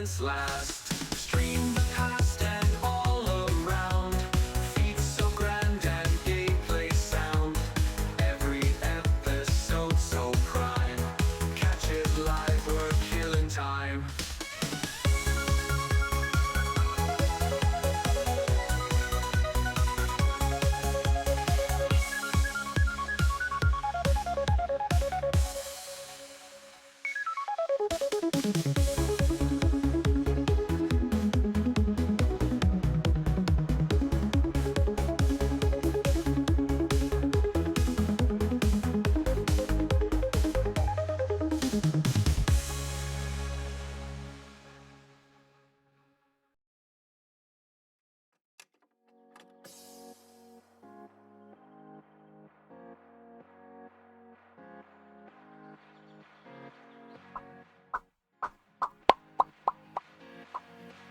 moments last. Stream the past and all around. Feats so grand and gameplay sound. Every episode so prime. Catch it live, we're killing time.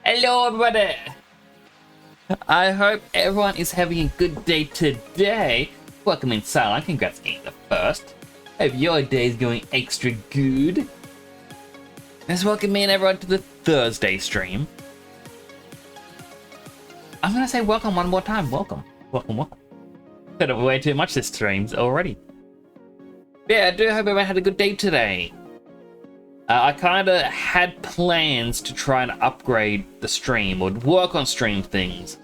Hello everybody! I hope everyone is having a good day today. Welcome inside. Congrats on getting the first. Hope your day is going extra good. Let's welcome in everyone to the Thursday stream. I'm gonna say welcome one more time. Welcome. Welcome. Said it way too much this stream already. Yeah, I do hope everyone had a good day today. I kind of had plans to try and upgrade the stream or work on stream things,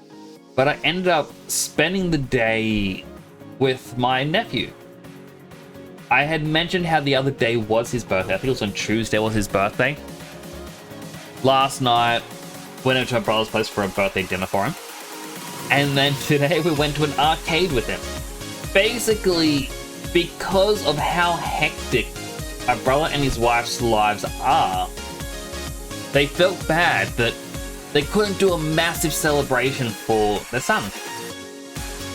but I ended up spending the day with my nephew. I had mentioned how the other day was his birthday. I think it was on Tuesday was his birthday. Last night, went over to my brother's place for a birthday dinner for him. And then today we went to an arcade with him. Basically, because of how hectic my brother and his wife's lives are, they felt bad that they couldn't do a massive celebration for their son.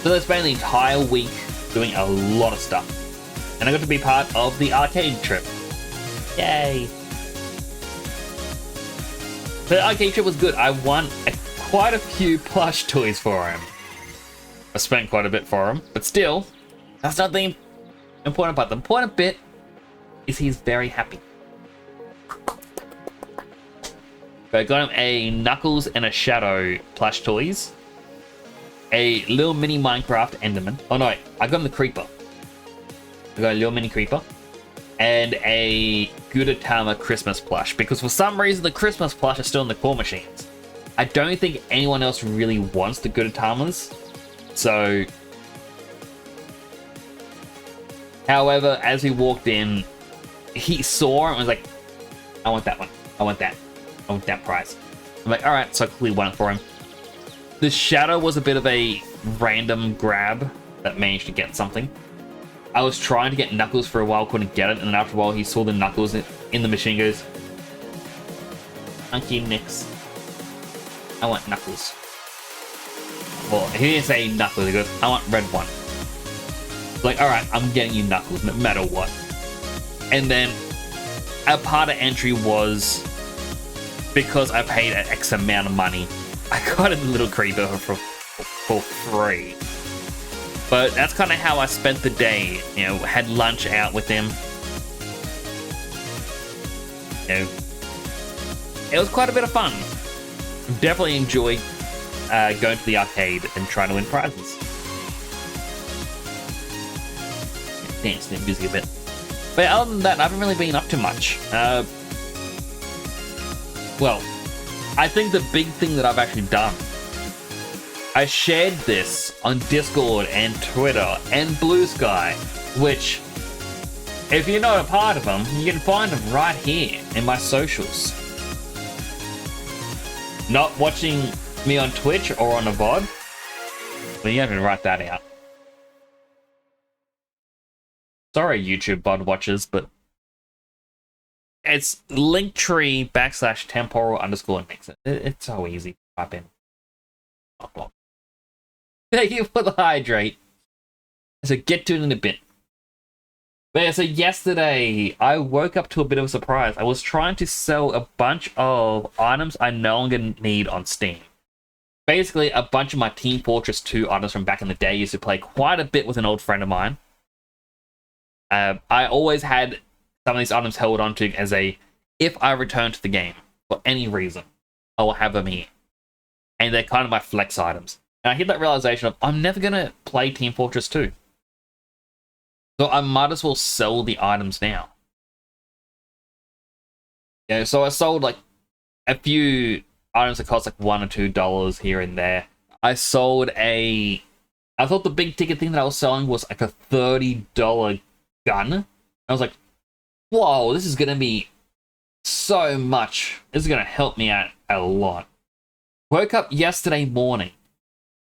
So they spent the entire week doing a lot of stuff. And I got to be part of the arcade trip. Yay! The arcade trip was good. I won quite a few plush toys for him. I spent quite a bit for him, but still, that's not the important part. The important bit is he's very happy. So I got him a Knuckles and a Shadow plush toys, a little mini Minecraft Enderman. Oh no, I got him the Creeper. I got a little mini Creeper and a Gudetama Christmas plush, because for some reason the Christmas plush is still in the core machines. I don't think anyone else really wants the Gudetamas, so. However, as we walked in, he saw it and was like, I want that one. I want that. I want that prize. I'm like, alright, so I quickly won it for him. The Shadow was a bit of a random grab that managed to get something. I was trying to get Knuckles for a while, couldn't get it, and then after a while he saw the Knuckles in the machine, goes, Unky Nix. I want Knuckles. Well, he didn't say Knuckles, he goes, I want red one. Like, alright, I'm getting you Knuckles, no matter what. And then a part of entry was, because I paid an X amount of money, I got a little Creeper for free. But that's kind of how I spent the day. You know, had lunch out with him. You know, it was quite a bit of fun. Definitely enjoyed going to the arcade and trying to win prizes. Dancing and music a bit. But other than that, I haven't really been up to much. Well, I think the big thing that I've actually done, I shared this on Discord and Twitter and Blue Sky, which, if you're not a part of them, you can find them right here in my socials. Not watching me on Twitch or on a VOD? Well, you have to write that out. Sorry, YouTube VOD watchers, but it's linktree/temporal_mix. It's so easy to type in. Thank you for the hydrate. So get to it in a bit. But yeah, so yesterday I woke up to a bit of a surprise. I was trying to sell a bunch of items I no longer need on Steam. Basically, a bunch of my Team Fortress 2 items from back in the day. I used to play quite a bit with an old friend of mine. I always had some of these items held onto as a, if I return to the game. for any reason, I will have them here. And they're kind of my flex items. And I hit that realization of, I'm never going to play Team Fortress 2. So I might as well sell the items now. Yeah, so I sold like a few items that cost like $1 or $2 here and there. I sold I thought the big ticket thing that I was selling was like a $30 gun. I was like, whoa, this is going to be so much. This is going to help me out a lot. Woke up yesterday morning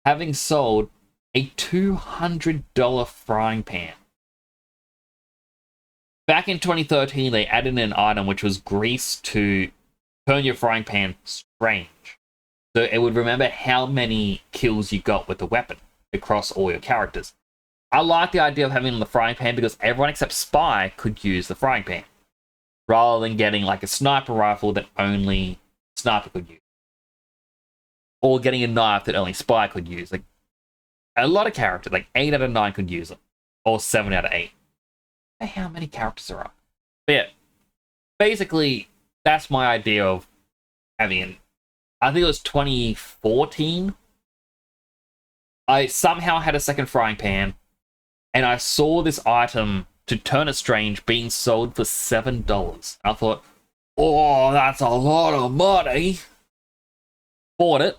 having sold a $200 frying pan. Back in 2013, they added an item which was grease to turn your frying pan strange. So it would remember how many kills you got with the weapon across all your characters. I like the idea of having the frying pan because everyone except Spy could use the frying pan, rather than getting like a sniper rifle that only Sniper could use. Or getting a knife that only Spy could use. Like, a lot of characters, like 8 out of 9 could use it. Or 7 out of 8. How many characters there are? But yeah, basically, that's my idea of having, I think it was 2014. I somehow had a second frying pan, and I saw this item to turn it strange being sold for $7. I thought, oh, that's a lot of money. Bought it.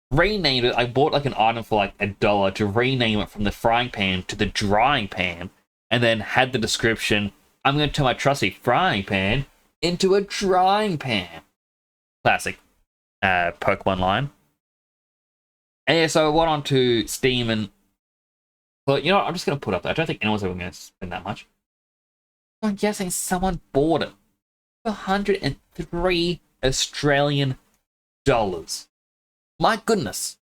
Renamed it. I bought like an item for like $1 to rename it from the frying pan to the drying pan, and then had the description, I'm going to turn my trusty frying pan into a drying pan. Classic Pokemon line. And yeah, so I went on to Steam and thought, you know what, I'm just going to put up there. I don't think anyone's ever going to spend that much. I'm guessing someone bought it for 103 Australian dollars. My goodness.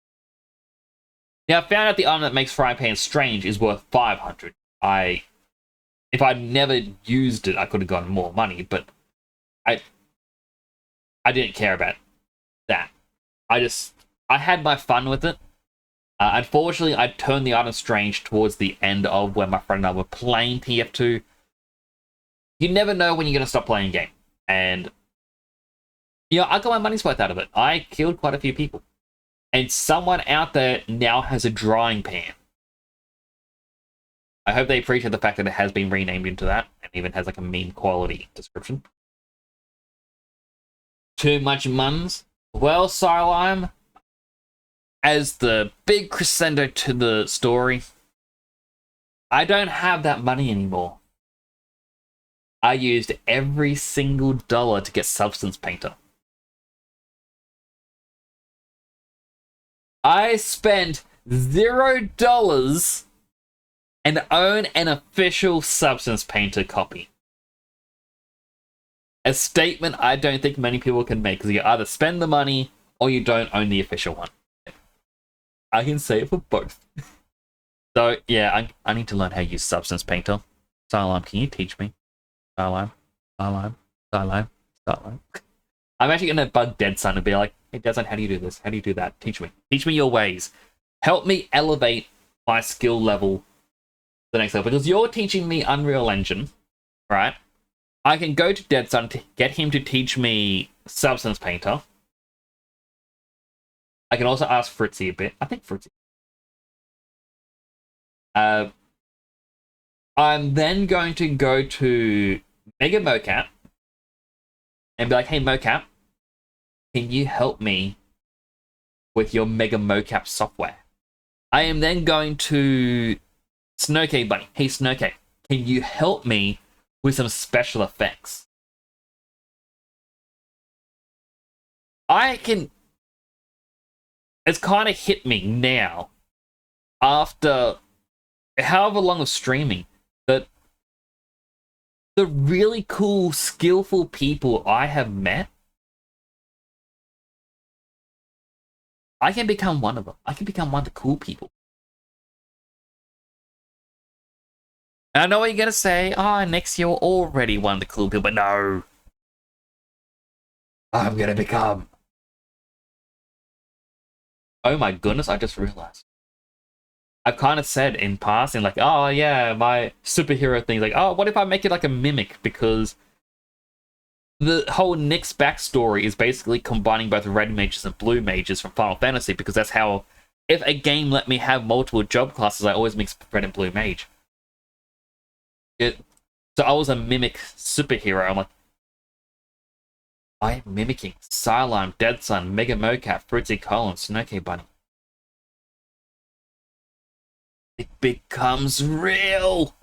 Now, I found out the item that makes frying pans strange is worth 500. If I'd never used it, I could have gotten more money, but I didn't care about that. I had my fun with it. Unfortunately, I turned the item strange towards the end of when my friend and I were playing TF2. You never know when you're going to stop playing a game. And, you know, I got my money's worth out of it. I killed quite a few people. And someone out there now has a drying pan. I hope they appreciate the fact that it has been renamed into that, and even has like a meme quality description. Too much mums? Well, Silime, as the big crescendo to the story, I don't have that money anymore. I used every single dollar to get Substance Painter. I spent $0 and own an official Substance Painter copy. A statement I don't think many people can make, because you either spend the money or you don't own the official one. I can say it for both. So yeah, I need to learn how to use Substance Painter. Silime, can you teach me? Silime. I'm actually going to bug Dead Sun and be like, hey Dead Sun, how do you do this? How do you do that? Teach me. Teach me your ways. Help me elevate my skill level to the next level. Because you're teaching me Unreal Engine, right? I can go to Dead Sun to get him to teach me Substance Painter. I can also ask Fritzy a bit. I think Fritzy. I'm then going to go to Mega Mocap and be like, hey Mocap, can you help me with your Mega Mocap software? I am then going to Snowcake Bunny. Hey Snowcake, can you help me with some special effects? It's kind of hit me now, after however long of streaming, that the really cool, skillful people I have met, I can become one of them. I can become one of the cool people. And I know what you're going to say. Next year, you're already one of the cool people. But no. I'm going to become. Oh my goodness, I just realized. I've kind of said in passing, like, oh yeah, my superhero thing. Like, oh, what if I make it like a mimic? Because the whole Nyx backstory is basically combining both red mages and blue mages from Final Fantasy, because that's how, if a game let me have multiple job classes, I always mix red and blue mage. So I was a mimic superhero. I'm like, I'm mimicking Psylime, Dead Sun, Mega Mocap, Fruitsy Colon, Snoke Bunny. It becomes real!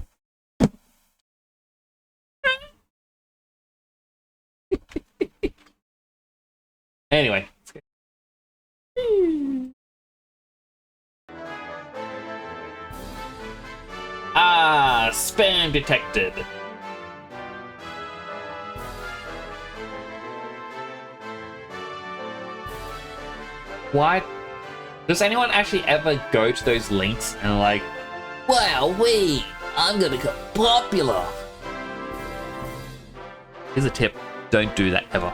Anyway, let's go. Ah, spam detected. Why? Does anyone actually ever go to those links and like, wow, wait, I'm gonna get popular? Here's a tip, don't do that ever.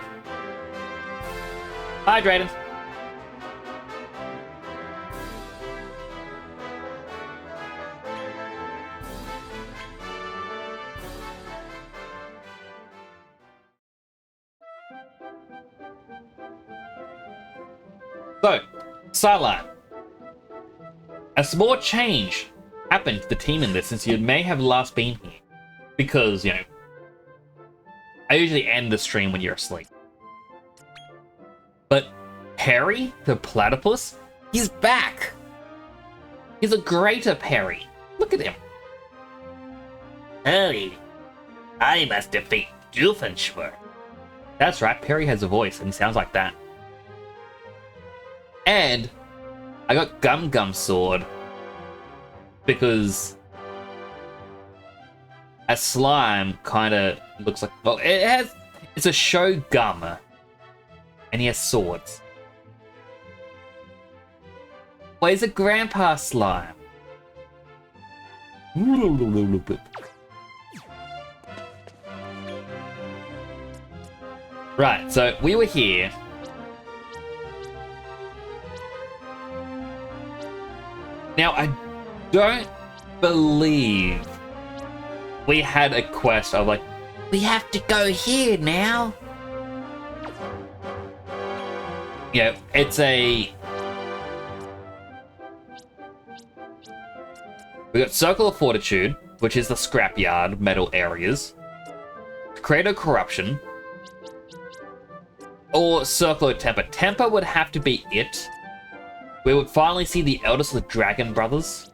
Hi, Drayden. So, Psylime. A small change happened to the team in this since you may have last been here. Because, you know, I usually end the stream when you're asleep. But Perry, the platypus, he's back! He's a greater Perry. Look at him. Hurry, I must defeat Doofenshmirtz. That's right, Perry has a voice and he sounds like that. And I got Gum Gum Sword because a slime kind of looks like, well, it's a show gum, and he has swords. Well, he's a grandpa slime. Right, so we were here. Now, I don't believe we had a quest of like, we have to go here now. Yeah, it's a... We got Circle of Fortitude, which is the scrapyard metal areas. Crater Corruption. Or Circle of Temper. Temper would have to be it. We would finally see the eldest of the Dragon Brothers.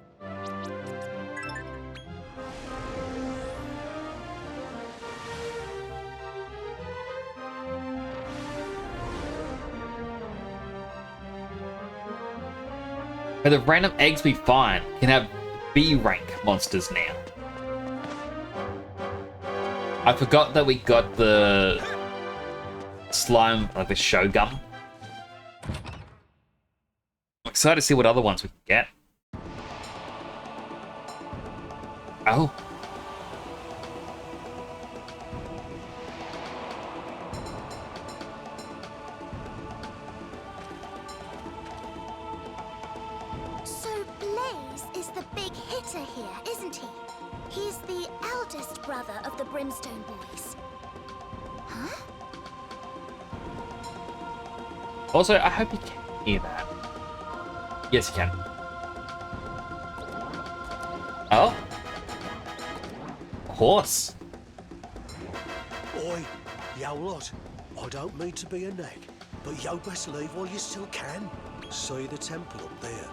But the random eggs we find can have B rank monsters now. I forgot that we got the slime, like the Shogun. I'm excited to see what other ones we can get. Oh. So Blaze is the big hitter here, isn't he? He's the eldest brother of the Brimstone Boys. Huh? Also, I hope you can hear that. Yes, you can. Oh? A horse. Oi, yo lot, I don't mean to be a nag, but yo best leave while you still can. See the temple up there?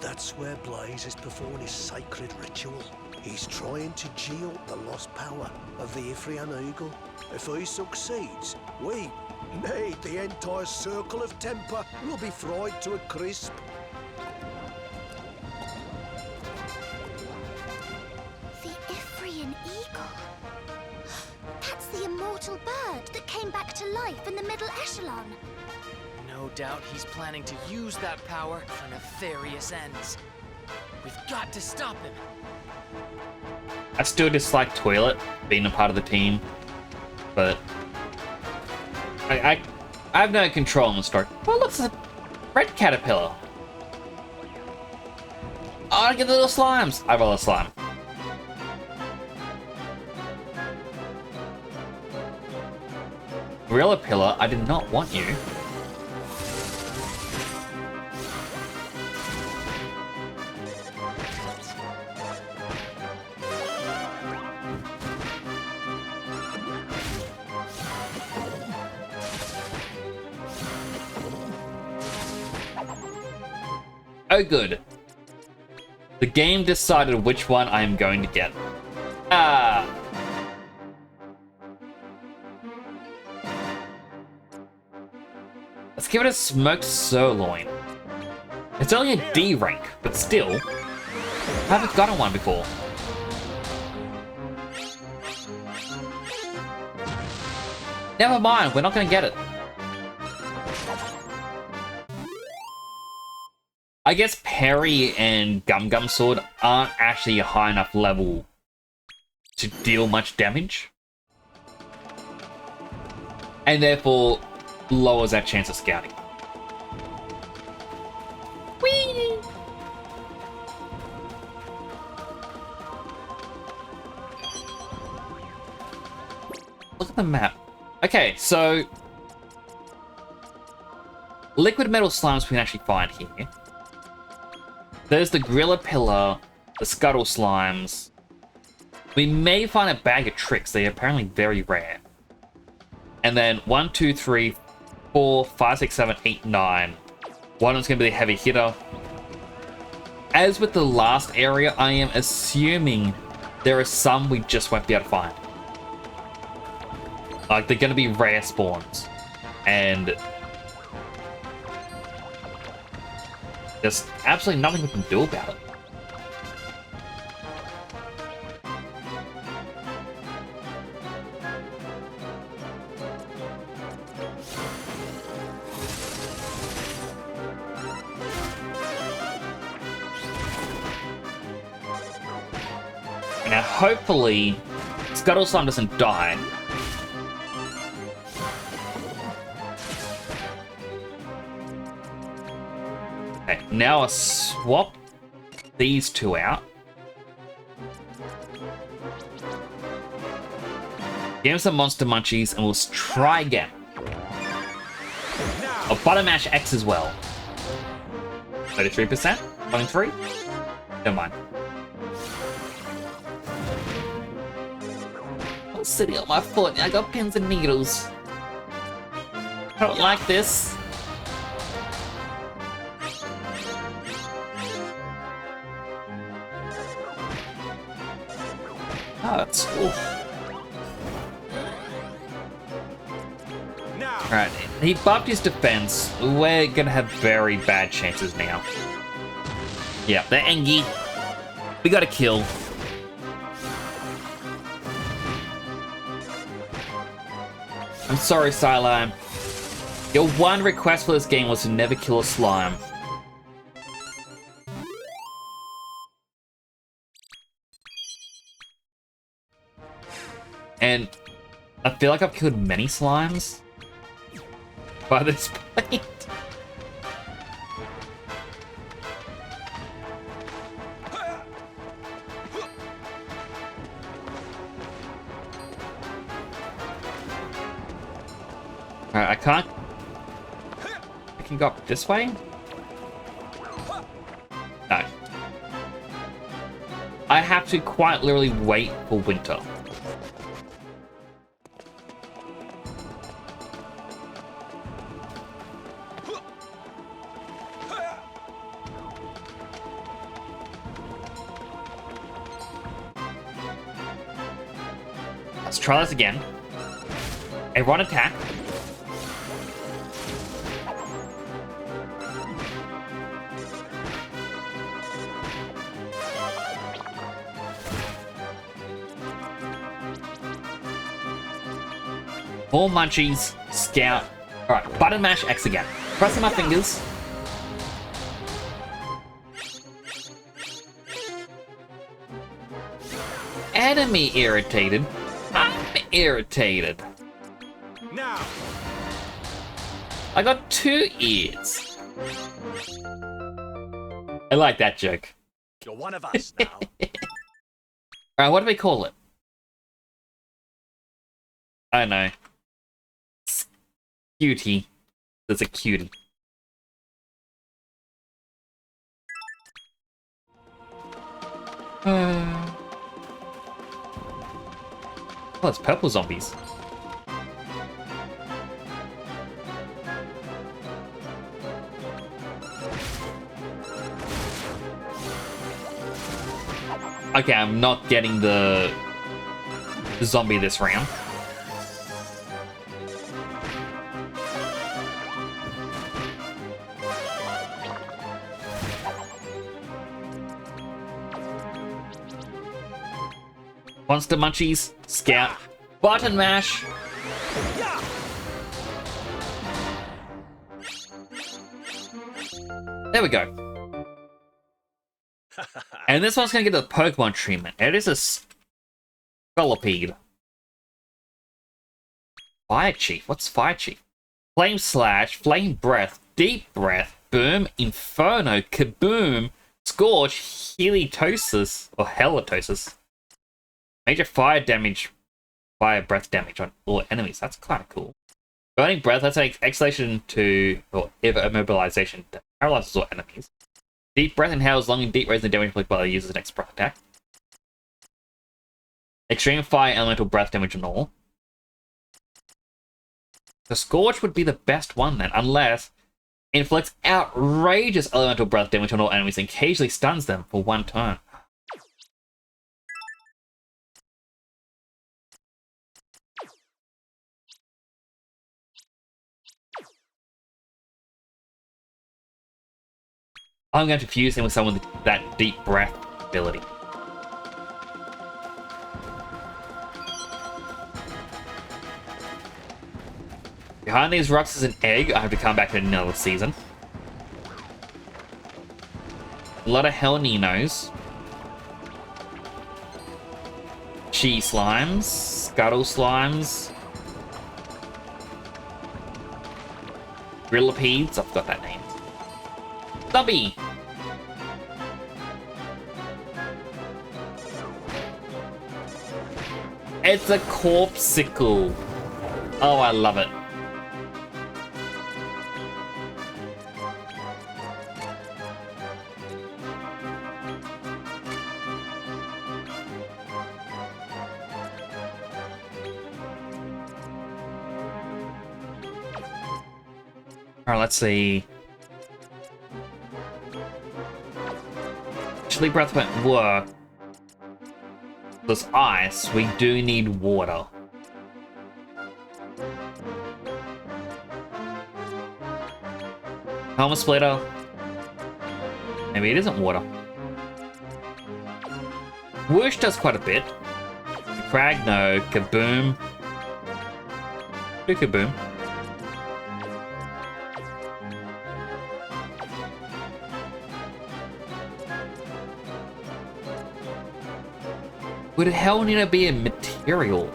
That's where Blaze is performing his sacred ritual. He's trying to gee up the lost power of the Ifrian Eagle. If he succeeds, we, nay, the entire circle of temper will be fried to a crisp. The Ifrian Eagle. That's the immortal bird that came back to life in the Middle Echelon. No doubt he's planning to use that power for nefarious ends. We've got to stop him. I still dislike Toilet being a part of the team, but I have no control on the story. Oh, look, it's a red caterpillar. Oh, I get the little slimes. I roll a slime. Gorilla Pillar, I did not want you. Oh, good. The game decided which one I am going to get. Ah. Let's give it a smoked sirloin. It's only a D rank, but still, I haven't gotten one before. Never mind, we're not gonna get it. I guess Parry and Gum Gum Sword aren't actually a high enough level to deal much damage. And therefore, lowers our chance of scouting. Whee! Look at the map. Okay, so liquid metal slimes we can actually find here. There's the Gorilla Pillar, the Scuttle Slimes. We may find a bag of tricks. They are apparently very rare. And then 1, 2, 3, 4, 5, 6, 7, 8, 9. One is going to be the heavy hitter. As with the last area, I am assuming there are some we just won't be able to find. Like, they're going to be rare spawns. And there's absolutely nothing we can do about it. Now, hopefully, Scuttle Slime doesn't die. Okay, now I'll swap these two out. Give him some Monster Munchies, and we'll try again. Oh, Butter Mash X as well. 33%? 23? Never mind. I'm sitting on my foot, I got pins and needles. I don't like this. Oh, it's... Alright, he buffed his defense. We're gonna have very bad chances now. Yeah, they're Engie. We got a kill. I'm sorry, Slime. Your one request for this game was to never kill a slime. And I feel like I've killed many slimes by this point. Alright, I can't... I can go up this way? No. I have to quite literally wait for winter. Let's try this again. Everyone attack. More munchies, scout. Alright, button mash X again. Pressing my fingers. Enemy irritated. I'm irritated. Now. I got 2 ears. I like that joke. You're one of us now. Alright, what do we call it? I don't know. cutie. That's a cutie. Oh, it's purple zombies. Okay, I'm not getting the zombie this round. Monster Munchies, Scout, Button Mash. There we go. And this one's gonna get the Pokemon treatment. It is a Scolipede. Fire Chief. What's Fire Chief? Flame Slash, Flame Breath, Deep Breath, Boom, Inferno, Kaboom, Scorch, Helitosis, or Halitosis. Major fire damage, fire breath damage on all enemies. That's kind of cool. Burning Breath, that's an exhalation to, or immobilization that paralyzes all enemies. Deep Breath inhales long and deep, raising the damage inflicted by the user's next breath attack. Extreme Fire Elemental Breath damage on all. The Scorch would be the best one then, unless it inflicts outrageous elemental breath damage on all enemies and occasionally stuns them for one turn. I'm going to fuse him with someone with that deep breath ability. Behind these rocks is an egg. I have to come back in another season. A lot of Hell Ninos. Chi Slimes. Scuttle Slimes. Grillipedes. I forgot that name. Stubby! It's a Corpsicle. Oh, I love it. Alright, let's see. Chilly Breath won't work. There's ice. We do need water. Helmet Splitter. Maybe it isn't water. Whoosh does quite a bit. Crag, no. Kaboom. Do Kaboom. Would Hell Nino be a material?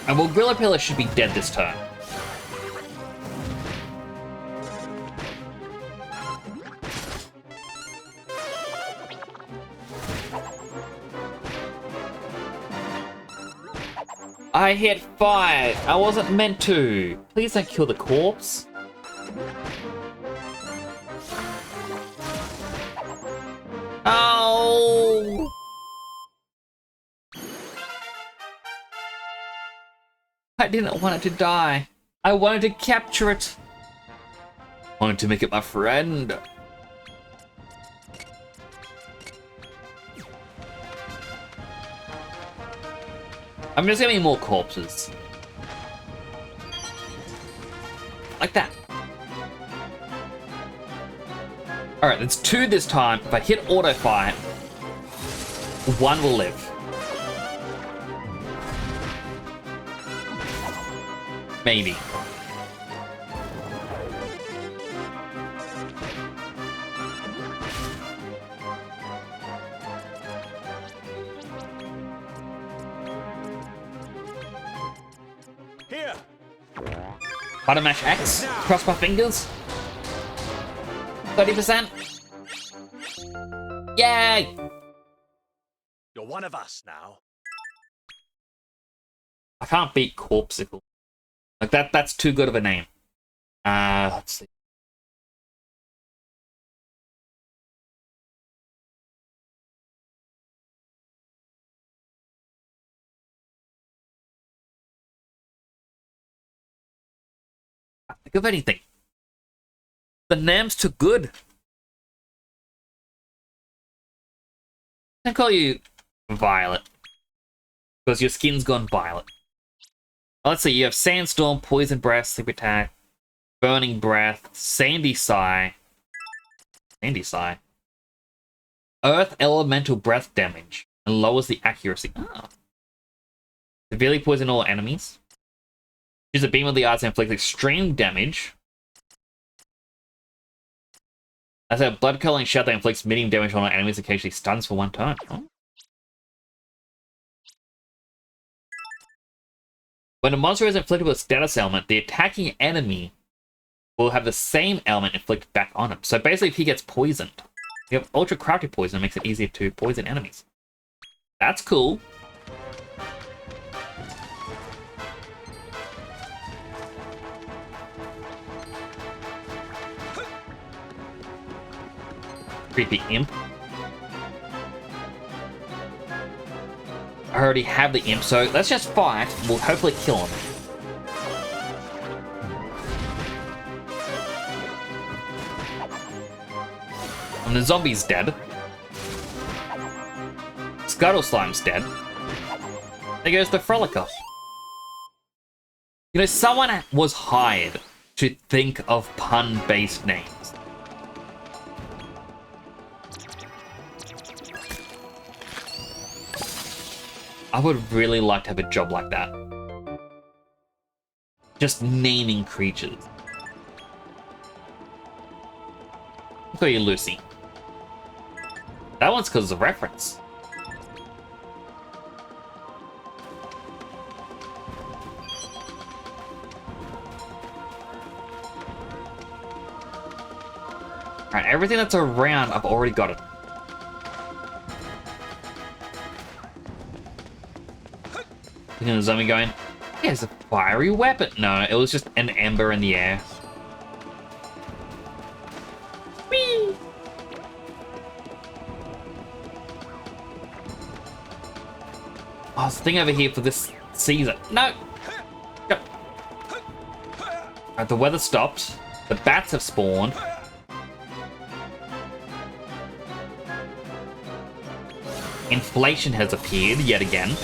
And well, Grillapilla should be dead this turn. I hit 5. I wasn't meant to. Please don't kill the corpse. Oh! I didn't want it to die. I wanted to capture it. I wanted to make it my friend. I'm just getting more corpses. Like that. Alright, that's 2 this time. If I hit auto fire, 1 will live. Maybe. Here. Button Mash X. Cross my fingers. 30%. Yay! You're one of us now. I can't beat Corpsicle. Like that's too good of a name. Let's see. I can't think of anything. The name's too good. I can call you Violet. Because your skin's gone violet. Let's see, you have Sandstorm, Poison Breath, Sleep Attack, Burning Breath, Sandy Sigh. Sandy Sigh. Earth Elemental Breath damage. And lowers the accuracy. Ah. Severely poison all enemies. Use a beam of the eyes to inflict extreme damage. As a blood curdling shot that inflicts medium damage on all enemies, occasionally stuns for one turn. Oh. When a monster is inflicted with a status element, the attacking enemy will have the same element inflicted back on him. So basically, if he gets poisoned, you have Ultra Crafty Poison that makes it easier to poison enemies. That's cool. Creepy imp. I already have the imp, so let's just fight. We'll hopefully kill him. And the zombie's dead. Scuttle Slime's dead. There goes the Frolicker. You know, someone was hired to think of pun-based names. I would really like to have a job like that. Just naming creatures. I'll call you Lucy. That one's because of reference. Alright, everything that's around, I've already got it. Look at the zombie going, yeah, it's a fiery weapon. No, it was just an ember in the air. Whee! Oh, there's a thing over here for this Caesar. No! Go. Alright, the weather stopped. The bats have spawned. Inflation has appeared yet again.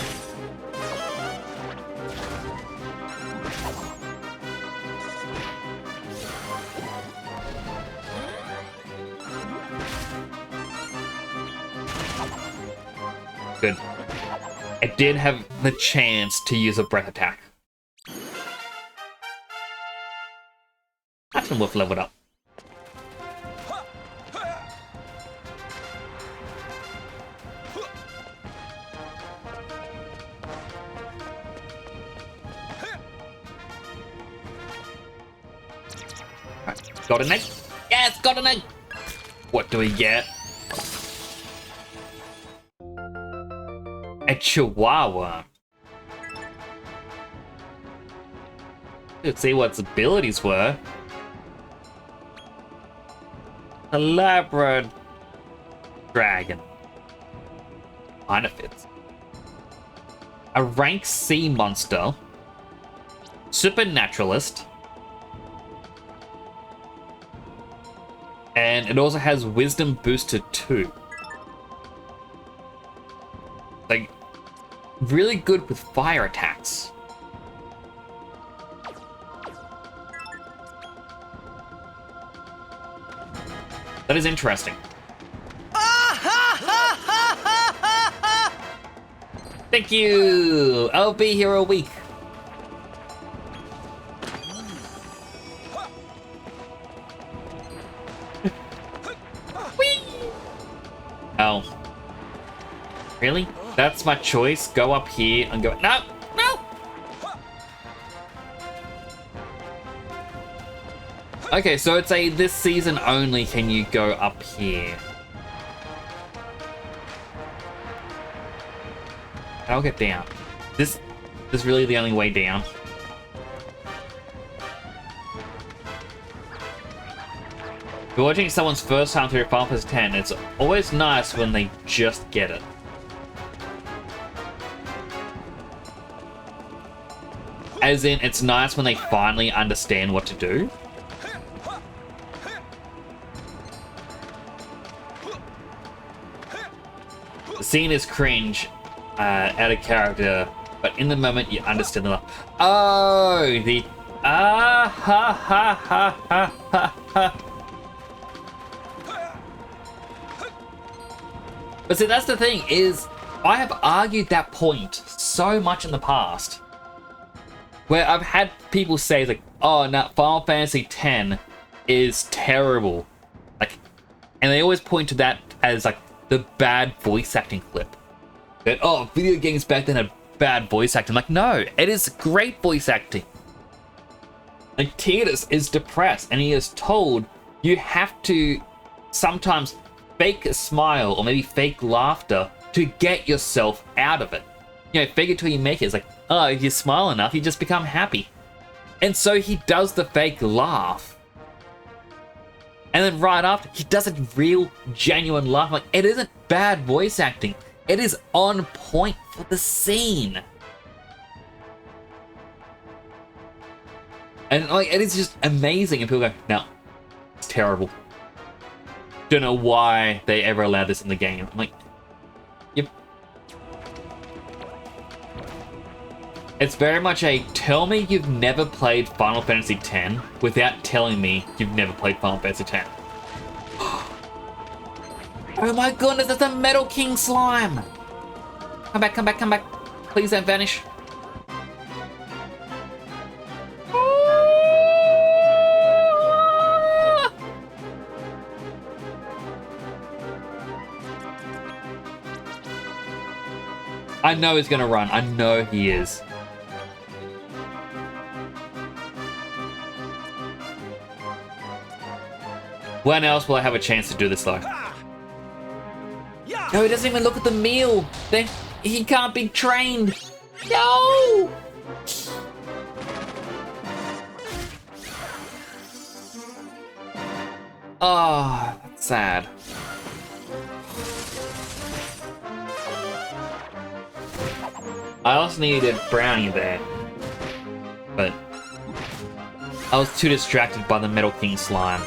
Good. I did have the chance to use a breath attack. That's been worth leveled up. Right, got an egg? Yes, got an egg! What do we get? A Chihuahua. Let's see what its abilities were. A Labrador Dragon. Kinda fits. A rank C monster. Supernaturalist. And it also has Wisdom Booster 2. Like, really good with fire attacks. That is interesting. Thank you! I'll be here a week. Whee! Oh. Really? That's my choice? Go up here and go... No! No! Okay, so it's a this season only can you go up here. I'll get down. This is really the only way down. If you're watching someone's first time through Final Fantasy X, it's always nice when they just get it. As in, it's nice when they finally understand what to do. The scene is cringe, out of character, but in the moment you understand the... Oh, the... Ha ha ha ha ha ha. But see, that's the thing, is I have argued that point so much in the past. Where I've had people say, like, oh, no, Final Fantasy X is terrible. Like, and they always point to that as, like, the bad voice acting clip. That, oh, video games back then had bad voice acting. Like, no, it is great voice acting. Like, Tidus is depressed, and he is told you have to sometimes fake a smile or maybe fake laughter to get yourself out of it. You know, fake it till you make it. It's like, oh, if you smile enough, you just become happy. And so he does the fake laugh. And then right after, he does a real, genuine laugh. Like, it isn't bad voice acting. It is on point for the scene. And, like, it is just amazing. And people go, no, it's terrible. Don't know why they ever allowed this in the game. I'm like, yep. It's very much a tell me you've never played Final Fantasy X without telling me you've never played Final Fantasy X. Oh my goodness, that's a Metal King slime! Come back, come back, come back. Please don't vanish. I know he's gonna run. I know he is. When else will I have a chance to do this though? No, he doesn't even look at the meal. He can't be trained. No! Oh, that's sad. I also needed Brownie there, but I was too distracted by the Metal King slime.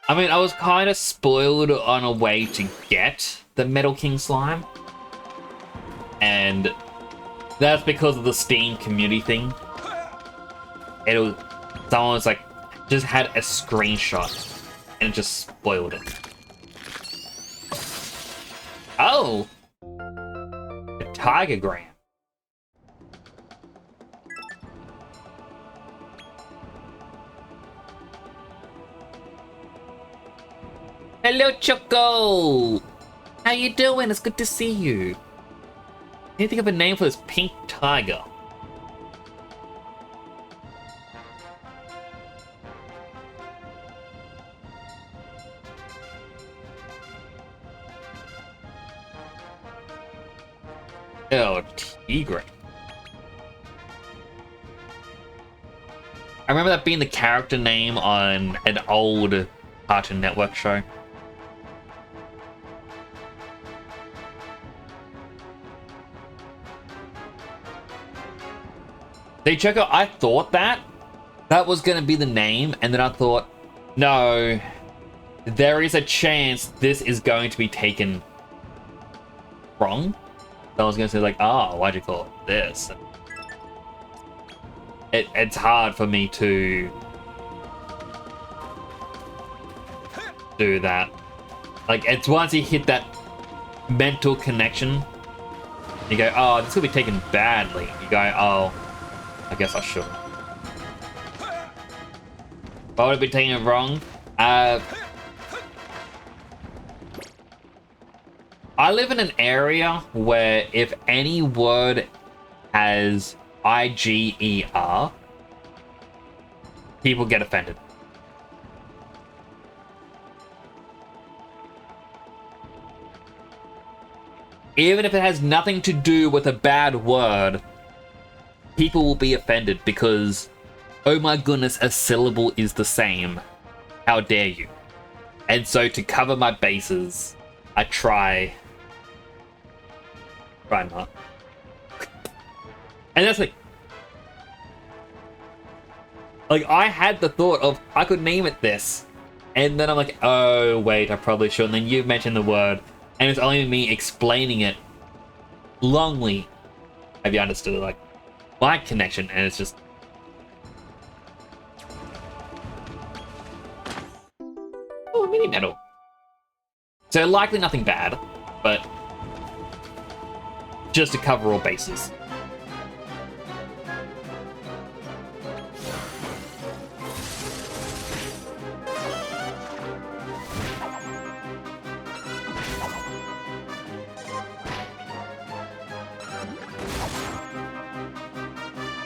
I mean, I was kind of spoiled on a way to get the Metal King slime, and that's because of the Steam community thing. Someone was like, just had a screenshot, and it just spoiled it. Oh! A Tiger Gram. Hello, Choco! How you doing? It's good to see you. I need to think of a name for this pink tiger. Oh, Tigre. I remember that being the character name on an old Cartoon Network show. See, Choco, I thought that was going to be the name, and then I thought, no, there is a chance this is going to be taken wrong. So I was going to say, like, oh, why'd you call it this? It's hard for me to do that. Like, it's once you hit that mental connection, you go, oh, this could be taken badly. You go, oh, I guess I should. Why would I be taking it wrong? I live in an area where if any word has I-G-E-R, people get offended. Even if it has nothing to do with a bad word, people will be offended because, oh my goodness, a syllable is the same. How dare you? And so to cover my bases, I try not. And that's like I had the thought of I could name it this, and then I'm like, oh wait, I probably should. And then you mentioned the word, and it's only me explaining it longly. Have you understood like my connection? And it's just oh, mini medal. So likely nothing bad, but just to cover all bases.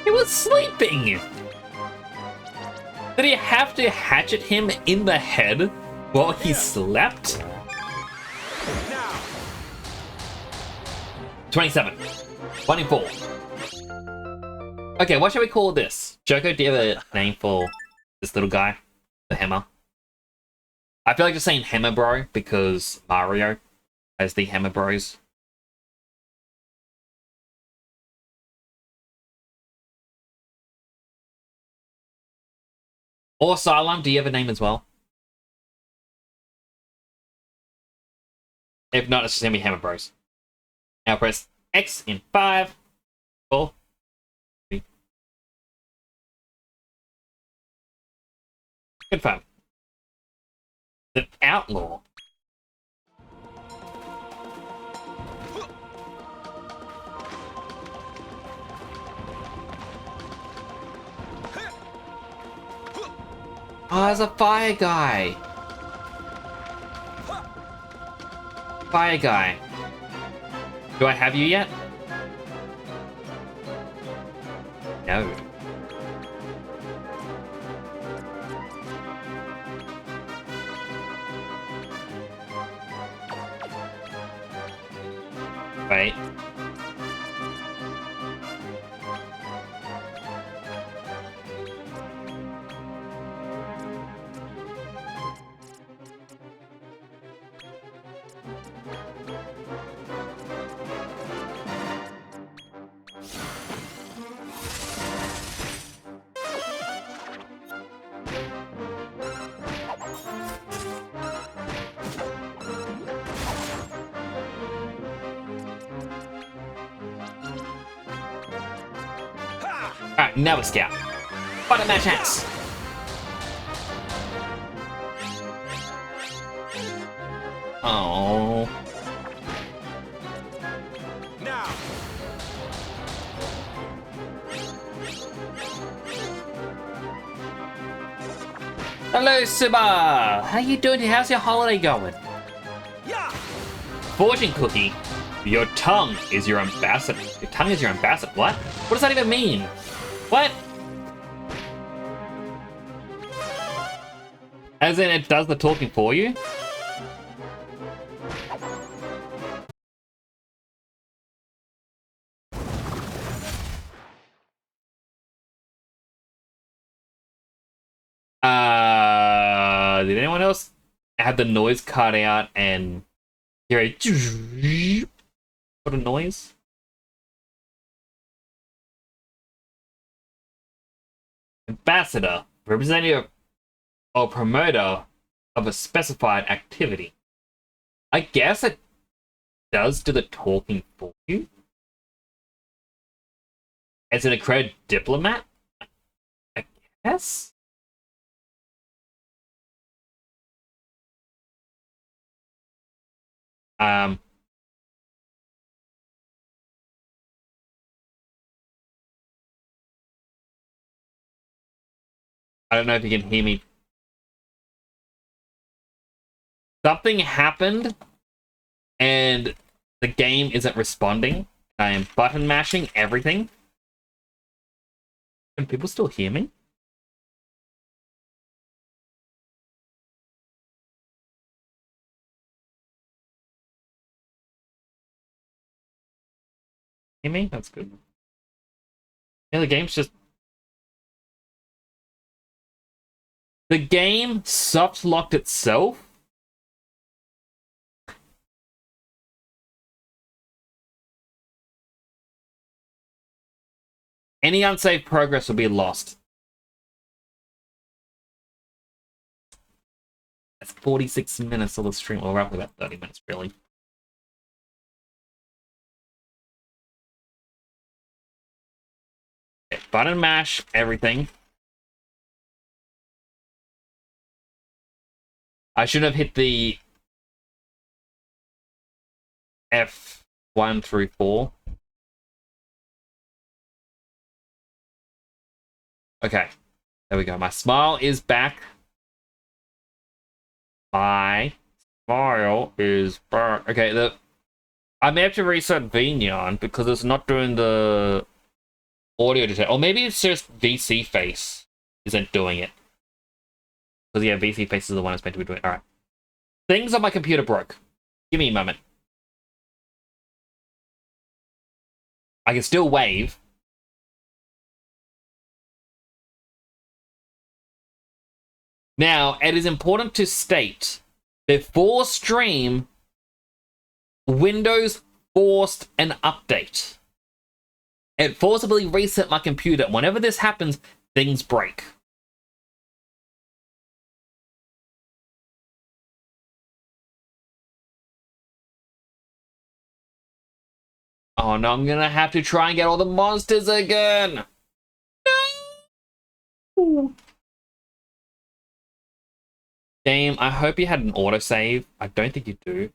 He was sleeping! Did he have to hatchet him in the head while he slept? 27. 1 in 4. Okay, what should we call this? Joko, do you have a name for this little guy? The Hammer? I feel like just saying Hammer Bro because Mario has the Hammer Bros. Or Asylum, do you have a name as well? If not, it's just gonna be Hammer Bros. Now press X in 5, 4, 3. Confirm. The Outlaw. Oh, there's a fire guy. Fire guy. Do I have you yet? No. Wait. Alright, now a scout. Fight a match ass. Oh. Now. Hello, Suba. How you doing? How's your holiday going? Yeah. Fortune cookie. Your tongue is your ambassador. Your tongue is your ambassador. What? What does that even mean? What? As in, it does the talking for you? Did anyone else have the noise cut out and hear a sort of noise? Ambassador, representative or promoter of a specified activity. I guess it does do the talking for you. As an accredited diplomat? I guess? I don't know if you can hear me. Something happened and the game isn't responding. I am button mashing everything. Can people still hear me? Hear me? That's good. Yeah, the game's just... The game soft locked itself. Any unsaved progress will be lost. That's 46 minutes of the stream, or roughly about 30 minutes, really. Okay, button mash everything. I should have hit the F1 through 4. Okay, there we go. My smile is back. My smile is back. Okay, I may have to reset VNyan because it's not doing the audio detect. Or maybe it's just VC Face isn't doing it. Because yeah, VC Face is the one that's meant to be doing it. Alright. Things on my computer broke. Give me a moment. I can still wave. Now, it is important to state, before stream, Windows forced an update. It forcibly reset my computer. Whenever this happens, things break. Oh no, I'm gonna have to try and get all the monsters again! No! Game, I hope you had an autosave. I don't think you do.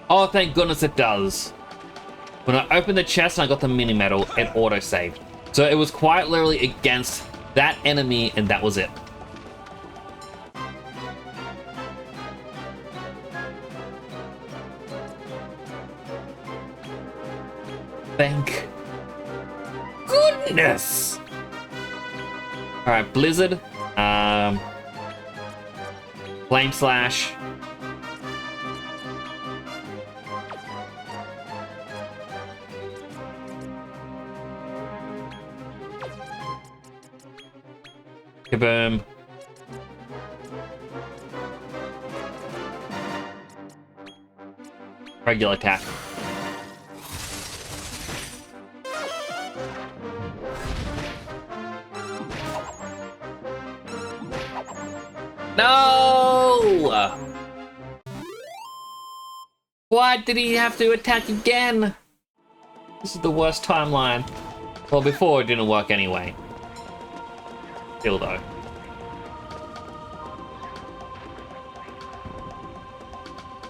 Oh, thank goodness it does. When I opened the chest and I got the mini medal, it autosaved. So it was quite literally against that enemy, and that was it. Thank goodness! Alright, Blizzard. Flame Slash. Kaboom. Regular attack. No! Why did he have to attack again? This is the worst timeline. Well, before it didn't work anyway. Still though.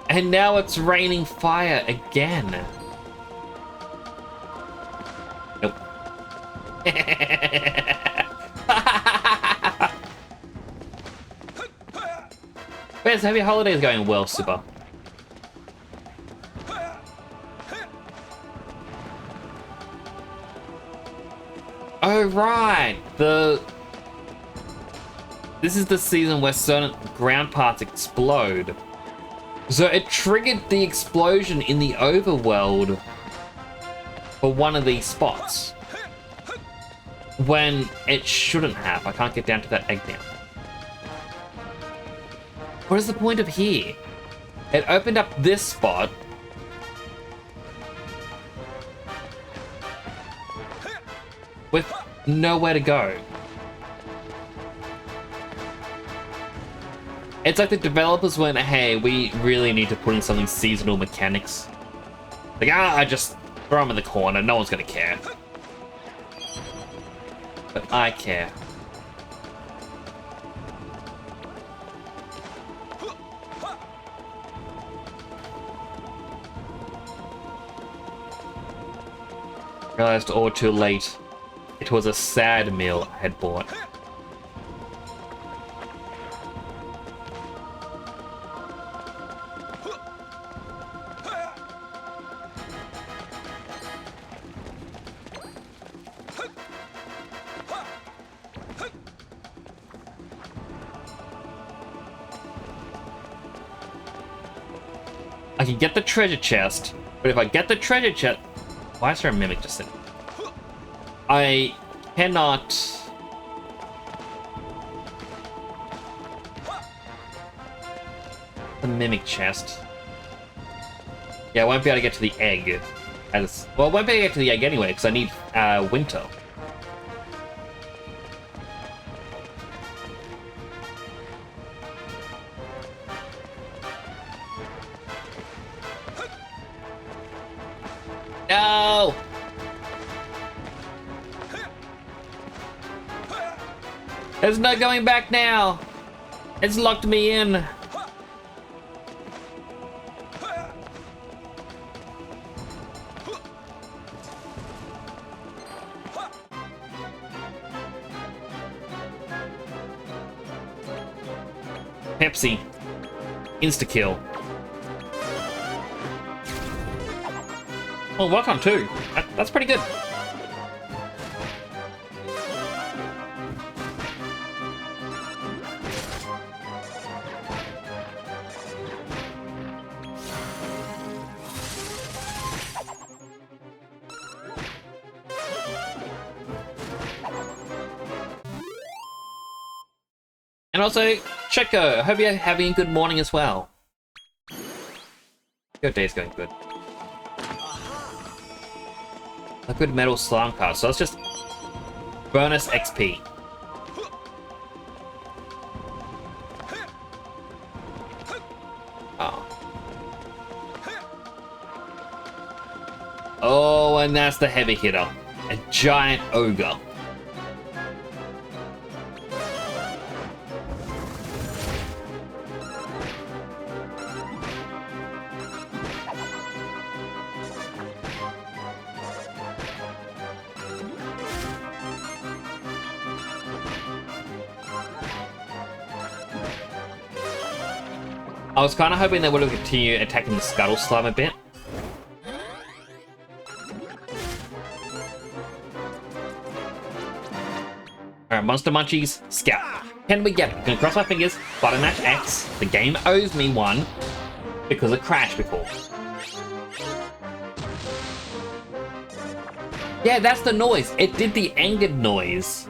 And now it's raining fire again. Nope. Where's Happy Holidays going? Well, super. Oh right, this is the season where certain ground parts explode. So it triggered the explosion in the overworld for one of these spots. When it shouldn't have. I can't get down to that egg now. What is the point of here? It opened up this spot. With nowhere to go. It's like the developers went, hey, we really need to put in something seasonal mechanics. Like, I just throw them in the corner, no one's gonna care. But I care. Realized all too late. It was a sad meal I had bought. I can get the treasure chest, but if I get the treasure chest... Why is there a mimic just sitting? I cannot... The mimic chest. Yeah, I won't be able to get to the egg. Well, I won't be able to get to the egg anyway, because I need winter. No! There's no going back now! It's locked me in! Pepsi. Insta-kill. Oh, welcome too. That's pretty good. And also, Checo, hope you're having a good morning as well. Your day's going good. Liquid metal slime card, so that's just bonus XP. Oh. Oh, and that's the heavy hitter. A giant ogre. I was kind of hoping they would have continued attacking the Scuttle Slime a bit. Alright, Monster Munchies, Scout. Can we get it? I'm gonna cross my fingers, button mash X. The game owes me one because it crashed before. Yeah, that's the noise. It did the angered noise.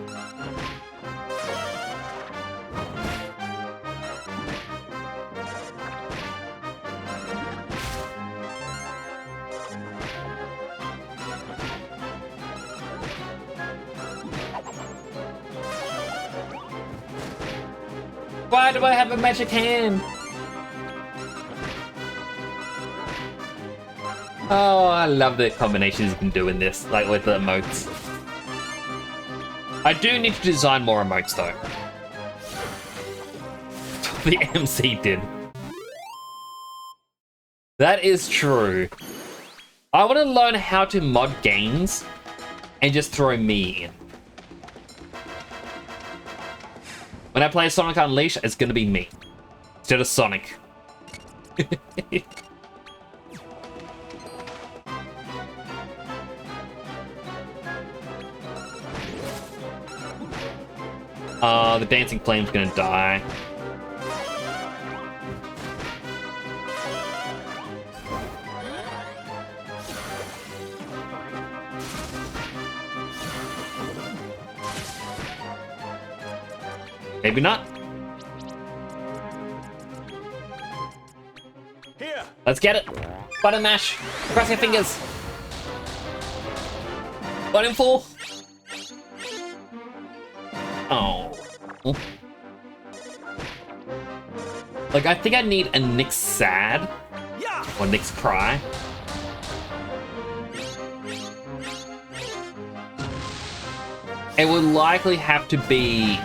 Why do I have a magic hand? Oh, I love the combinations you can do in this, like with the emotes. I do need to design more emotes though. The MC did. That is true. I want to learn how to mod games and just throw me in. When I play Sonic Unleashed, it's gonna be me. Instead of Sonic. The Dancing Flame's gonna die. Maybe not. Here. Let's get it. Button mash. Cross your fingers. 1 in 4. Oh. Like, I think I need a Nyx Sad. Yeah. Or Nyx Cry. It would likely have to be...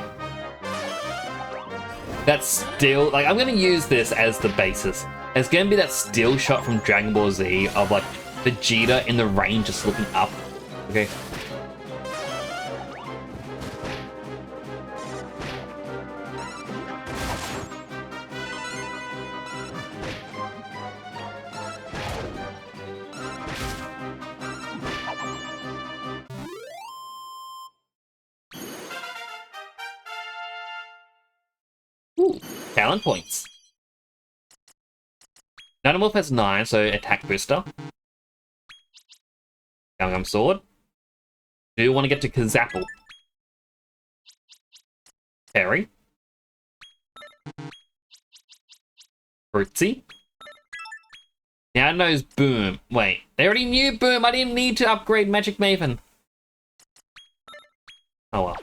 That's still, like, I'm gonna use this as the basis. It's gonna be that still shot from Dragon Ball Z of like Vegeta in the rain just looking up. Okay. Ooh, talent points. Nanomorph has 9, so attack booster. Gum Sword. Do you want to get to Kazapple? Terry. Fruitsy. Now knows Boom. Wait, they already knew Boom. I didn't need to upgrade Magic Maven. Oh well.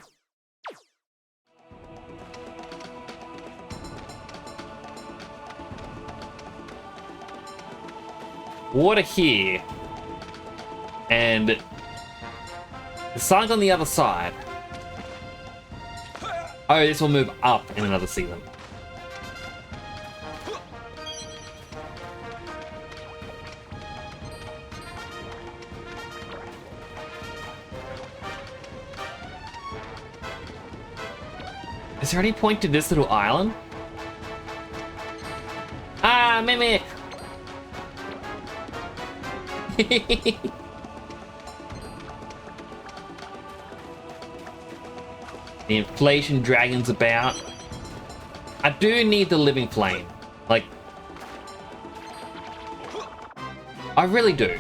Water here. And the sign's on the other side. Oh, this will move up in another season. Is there any point to this little island? Ah, Mimic! The inflation dragon's about. I do need the living flame. Like, I really do.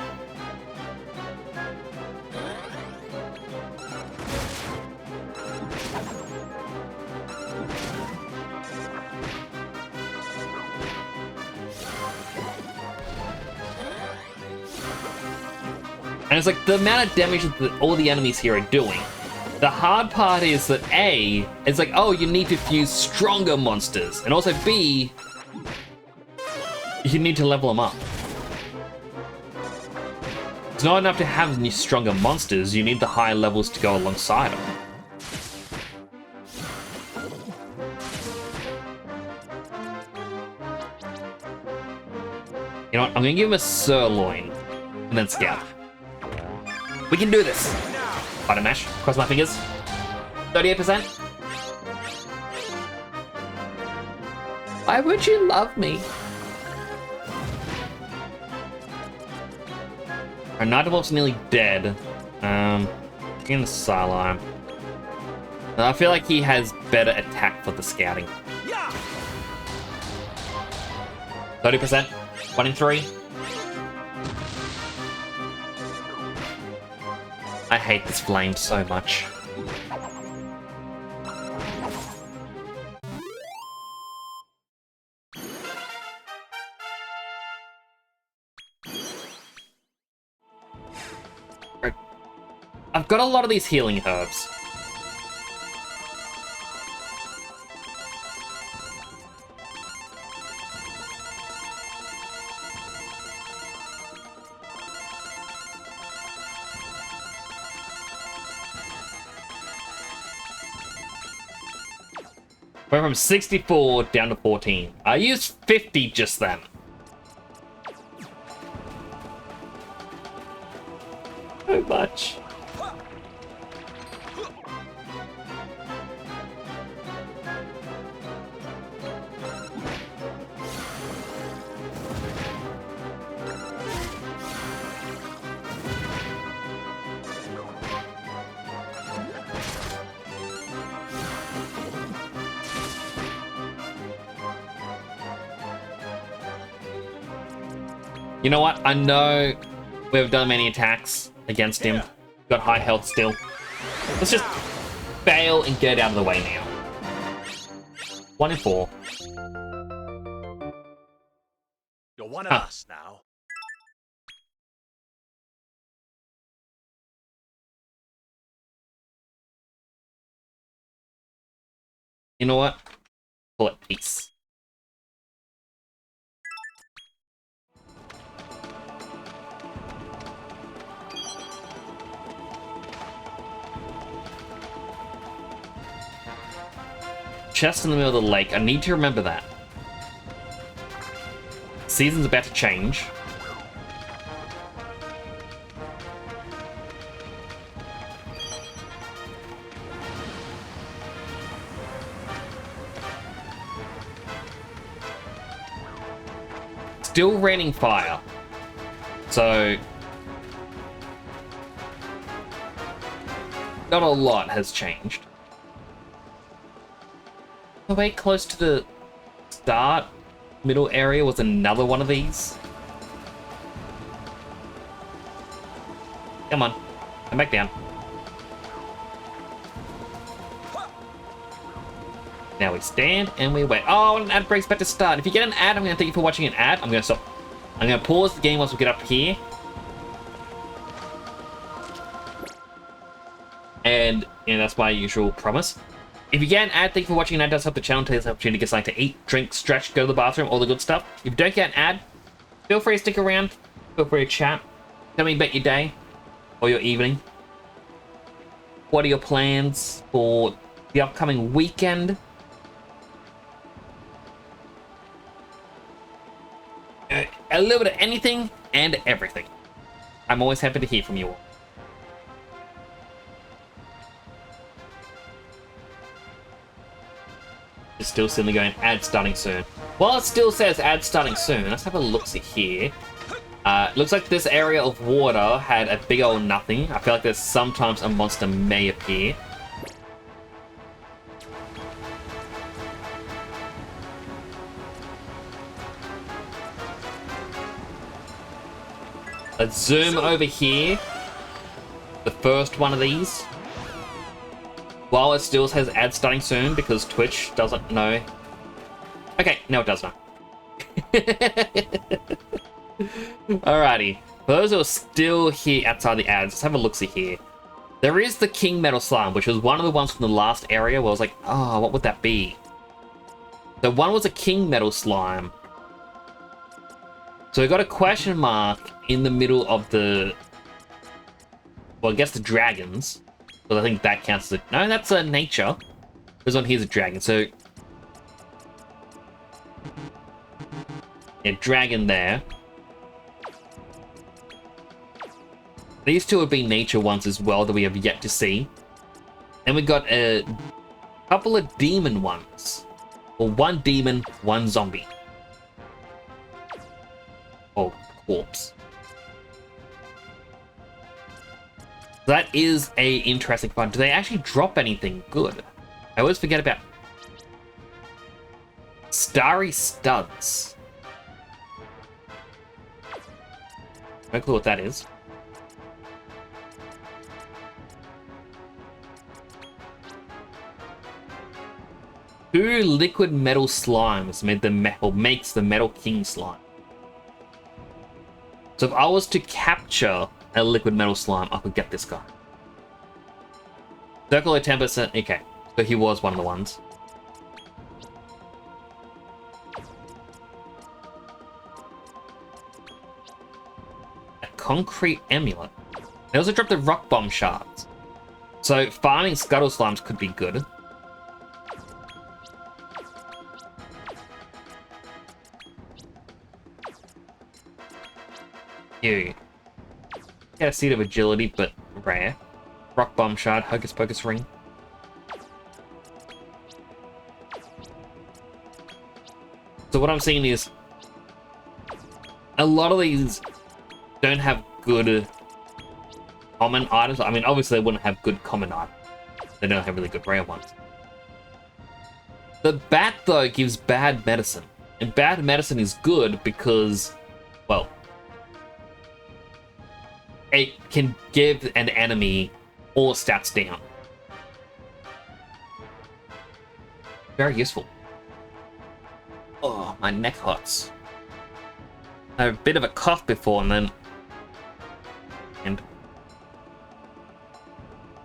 And it's like the amount of damage that all the enemies here are doing. The hard part is that A, it's like, oh, you need to fuse stronger monsters. And also B, you need to level them up. It's not enough to have new stronger monsters, you need the higher levels to go alongside them. You know what, I'm gonna give him a sirloin, and then scout. We can do this! Button mash, cross my fingers. 38%. Why would you love me? Our Nighthawk's nearly dead. In the sideline. I feel like he has better attack for the scouting. 30%. 1 in 3. I hate this flame so much. I've got a lot of these healing herbs. Went from 64 down to 14. I used 50 just then. So much. You know what? I know we've done many attacks against him. Got high health still. Let's just fail and get it out of the way now. 1 in 4. You're one of us now. You know what? Call it peace. Chest in the middle of the lake. I need to remember that. Season's about to change. still raining fire. So not a lot has changed. Way close to the start middle area was another one of these. Come on, come back down. Now we stand and we wait. Oh, an ad break's about to start. If you get an ad, I'm going to thank you for watching an ad. I'm going to stop. I'm going to pause the game once we get up here. And that's my usual promise. If you get an ad, thank you for watching an ad. It does help the channel. Take this opportunity to get something to eat, drink, stretch, go to the bathroom, all the good stuff. If you don't get an ad, feel free to stick around. Feel free to chat. Tell me about your day or your evening. What are your plans for the upcoming weekend? A little bit of anything and everything. I'm always happy to hear from you all. It's still suddenly going, ad starting soon. Well, it still says ad starting soon. Let's have a look-see here. Looks like this area of water had a big old nothing. I feel like there's sometimes a monster may appear. Let's zoom over here. The first one of these. While it still says ad starting soon because Twitch doesn't know. Okay, now it does know. Alrighty. For those who are still here outside the ads, let's have a look-see here. There is the King Metal Slime, which was one of the ones from the last area where I was like, oh, what would that be? So one was a King Metal Slime. So we got a question mark in the middle of the... Well, I guess the dragons. But I think that counts as a... No, that's a nature. This one here's a dragon, so... Yeah, dragon there. These two would be nature ones as well that we have yet to see. Then we got a couple of demon ones. Well, one demon, one zombie. Oh, corpse. That is a interesting find. Do they actually drop anything good? I always forget about Starry Studs. No clue what that is. Two liquid metal slimes made the makes the Metal King slime. So if I was to capture a liquid metal slime, I could get this guy. Circle of 10%. Okay, so he was one of the ones. A concrete amulet. They also dropped the rock bomb shards. So farming scuttle slimes could be good. You get a seed of agility, but rare. Rock bomb shard, hocus pocus ring. So what I'm seeing is a lot of these don't have good common items. I mean, obviously they wouldn't have good common items. They don't have really good rare ones. The bat, though, gives bad medicine. And bad medicine is good because, well, it can give an enemy all stats down. Very useful. Oh, my neck hurts. I had a bit of a cough before and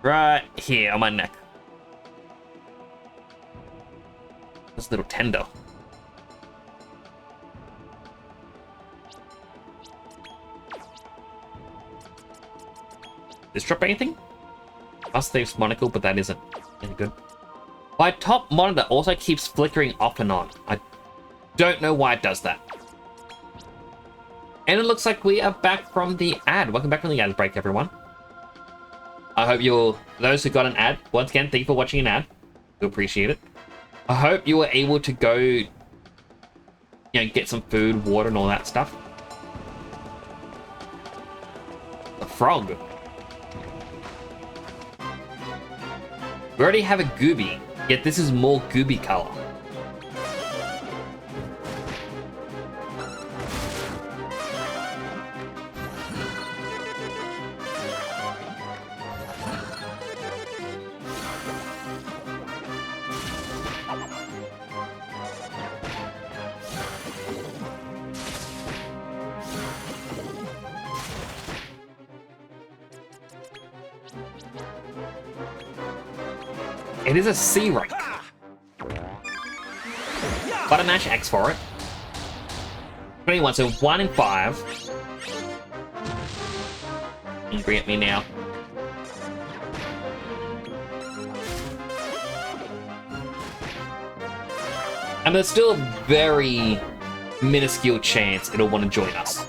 right here on my neck. It's a little tender. Does this drop anything? Must save monocle, but that isn't any good. My top monitor also keeps flickering off and on. I don't know why it does that. And it looks like we are back from the ad. Welcome back from the ad break, everyone. I hope those who got an ad, once again, thank you for watching an ad. We appreciate it. I hope you were able to go you know, get some food, water, and all that stuff. A frog. We already have a Gooby, yet this is more Gooby color. It is a sea rank. Buttermash X for it. 21, so 1 in 5. Angry at me now. And there's still a very minuscule chance it'll want to join us.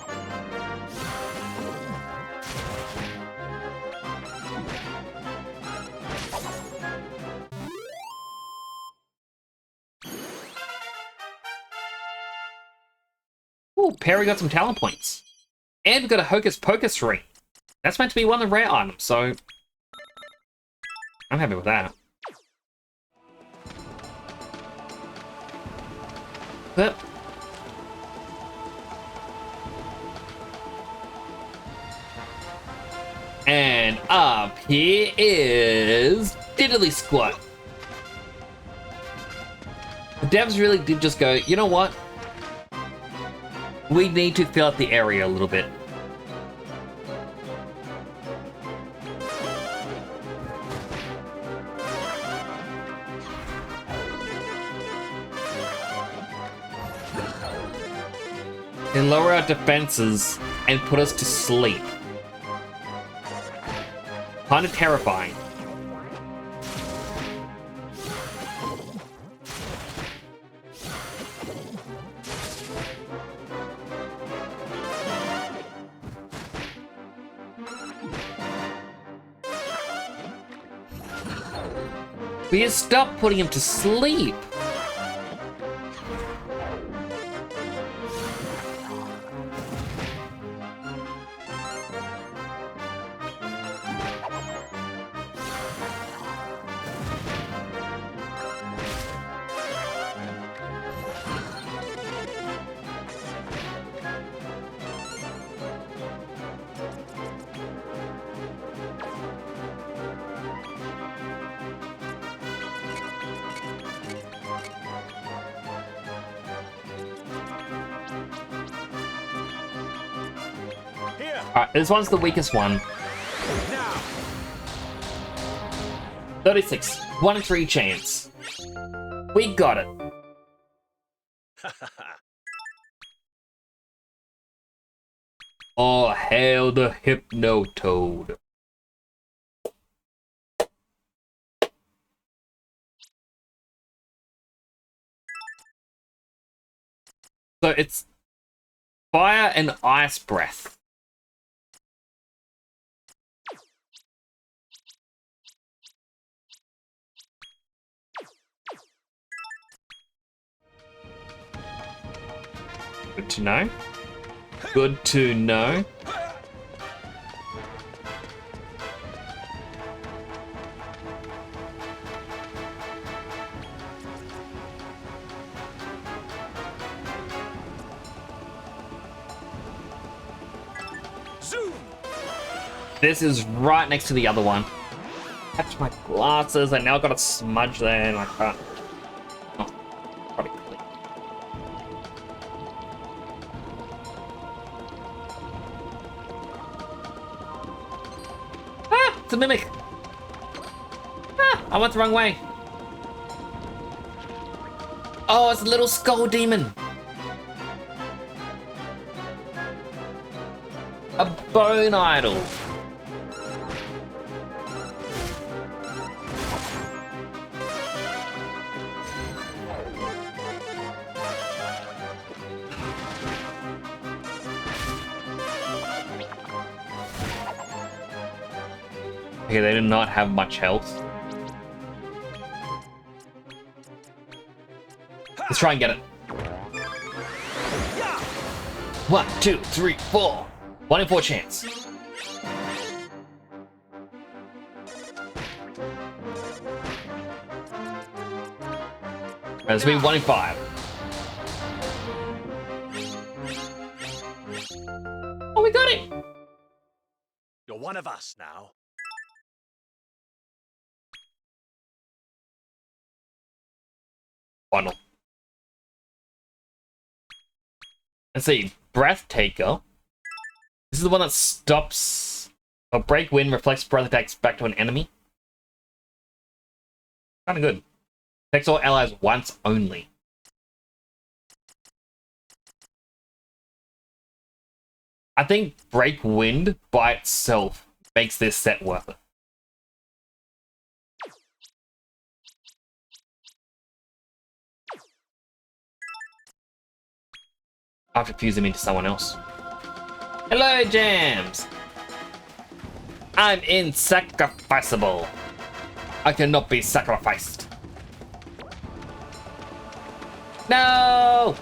Ooh, Perry got some talent points. And we got a Hocus Pocus ring. That's meant to be one of the rare items, so I'm happy with that. But and up here is Diddly Squat. The devs really did just go, you know what? We need to fill out the area a little bit. And lower our defenses and put us to sleep. Kinda terrifying. We just stopped putting him to sleep. Alright, this one's the weakest one. 36. 1 in 3 chance. We got it. Oh, hail the Hypnotoad. So it's fire and ice breath. Good to know. Good to know. Zoom! This is right next to the other one. Catch my glasses. I now got a smudge there and I can't. Oh, probably clean. Ah, it's a mimic. Ah, I went the wrong way. Oh, it's a little skull demon. A bone idol. Okay, they do not have much health. Let's try and get it. 1, 2, 3, 4. 1 in 4 chance. This will be 1 in 5. Oh, we got it! You're one of us now. Funnel. Let's see. Breathtaker. This is the one that stops. A break wind reflects breath attacks back to an enemy. Kinda good. Attacks all allies once only. I think break wind by itself makes this set worth it. I have to fuse him into someone else. Hello, Jams! I'm insacrificeable. I cannot be sacrificed. No!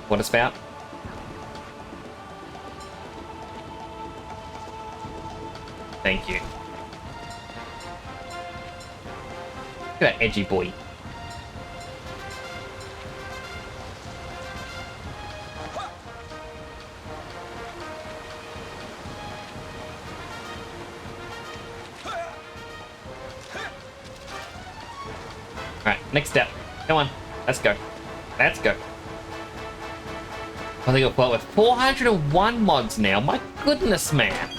What a spout. Thank you. Look at that edgy boy. Alright, next step. Come on, let's go. Let's go. I think I've got with 401 mods now. My goodness, man.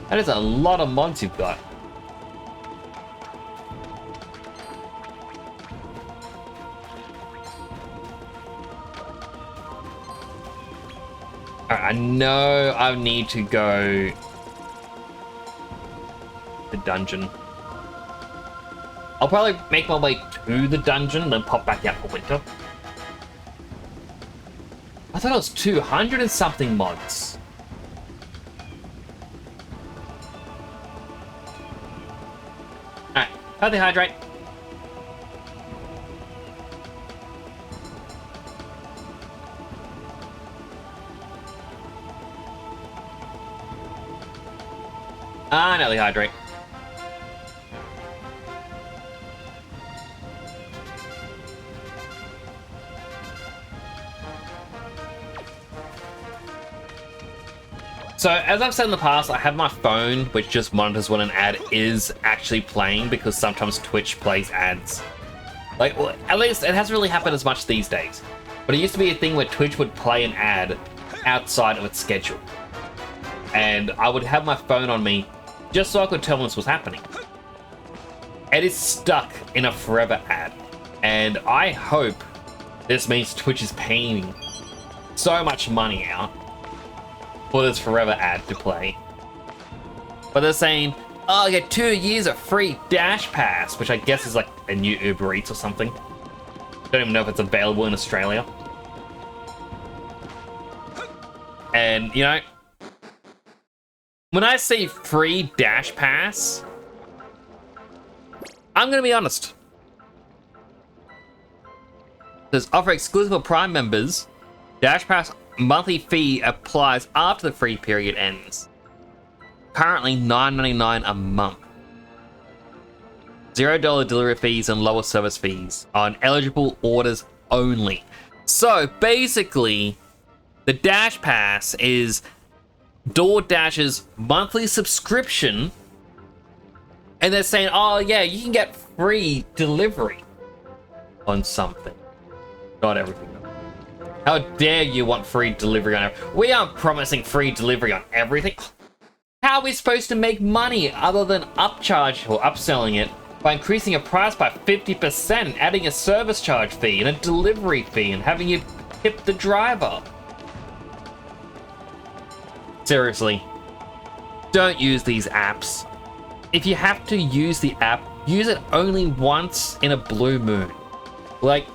That is a lot of mods you've got. Alright, I know I need to go the dungeon. I'll probably make my way to the dungeon, then pop back out for winter. I thought it was 200 and something mods. Alright, healthy hydrate. Nearly hydrate. So, as I've said in the past, I have my phone, which just monitors when an ad is actually playing, because sometimes Twitch plays ads. Like, well, at least it hasn't really happened as much these days. But it used to be a thing where Twitch would play an ad outside of its schedule. And I would have my phone on me just so I could tell when this was happening. It is stuck in a forever ad. And I hope this means Twitch is paying so much money out for this forever ad to play. But they're saying, oh, I get 2 years of free Dash Pass, which I guess is like a new Uber Eats or something. Don't even know if it's available in Australia. And, you know, when I say free Dash Pass, I'm gonna be honest. It says offer exclusive for Prime members. Dash Pass monthly fee applies after the free period ends. Currently $9.99 a month. $0 delivery fees and lower service fees on eligible orders only. So basically, the Dash Pass is DoorDash's monthly subscription, and they're saying, oh yeah, you can get free delivery on something. Not everything. How dare you want free delivery on everything? We aren't promising free delivery on everything. How are we supposed to make money other than upcharge or upselling it by increasing a price by 50%, adding a service charge fee and a delivery fee, and having you tip the driver? Seriously, don't use these apps. If you have to use the app, use it only once in a blue moon. Like,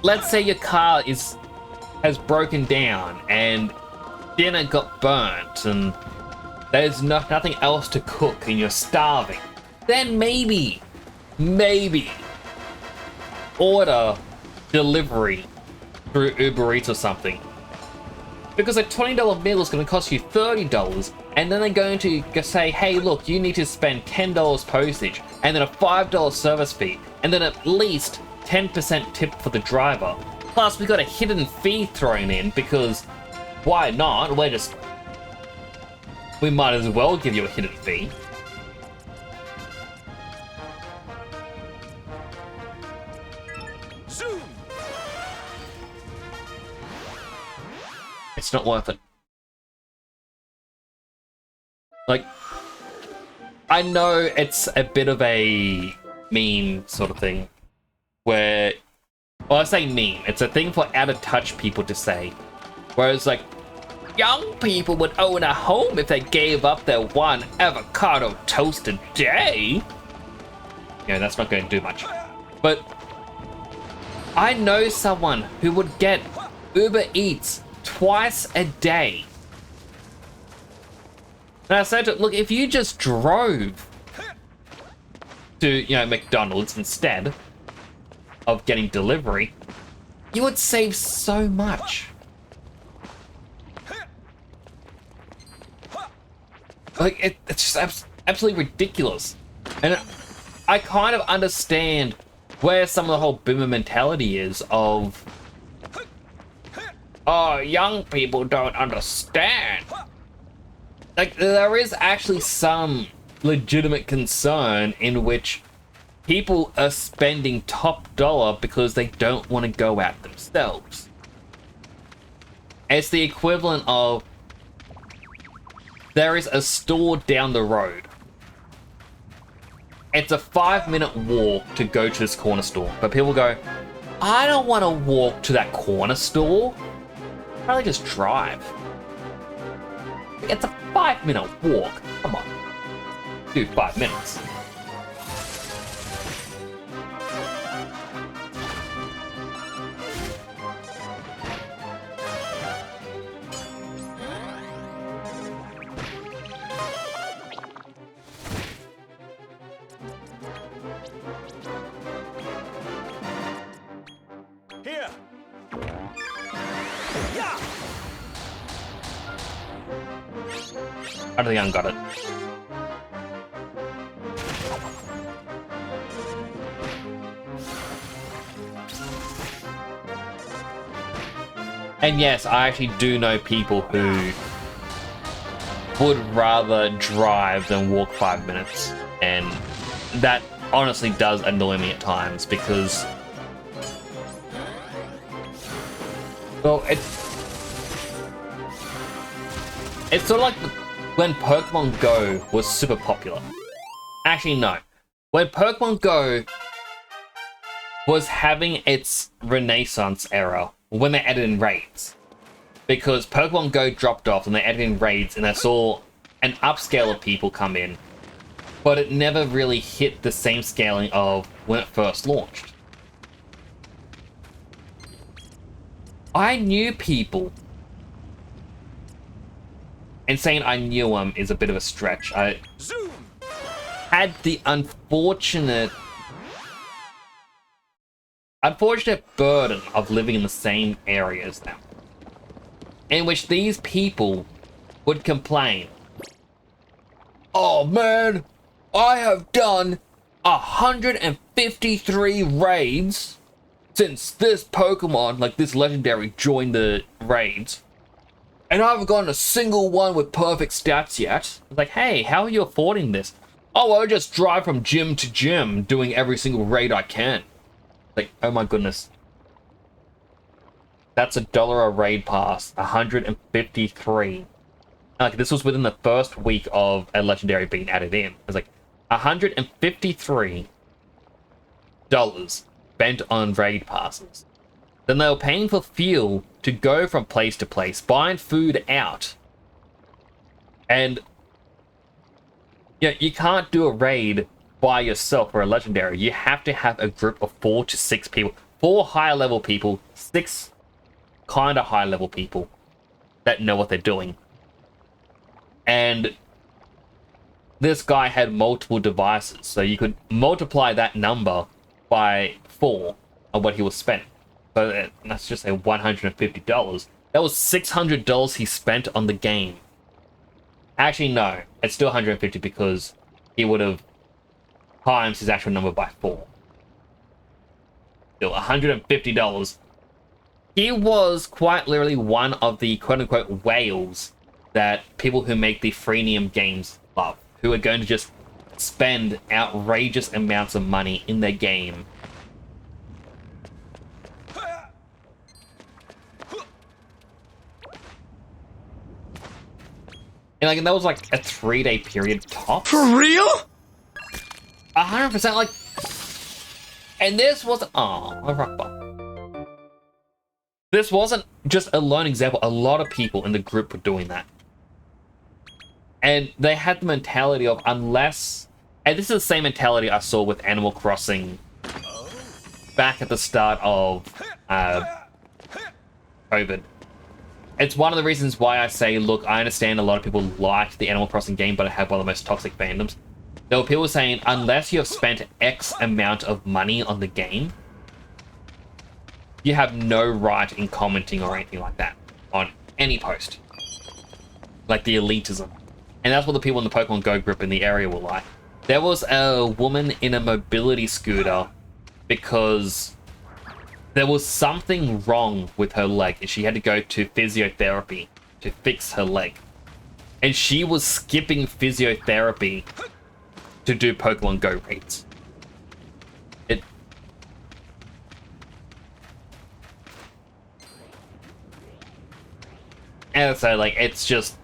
let's say your car has broken down and dinner got burnt and there's nothing else to cook and you're starving, then maybe order delivery through Uber Eats or something. Because a $20 meal is going to cost you $30, and then they're going to say, hey, look, you need to spend $10 postage, and then a $5 service fee, and then at least 10% tip for the driver. Plus, we got a hidden fee thrown in, because why not? We might as well give you a hidden fee. Zoom! It's not worth it. Like, I know it's a bit of a meme sort of thing, where, well, I say meme, it's a thing for out-of-touch people to say, whereas, like, young people would own a home if they gave up their one avocado toast a day. Yeah, that's not going to do much. But I know someone who would get Uber Eats twice a day. And I said to him, look, if you just drove to, McDonald's instead of getting delivery, you would save so much. Like, it's just absolutely ridiculous. And I kind of understand where some of the whole boomer mentality is of, oh, young people don't understand. Like, there is actually some legitimate concern in which people are spending top dollar because they don't want to go out themselves. It's the equivalent of, there is a store down the road. It's a 5-minute walk to go to this corner store, but people go, I don't want to walk to that corner store. I'd probably just drive. It's a 5-minute walk. Come on. Dude, 5 minutes. Here! Yeah! I don't think I got it. And yes, I actually do know people who would rather drive than walk 5 minutes. And that honestly does annoy me at times because, well, it's sort of like when Pokemon Go was super popular. Actually, no. When Pokemon Go was having its renaissance era, when they added in raids. Because Pokemon Go dropped off and they added in raids and I saw an upscale of people come in. But it never really hit the same scaling of when it first launched. I knew people. And saying I knew them is a bit of a stretch. I had the unfortunate burden of living in the same area as them, in which these people would complain, oh man, I have done 153 raids since this Pokemon, like this legendary, joined the raids, and I haven't gotten a single one with perfect stats yet. It's like, hey, how are you affording this? Oh, I just drive from gym to gym doing every single raid I can. Like, oh my goodness. That's $1 a raid pass. 153. Like, this was within the first week of a legendary being added in. It was like $153 spent on raid passes. Then they were paying for fuel to go from place to place, buying food out. And yeah, you can't do a raid by yourself for a legendary. You have to have a group of 4 to 6 people 4 higher level people, 6 kind of high level people that know what they're doing. And this guy had multiple devices, so you could multiply that number by 4 of what he was spent. So let's just say $150. That was $600 he spent on the game. Actually, no, it's still 150 because he would have times his actual number by 4. Still, $150. He was quite literally one of the quote-unquote whales that people who make the freemium games love, who are going to just spend outrageous amounts of money in their game. And that was like a 3-day period tops. For real? 100%, like... And this wasn't... Oh, a rock bar. This wasn't just a lone example. A lot of people in the group were doing that. And they had the mentality of, unless... And this is the same mentality I saw with Animal Crossing back at the start of COVID. It's one of the reasons why I say, look, I understand a lot of people liked the Animal Crossing game, but it had one of the most toxic fandoms. There were people saying, unless you have spent X amount of money on the game, you have no right in commenting or anything like that on any post. Like the elitism. And that's what the people in the Pokemon Go group in the area were like. There was a woman in a mobility scooter because there was something wrong with her leg and she had to go to physiotherapy to fix her leg. And she was skipping physiotherapy to do Pokemon Go raids. And so, like, it's just...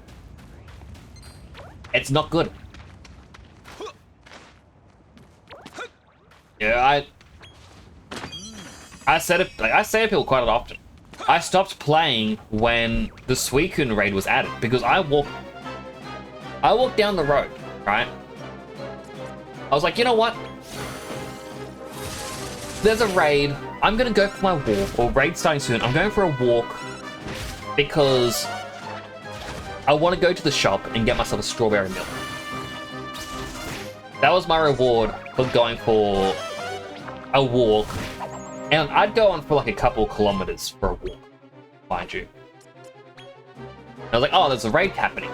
It's not good. Yeah, I said it, like, I say to people quite often. I stopped playing when the Suicune raid was added because I walked down the road, right? I was like, you know what? There's a raid. I'm gonna go for my walk, or raid starting soon. I'm going for a walk because I want to go to the shop and get myself a strawberry milk. That was my reward for going for a walk. And I'd go on for like a couple kilometers for a walk, mind you. I was like, oh, there's a raid happening.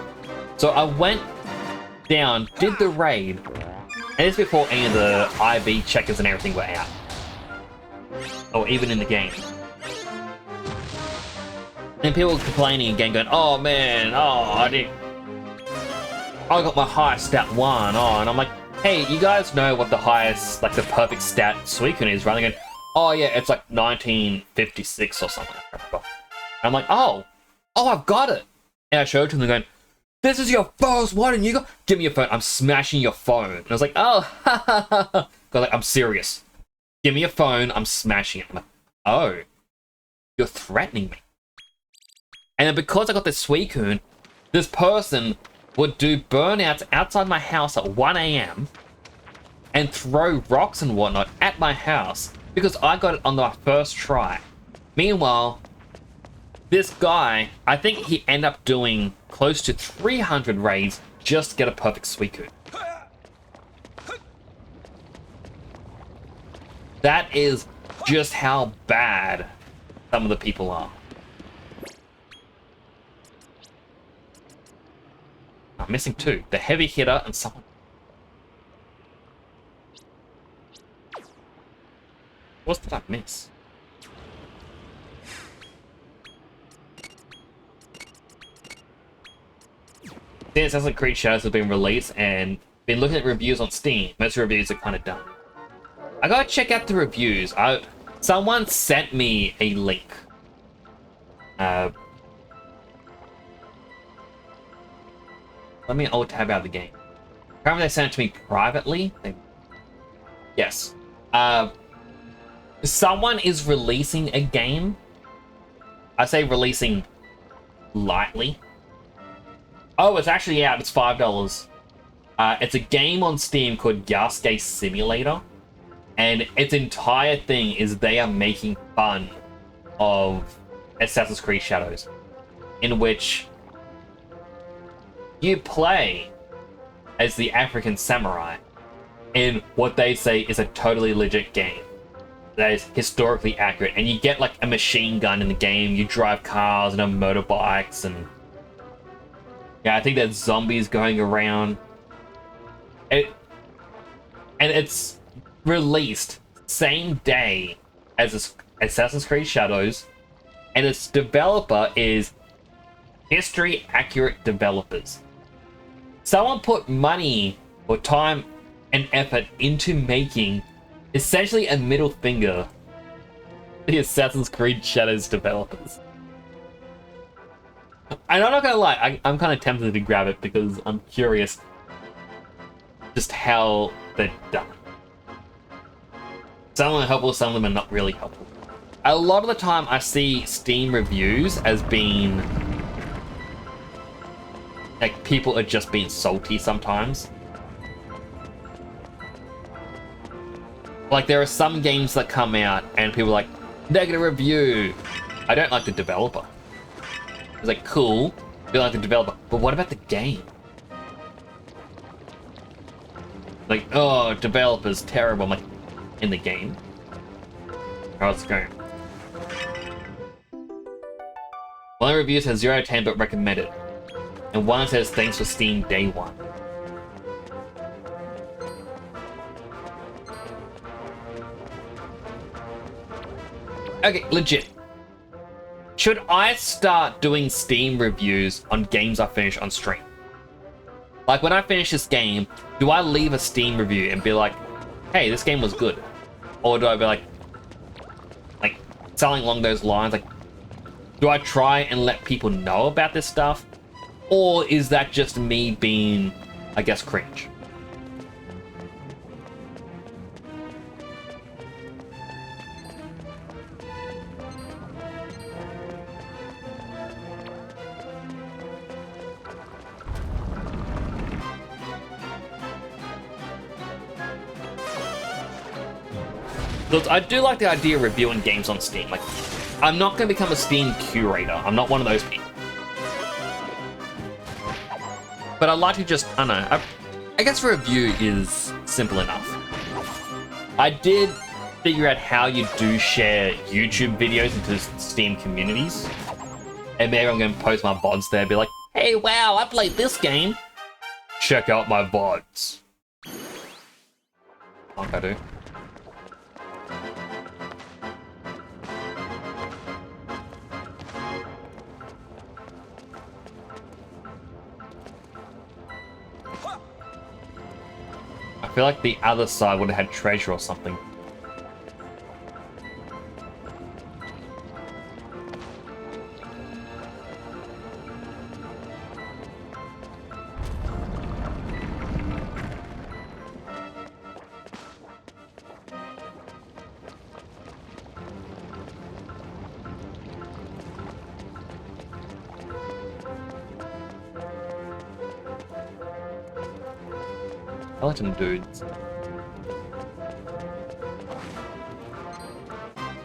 So I went down, did the raid, and it's before any of the IV checkers and everything were out. Or even in the game. And people were complaining again, going, oh man, I got my highest stat 1, and I'm like, hey, you guys know what the highest, like the perfect stat Suicune is, right? They're going, oh yeah, it's like 1956 or something. I'm like, oh, I've got it. And I showed it to them going, this is your first one and you got, give me your phone, I'm smashing your phone. And I was like, oh, ha ha ha ha. Like, I'm serious. Give me your phone, I'm smashing it. I'm like, oh, you're threatening me. And then because I got this Suicune, this person would do burnouts outside my house at 1 AM and throw rocks and whatnot at my house because I got it on my first try. Meanwhile, this guy, I think he ended up doing close to 300 raids just to get a perfect Suicune. That is just how bad some of the people are. I'm missing 2. The heavy hitter and someone. What did I miss? Since Assassin's Creed Shadows have been released and been looking at reviews on Steam, most reviews are kind of done. I gotta check out the reviews. Someone sent me a link. Let me alt tab out the game. Apparently they sent it to me privately. Yes. Someone is releasing a game. I say releasing lightly. Oh, it's actually out. It's $5. It's a game on Steam called Yasuke Simulator. And its entire thing is they are making fun of Assassin's Creed Shadows, in which you play as the African samurai in what they say is a totally legit game that is historically accurate, and you get like a machine gun in the game, you drive cars and have motorbikes, and yeah, I think there's zombies going around. And it's released same day as Assassin's Creed Shadows, and its developer is History Accurate Developers. Someone put money or time and effort into making essentially a middle finger to the Assassin's Creed Shadows developers. And I'm not gonna lie, I'm kind of tempted to grab it because I'm curious just how they're done. Some of them are helpful, some of them are not really helpful. A lot of the time I see Steam reviews as being like people are just being salty sometimes. Like there are some games that come out and people are like, negative review. I don't like the developer. It's like, cool, you don't like the developer, but what about the game? Like, oh, developer's terrible. I'm like, in the game? How's it going? One of the reviews has 0 out of 10 but recommended. And one says thanks for Steam Day 1. Okay, legit. Should I start doing Steam reviews on games I finish on stream? Like when I finish this game, do I leave a Steam review and be like, hey, this game was good? Or do I be like something along those lines? Like, do I try and let people know about this stuff? Or is that just me being, I guess, cringe? Look, I do like the idea of reviewing games on Steam. Like, I'm not going to become a Steam curator. I'm not one of those people. But I like to just, I don't know, I guess review is simple enough. I did figure out how you do share YouTube videos into Steam communities. And maybe I'm going to post my VODs there, be like, hey, wow, I played this game. Check out my VODs. Like I do. I feel like the other side would have had treasure or something. Skeleton dudes.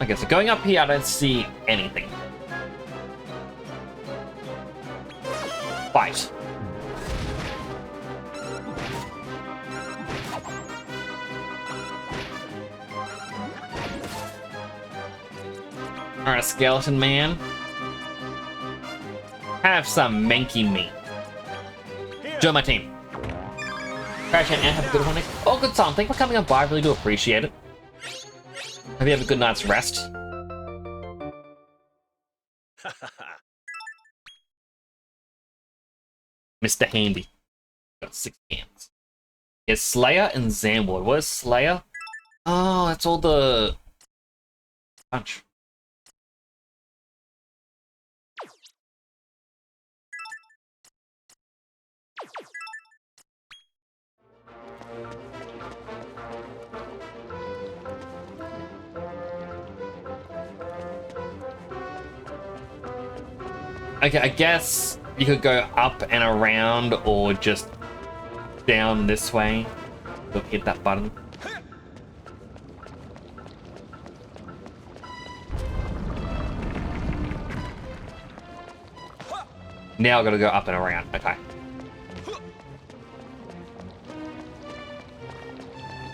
Okay, so going up here, I don't see anything. Fight. Alright, skeleton man. Have some manky meat. Join my team. Crash and have a good one. Oh, good song. Thank you for coming on by. I really do appreciate it. Hope you have a good night's rest. Mr. Handy. Got 6 hands. It's Slayer and Zamward. What is Slayer? Oh, that's all the bunch. Okay, I guess you could go up and around or just down this way. Go hit that button. Now I gotta go up and around. Okay.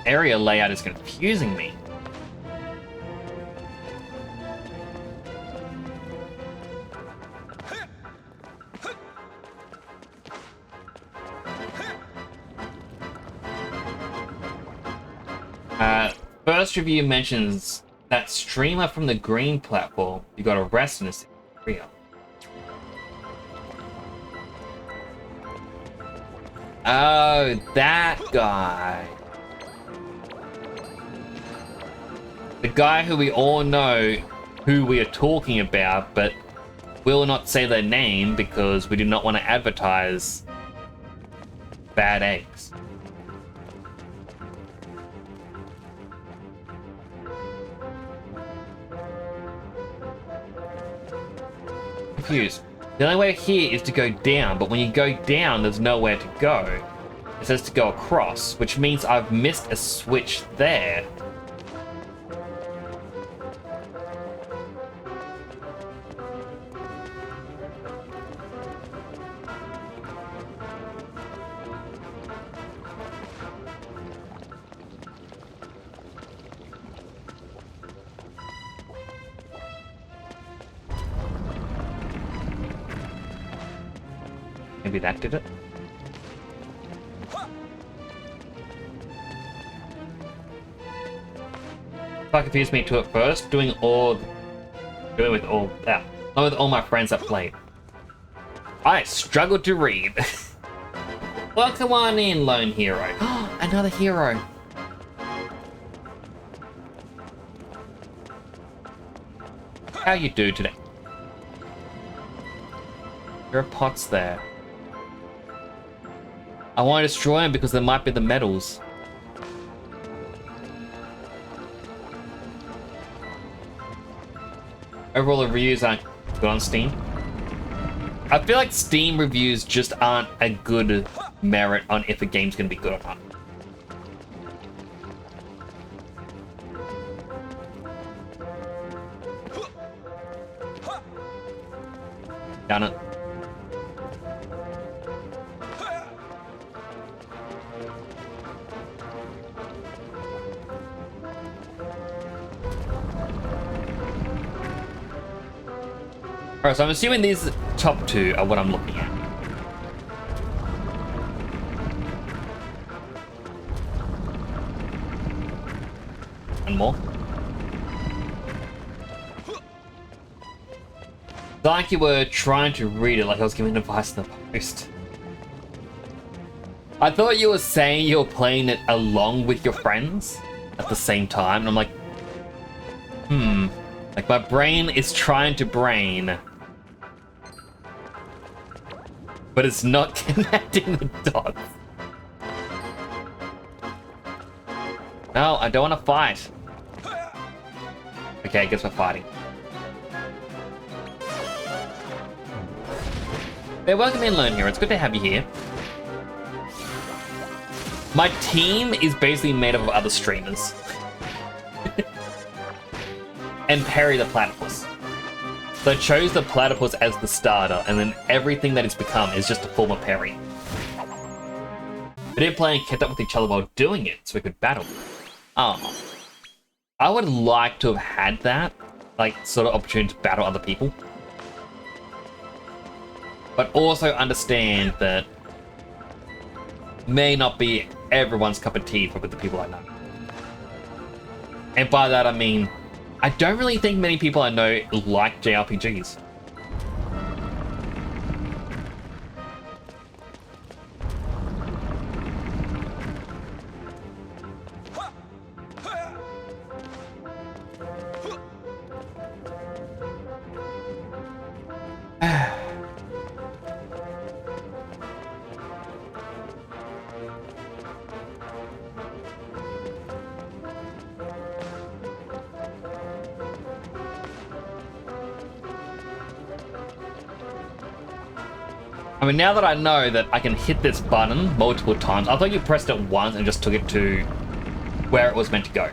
Area layout is confusing me. First review mentions that streamer from the green platform. You got to rest in this area. Oh, that guy. The guy who we all know who we are talking about, but will not say their name because we do not want to advertise bad eggs. Confused. The only way here is to go down, but when you go down, there's nowhere to go. It says to go across, which means I've missed a switch there. Maybe that did it. That confused me too at first. Doing with all my friends that played. I struggled to read. Welcome on in, lone hero. Another hero. How you do today? There are pots there. I want to destroy them because there might be the metals. Overall, the reviews aren't good on Steam. I feel like Steam reviews just aren't a good merit on if a game's going to be good or not. Done it. Alright, so I'm assuming these top two are what I'm looking at. One more. It's like you were trying to read it like I was giving advice in the post. I thought you were saying you were playing it along with your friends at the same time, and I'm like, like my brain is trying to brain, but it's not connecting the dots. No, I don't want to fight. Okay, I guess we're fighting. Hey, welcome in, Lone Hero. It's good to have you here. My team is basically made up of other streamers. And Perry the Platypus. So I chose the Platypus as the starter, and then everything that it's become is just a form of Perry. We did play and kept up with each other while doing it, so we could battle. Oh. I would like to have had that, like, sort of opportunity to battle other people. But also understand that may not be everyone's cup of tea with the people I know. And by that I mean, I don't really think many people I know like JRPGs. I mean, now that I know that I can hit this button multiple times, I thought you pressed it once and just took it to where it was meant to go.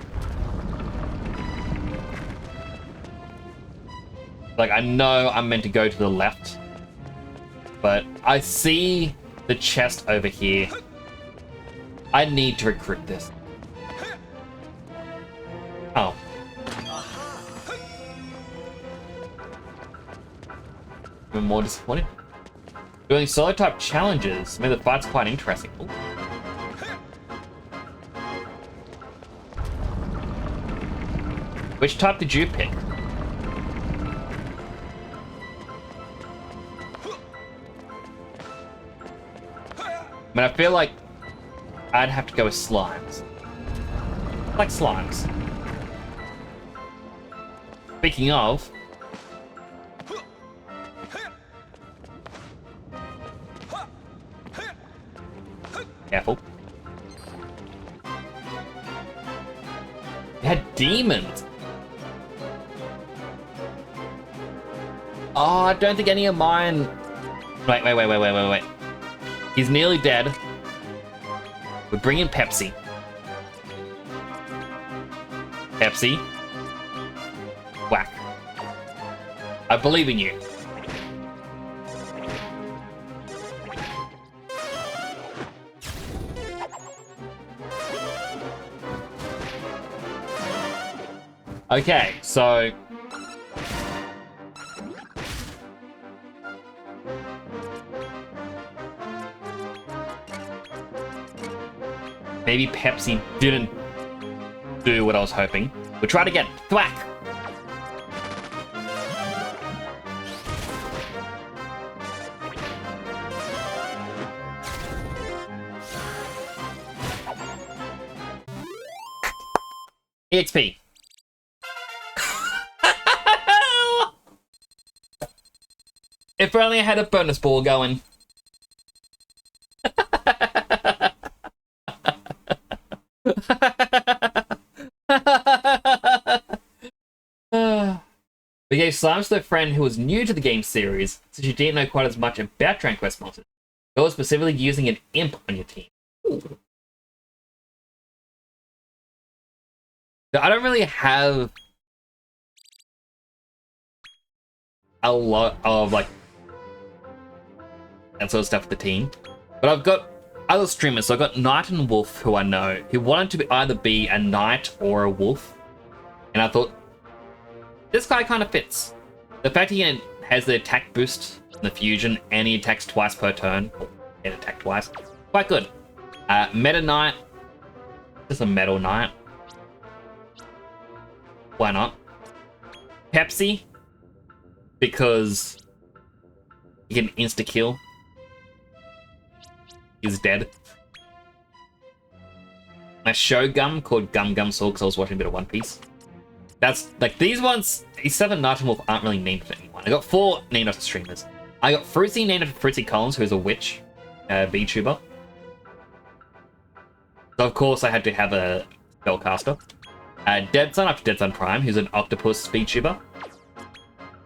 Like, I know I'm meant to go to the left. But I see the chest over here. I need to recruit this. Oh. I'm more disappointed. Doing solo type challenges. I mean, the fight's quite interesting. Ooh. Which type did you pick? I mean, I feel like I'd have to go with slimes. I like slimes. Speaking of, careful. They had demons. Oh, I don't think any of mine. Wait. He's nearly dead. We bring in Pepsi. Pepsi. Whack. I believe in you. Okay, so maybe Pepsi didn't do what I was hoping. We'll try to get thwack. EXP. If only I had a bonus ball going. We gave slimes to a friend who was new to the game series, so she didn't know quite as much about Dragon Quest monsters. You're specifically using an imp on your team. Ooh. I don't really have a lot of like that sort of stuff with the team, but I've got other streamers. So I've got Knight and Wolf, who I know, who wanted to either be a knight or a wolf, and I thought this guy kind of fits. The fact he has the attack boost, the fusion, and he attacks twice per turn, or can attack twice, quite good. Meta Knight, just a metal knight. Why not? Pepsi, because he can insta-kill. He's dead. My Shogun called Gum Gum Sword because I was watching a bit of One Piece. That's like these ones, these 7 Knight and Wolf aren't really named for anyone. I got 4 named after streamers. I got Fruitsy named after Fruitsy Collins, who is a witch VTuber. So of course I had to have a spellcaster. Dead Sun after Dead Sun Prime, who's an octopus VTuber.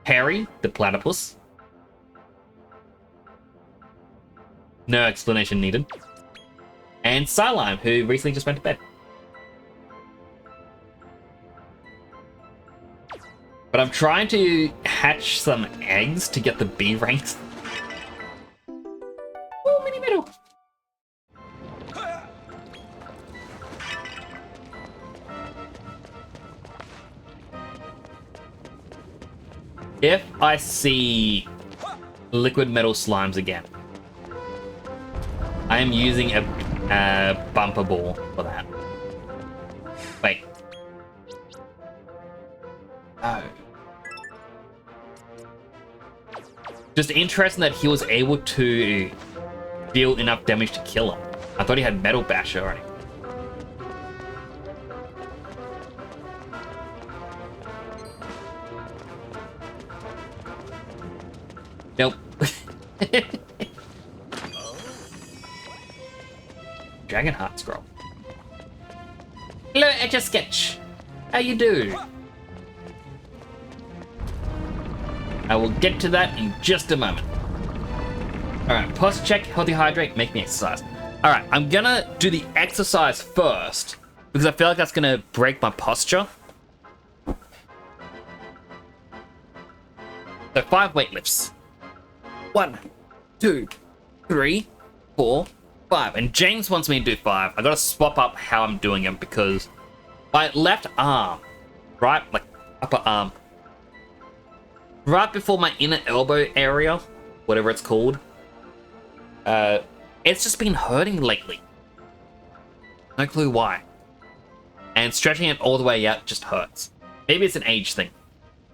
Harry, the platypus. No explanation needed. And Psylime, who recently just went to bed. But I'm trying to hatch some eggs to get the B ranks. Ooh, mini medal. If I see liquid metal slimes again, I am using a bumper ball for that. Wait. Oh. Just interesting that he was able to deal enough damage to kill him. I thought he had Metal Basher already. Nope. Dragon Heart Scroll. Hello, Etch a Sketch. How you do? I will get to that in just a moment. Alright, posture check, healthy hydrate, make me exercise. Alright, I'm gonna do the exercise first, because I feel like that's gonna break my posture. So 5 weightlifts. 1, 2, 3, 4, 5. And James wants me to do 5. I gotta swap up how I'm doing them because my left arm, right, like upper arm, right before my inner elbow area, whatever it's called, it's just been hurting lately. No clue why. And stretching it all the way out just hurts. Maybe it's an age thing.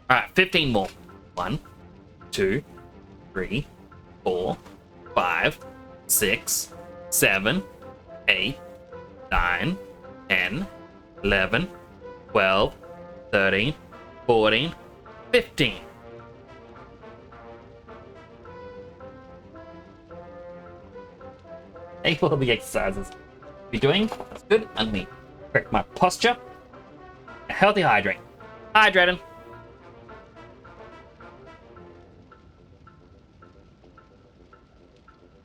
Alright, 15 more. 1, 2, 3, 4, 5, 6, 7, 8, 9, 10, 11, 12, 13, 14, 15. Thank you for all the exercises you're doing. That's good. And me correct my posture. A healthy hydrate. Hydrating.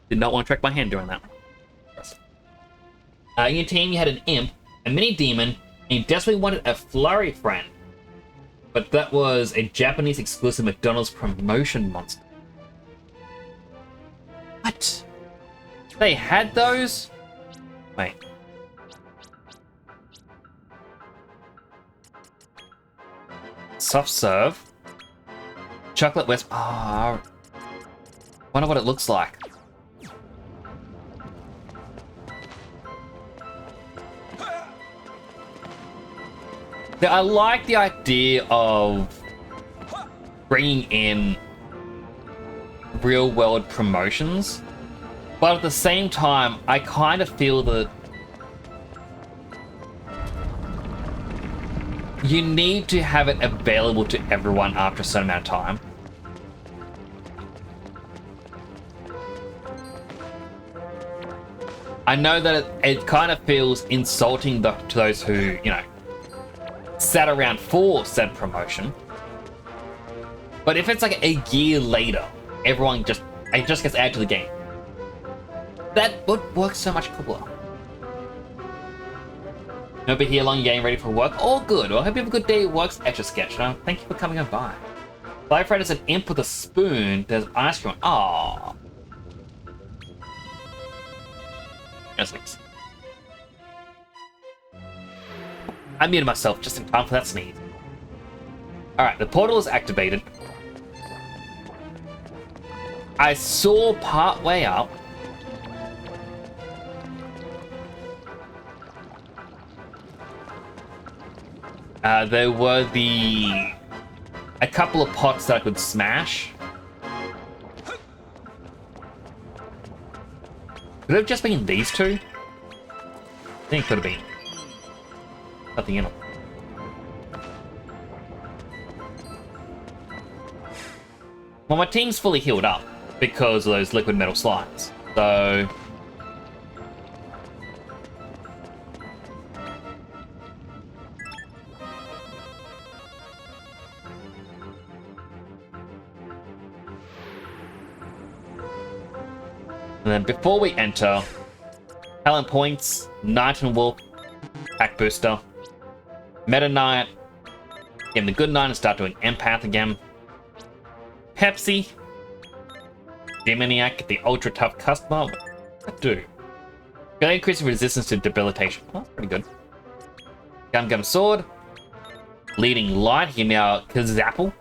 Did not want to track my hand during that. In your team, you had an imp, a mini demon, and you desperately wanted a flurry friend. But that was a Japanese exclusive McDonald's promotion monster. What? They had those? Wait. Soft serve. Chocolate West. Ah. Wonder what it looks like. Now, I like the idea of bringing in real-world promotions, but at the same time, I kind of feel that you need to have it available to everyone after a certain amount of time. I know that it kind of feels insulting to those who, you know, sat around for said promotion. But if it's like a year later, it just gets added to the game. That would work so much cooler. Over here, long game, ready for work. All good. Well, I hope you have a good day at work's Etch a Sketch. No, thank you for coming on by. Life Red is an imp with a spoon. There's ice cream. Aww. Yes, thanks. I muted myself just in time for that sneeze. Alright, the portal is activated. I saw part way up. There were a couple of pots that I could smash. Could it have just been these two? I think it could have been. Nothing in them. Well, my team's fully healed up because of those liquid metal slimes. So and then before we enter, talent points, Knight and Wolf, attack booster, Meta Knight, give him the good Knight and start doing Empath again. Pepsi, Demoniac, get the ultra tough customer. What does that do? Got increasing resistance to debilitation. Oh, that's pretty good. Gum Sword, Leading Light, give me our Kazapple.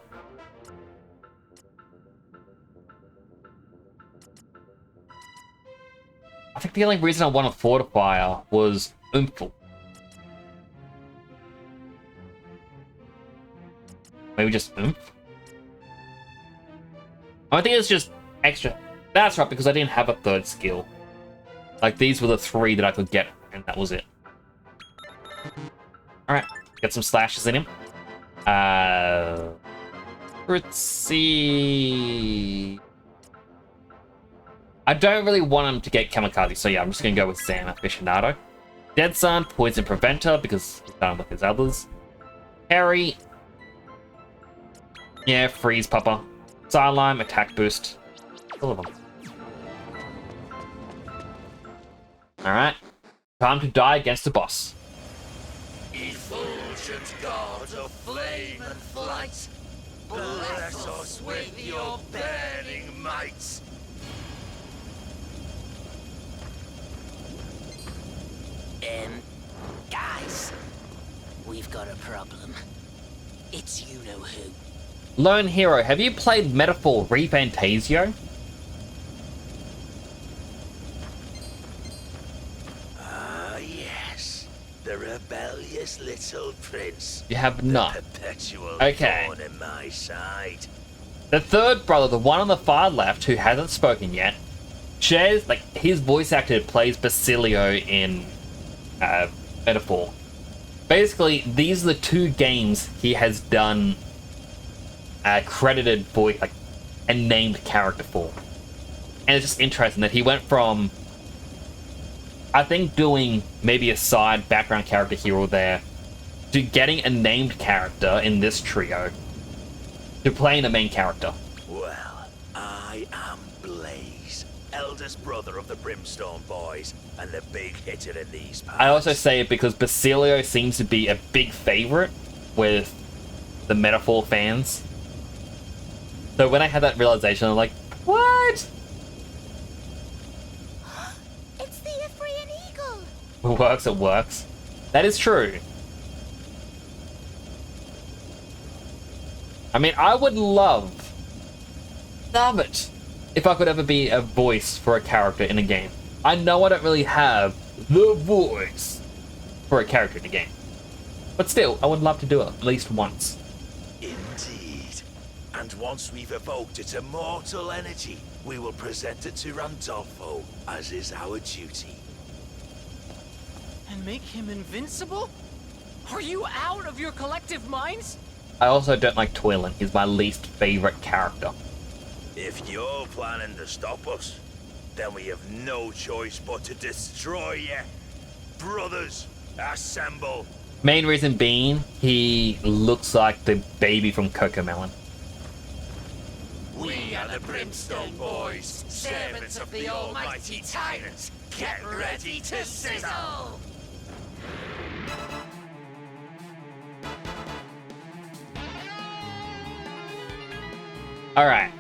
I think the only reason I wanted Fortifier was Oompful. Maybe just Oomph? I think it's just extra. That's right, because I didn't have a third skill. Like, these were the 3 that I could get, and that was it. Alright, get some slashes in him. Let's see. I don't really want him to get Kamikaze, so yeah, I'm just gonna go with Sam Aficionado. Dead Sun, Poison Preventer, because he's done with his others. Harry. Yeah, Freeze Pupper. Psylime, Attack Boost. All of them. Alright. Time to die against the boss. Effulgent god of flame and flight, bless us with your burning might. got a problem. It's you-know-who. Lone Hero, have you played Metaphor ReFantasio? Ah, yes. The rebellious little prince. You have not. Perpetual Okay. thorn in my side. The third brother, the one on the far left who hasn't spoken yet, shares, like, his voice actor plays Basilio in Metaphor. Basically, these are the two games he has done credited voice, like, and named character for. And it's just interesting that he went from, I think, doing maybe a side background character here or there, to getting a named character in this trio, to playing the main character. Well, I am Blaze, eldest brother of the Brimstone Boys, and the big hitter in these parts. I also say it because Basilio seems to be a big favorite with the Metaphor fans. So when I had that realization, I'm like, what? It's the Ithrian Eagle! It works, it works. That is true. I mean, I would love it, if I could ever be a voice for a character in a game. I know I don't really have the voice for a character in a game. But still, I would love to do it at least once. Indeed. And once we've evoked its immortal energy, we will present it to Randolfo, as is our duty. And make him invincible? Are you out of your collective minds? I also don't like Toylan. He's my least favorite character. If you're planning to stop us, then we have no choice but to destroy you. Brothers, assemble. Main reason being, he looks like the baby from Cocomelon. We are the Brimstone Boys, servants of the almighty tyrant. Get ready to sizzle! Alright.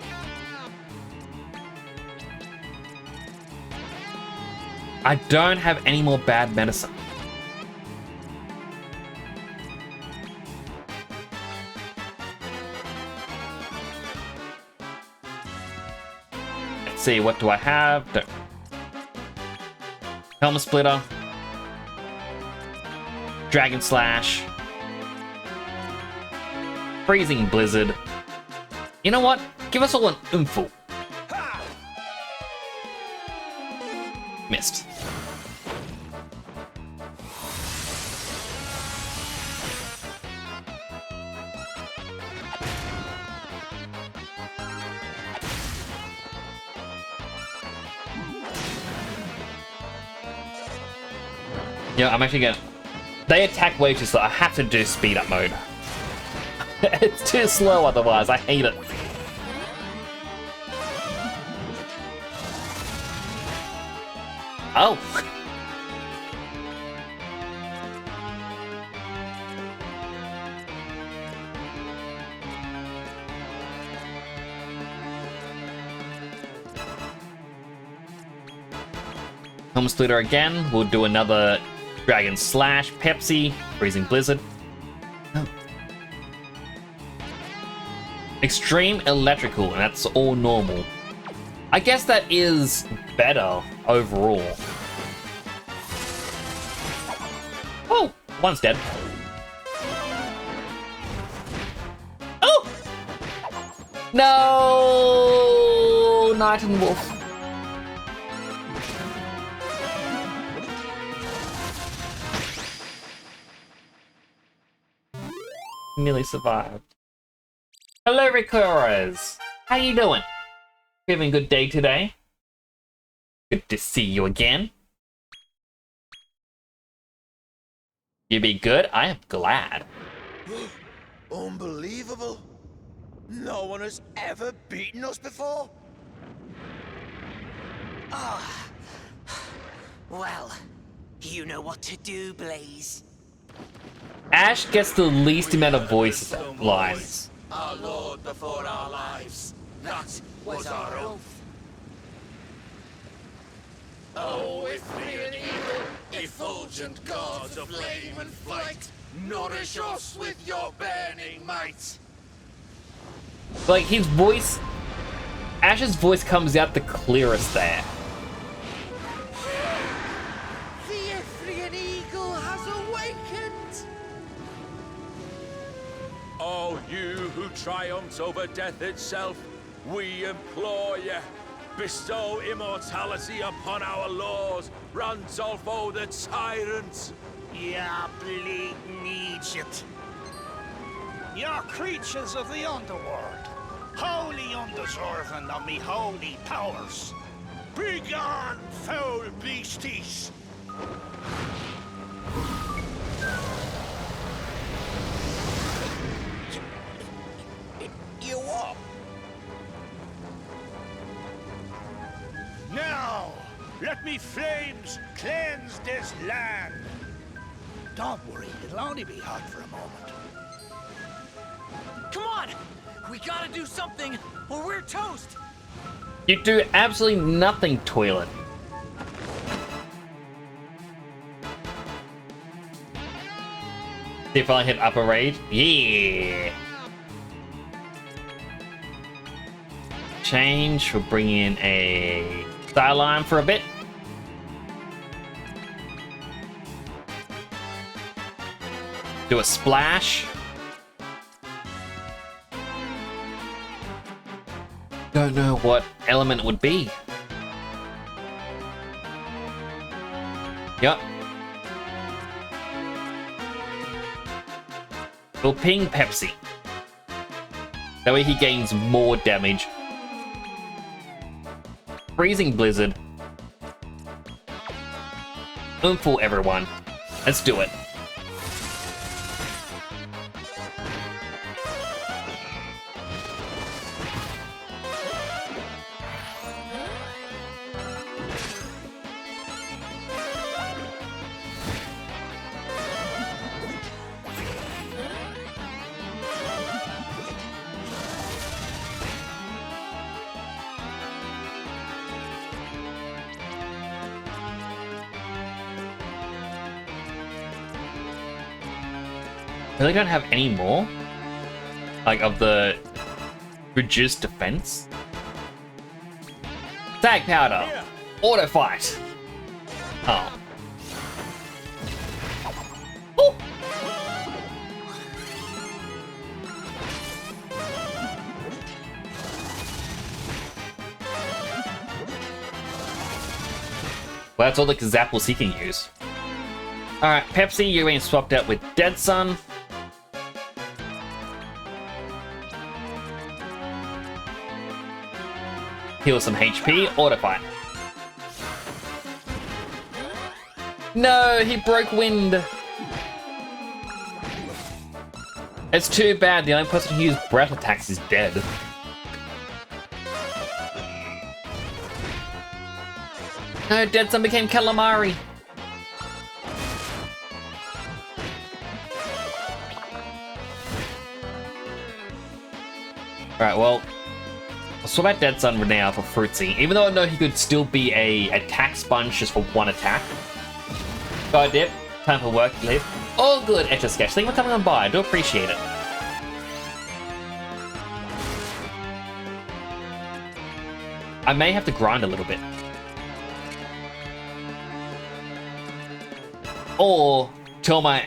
I don't have any more bad medicine. Let's see, what do I have? Helmet Splitter. Dragon Slash. Freezing Blizzard. You know what? Give us all an oomph. Missed. Yeah, I'm actually gonna... They attack way too slow. I have to do speed up mode. It's too slow otherwise. I hate it. Oh! Helmet Splitter again. We'll do another Dragon Slash, Pepsi, Freezing Blizzard. Oh. Extreme Electrical, and that's all normal. I guess that is better overall. Oh, one's dead. Oh! No! Knight and Wolf. Nearly survived. Hello, Rikuras. How you doing? Having a good day today? Good to see you again. You be good? I am glad. Unbelievable. No one has ever beaten us before. Ah. Well, you know what to do, Blaze. Ash gets the least amount of voice lines. Our lord before our lives. That was our oath. Oh, Ithrian Eagle, effulgent gods of flame and flight, Nourish us with your burning might. Like, his voice... Ash's voice comes out the clearest there. The Ithrian eagle has awakened. Oh, you who triumphed over death itself, we implore you, bestow immortality upon our lord, Randolfo the Tyrant. Ya bleak Egypt. You're creatures of the underworld, wholly undeserving of me holy powers. Begone, foul beasties! You what? Now, let me flames cleanse this land. Don't worry, it'll only be hot for a moment. Come on! We gotta do something, or we're toast! You do absolutely nothing, Toilet. See if I hit upper raid. Yeah! Change, we'll bring in a Starline for a bit. Do a splash. Don't know what element it would be. Yep. We'll ping Pepsi. That way he gains more damage. Freezing Blizzard. Oomful everyone. Let's do it. I really don't have any more, like, of the reduced defense. Tag powder, auto fight. Oh. Ooh. Well, that's all the Zapples he can use. Alright, Pepsi, you're being swapped out with Dead Sun. Heal some HP, auto fight. No, he broke wind. It's too bad, the only person who used breath attacks is dead. No, Dead Sun became Calamari. Alright, well, I'll swap out Dead Sun now for Fruitsy, even though I know he could still be a attack sponge just for one attack. Go dip, time for work, live. All good, Etch a Sketch. Thank you for coming on by, I do appreciate it. I may have to grind a little bit. Or tell my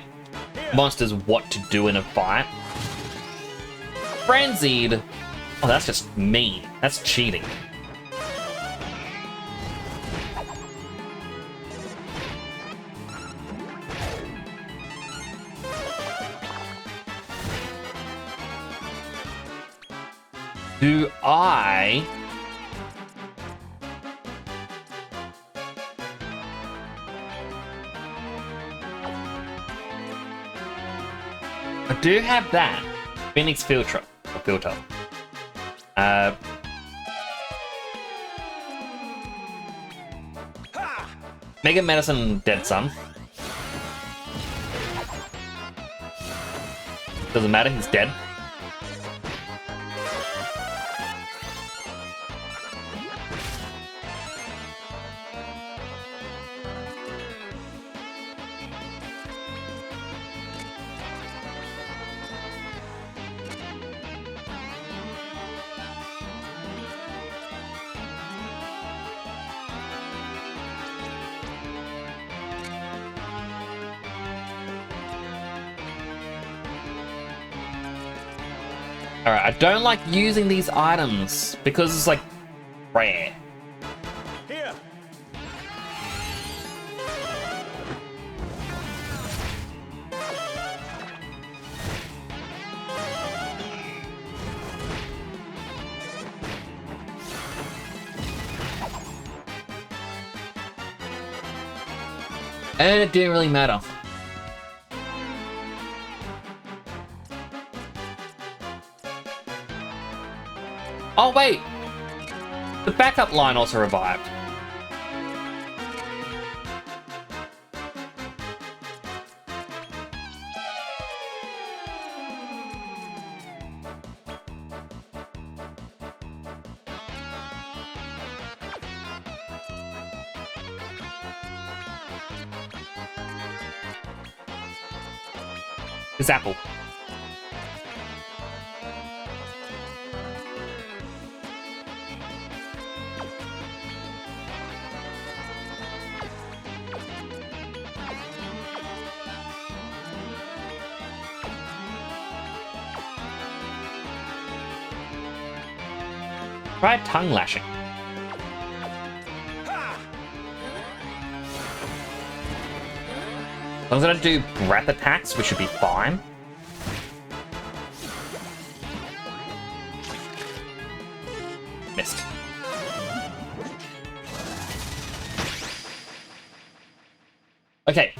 monsters what to do in a fight. Frenzied. Oh, that's just mean. That's cheating. Do I... I do have that. Phoenix Filter. Mega Medicine Dead Sun. Doesn't matter, he's dead. Alright, I don't like using these items because it's like rare. Here. And it didn't really matter. Oh wait! The backup line also revived. It's Apple. Try tongue lashing. As long as I don't do breath attacks, we should be fine. Missed. Okay.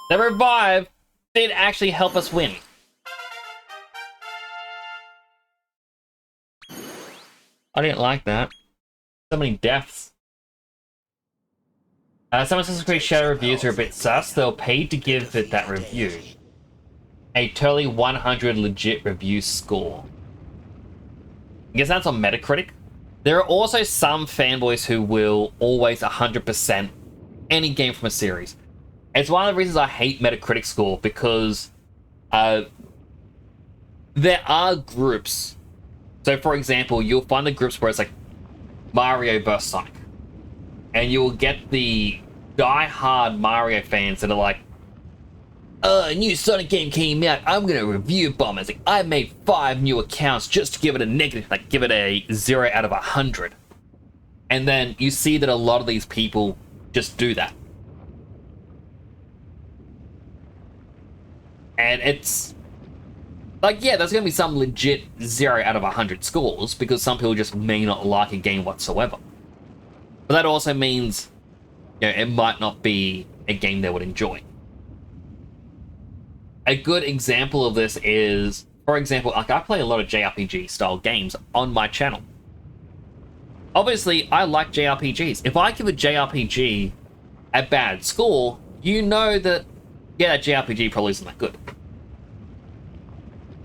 The revive did actually help us win. I didn't like that. So many deaths. Some Assassin's Creed Shadow reviews are a bit sus. They were paid to give it that review. A totally 100 legit review score. I guess that's on Metacritic. There are also some fanboys who will always 100% any game from a series. It's one of the reasons I hate Metacritic score, because there are groups. So, for example, you'll find the groups where it's like Mario vs. Sonic. And you'll get the die-hard Mario fans that are like, a new Sonic game came out, I'm gonna review bomb. It's like, I made 5 new accounts just to give it a negative, like give it a 0 out of 100. And then you see that a lot of these people just do that. And it's like, yeah, there's gonna be some legit 0 out of 100 scores, because some people just may not like a game whatsoever. But that also means, you know, it might not be a game they would enjoy. A good example of this is, for example, like I play a lot of JRPG style games on my channel. Obviously, I like JRPGs. If I give a JRPG a bad score, you know that, yeah, that JRPG probably isn't that good.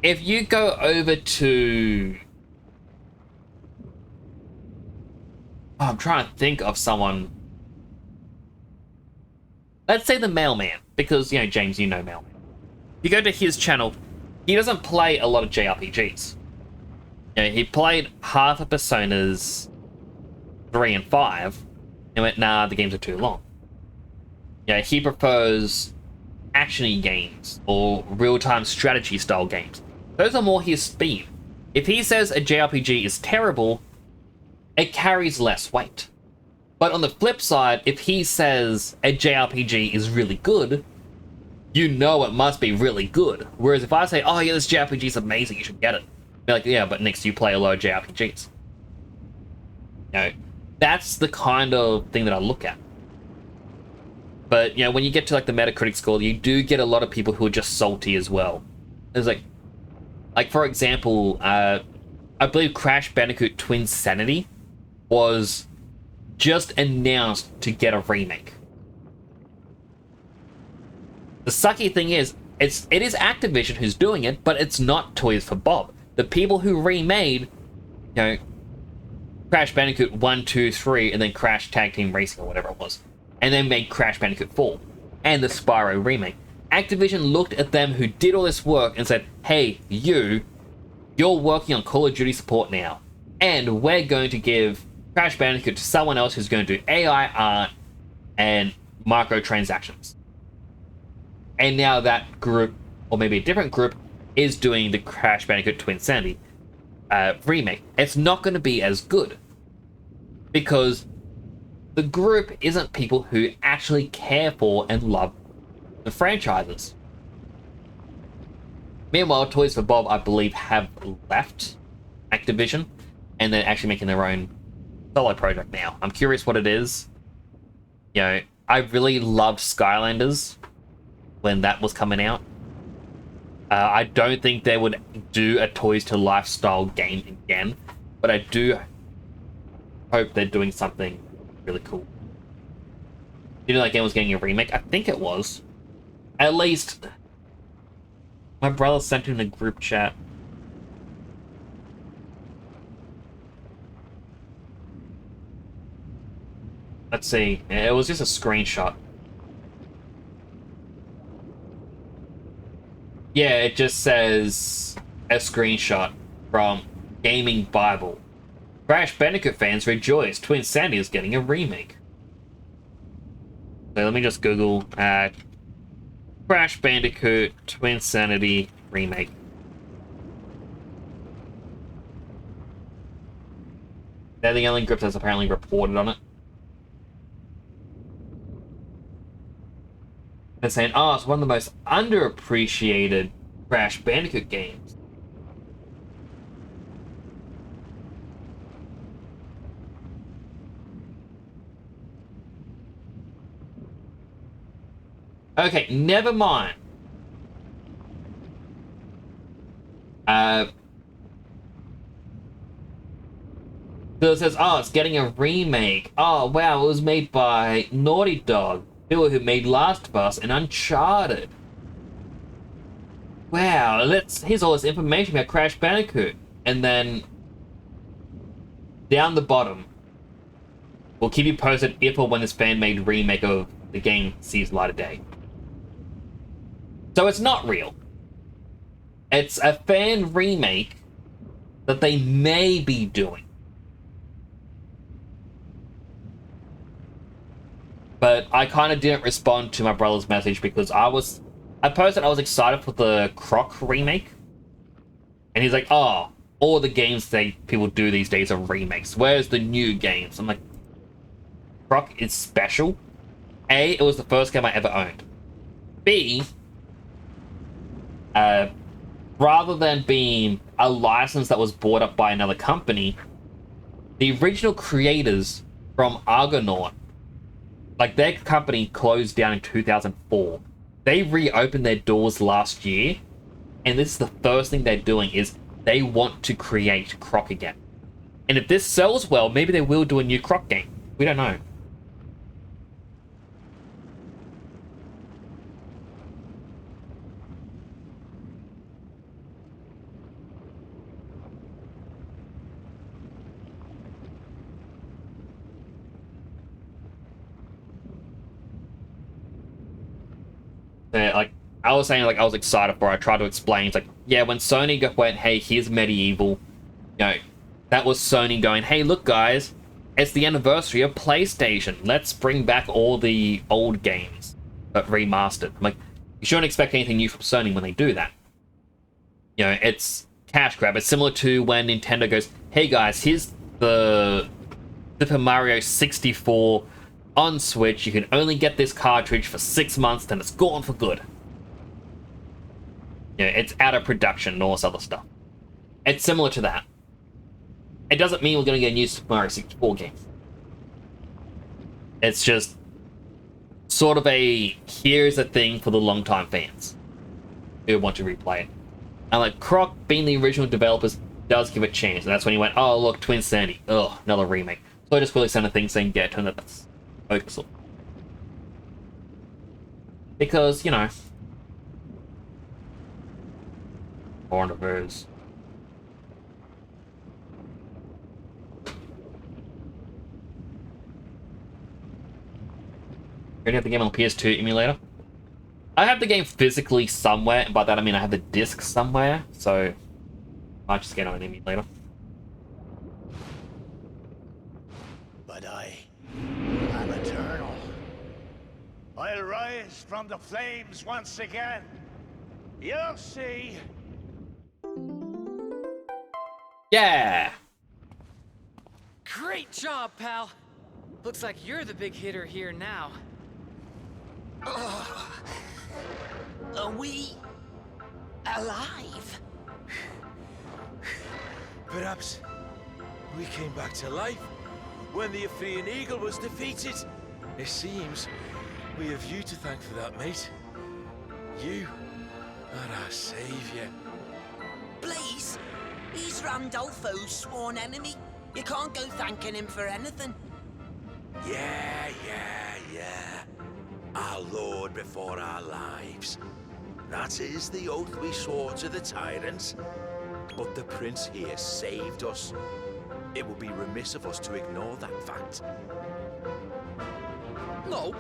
If you go over to... Oh, I'm trying to think of someone. Let's say the Mailman, because, you know, James, you know Mailman. You go to his channel, he doesn't play a lot of JRPGs. You know, he played half of Personas 3 and 5, and went, nah, the games are too long. Yeah, he prefers action-y games, or real-time strategy style games. Those are more his speed. If he says a JRPG is terrible, it carries less weight. But on the flip side, if he says a JRPG is really good, you know it must be really good. Whereas if I say, oh yeah, this JRPG is amazing, you should get it. Be like, yeah, but next you play a lot of JRPGs. You know, that's the kind of thing that I look at. But, you know, when you get to like the Metacritic score, you do get a lot of people who are just salty as well. There's like for example, I believe Crash Bandicoot Twinsanity was just announced to get a remake. The sucky thing is, it is Activision who's doing it, but it's not Toys for Bob. The people who remade, you know, Crash Bandicoot 1, 2, 3, and then Crash Tag Team Racing or whatever it was, and then made Crash Bandicoot 4 and the Spyro remake. Activision looked at them who did all this work and said, hey, you're working on Call of Duty support now, and we're going to give Crash Bandicoot to someone else who's going to do AI art and microtransactions. And now that group, or maybe a different group, is doing the Crash Bandicoot Twinsanity. remake, it's not going to be as good because the group isn't people who actually care for and love the franchises. Meanwhile, Toys for Bob, I believe, have left Activision and they're actually making their own solo project now. I'm curious what it is. You know, I really loved Skylanders when that was coming out. I don't think they would do a Toys to Lifestyle game again, but I do hope they're doing something really cool. You know that game was getting a remake? I think it was. At least, my brother sent it in a group chat. Let's see. It was just a screenshot. Yeah, it just says a screenshot from Gaming Bible. Crash Bandicoot fans rejoice. Twinsanity is getting a remake. So let me just Google Crash Bandicoot Twinsanity remake. They're the only group that's apparently reported on it. They're saying, oh, it's one of the most underappreciated Crash Bandicoot games. Okay, never mind. So it says, oh, it's getting a remake. Oh, wow, it was made by Naughty Dog. People who made Last of Us and Uncharted. Wow, here's all this information about Crash Bandicoot. And then, down the bottom, we'll keep you posted if or when this fan-made remake of the game sees light of day. So it's not real. It's a fan remake that they may be doing. But I kind of didn't respond to my brother's message because I posted I was excited for the Croc remake. And he's like, oh, all the games people do these days are remakes. Where's the new games? I'm like, Croc is special. A, it was the first game I ever owned. B, rather than being a license that was bought up by another company, the original creators from Argonaut, like their company closed down in 2004. They reopened their doors last year, and this is the first thing they're doing is they want to create Croc again. And if this sells well, maybe they will do a new Croc game. We don't know. Like I was saying, like I was excited for it. I tried to explain. It's like, yeah, when Sony went, hey, here's Medieval, you know, that was Sony going, hey, look, guys, it's the anniversary of PlayStation. Let's bring back all the old games, but remastered. I'm like, you shouldn't expect anything new from Sony when they do that. You know, it's cash grab. It's similar to when Nintendo goes, hey, guys, here's the Super Mario 64 on Switch. You can only get this cartridge for 6 months, then it's gone for good. You know, it's out of production and all this other stuff. It's similar to that. It doesn't mean we're going to get a new Super Mario 64 game. It's just sort of a, here's a thing for the long-time fans who want to replay it. And like, Croc, being the original developers, does give it a chance. And that's when he went, oh, look, Twinsanity. Ugh, another remake. So I just really sent a thing saying, yeah, turn that's focus on. Because, you know, Born of Birds. You already have the game on PS2 emulator? I have the game physically somewhere, and by that I mean I have the disc somewhere, so I might just get on an emulator. But I am eternal. I'll rise from the flames once again. You'll see. Yeah! Great job, pal. Looks like you're the big hitter here now. Are we alive? Perhaps we came back to life when the Ephraim Eagle was defeated. It seems we have you to thank for that, mate. You are our savior. Blaze, he's Randolfo's sworn enemy. You can't go thanking him for anything. Yeah. Our Lord before our lives. That is the oath we swore to the tyrants. But the prince here saved us. It would be remiss of us to ignore that fact. No,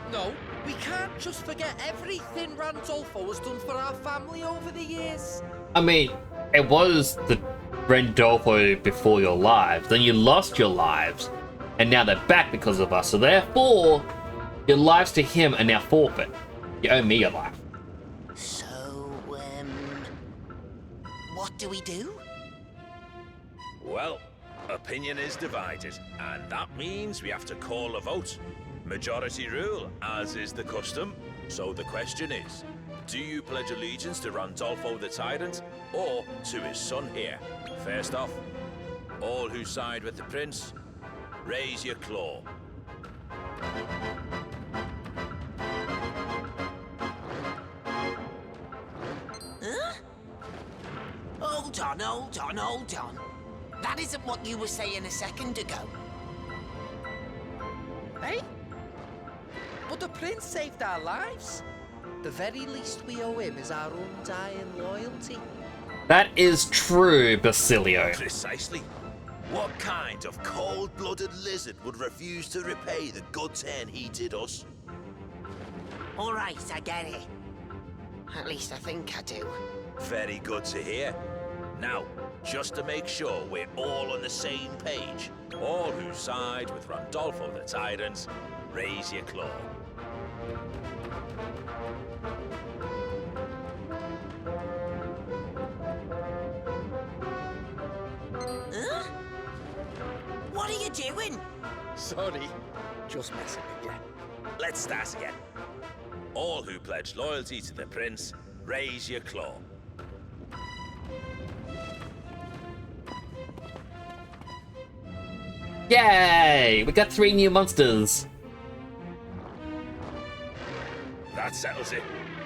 we can't just forget everything Randolfo has done for our family over the years. I mean, it was the Randolfo before your lives, then you lost your lives, and now they're back because of us, so therefore, your lives to him are now forfeit. You owe me your life. So, what do we do? Well, opinion is divided, and that means we have to call a vote. Majority rule, as is the custom. So the question is, do you pledge allegiance to Randolfo the Tyrant, or to his son here? First off, all who side with the prince, raise your claw. Huh? Hold on. That isn't what you were saying a second ago. Hey? But the prince saved our lives. The very least we owe him is our undying loyalty. That is true, Basilio. Precisely. What kind of cold-blooded lizard would refuse to repay the good turn he did us? All right, I get it. At least I think I do. Very good to hear. Now, just to make sure we're all on the same page, all who side with Randolfo the Tyrant, raise your claw. Huh? What are you doing? Sorry, just messing with you. Let's start again. All who pledge loyalty to the prince, raise your claw. Yay! We got 3 new monsters. That settles it.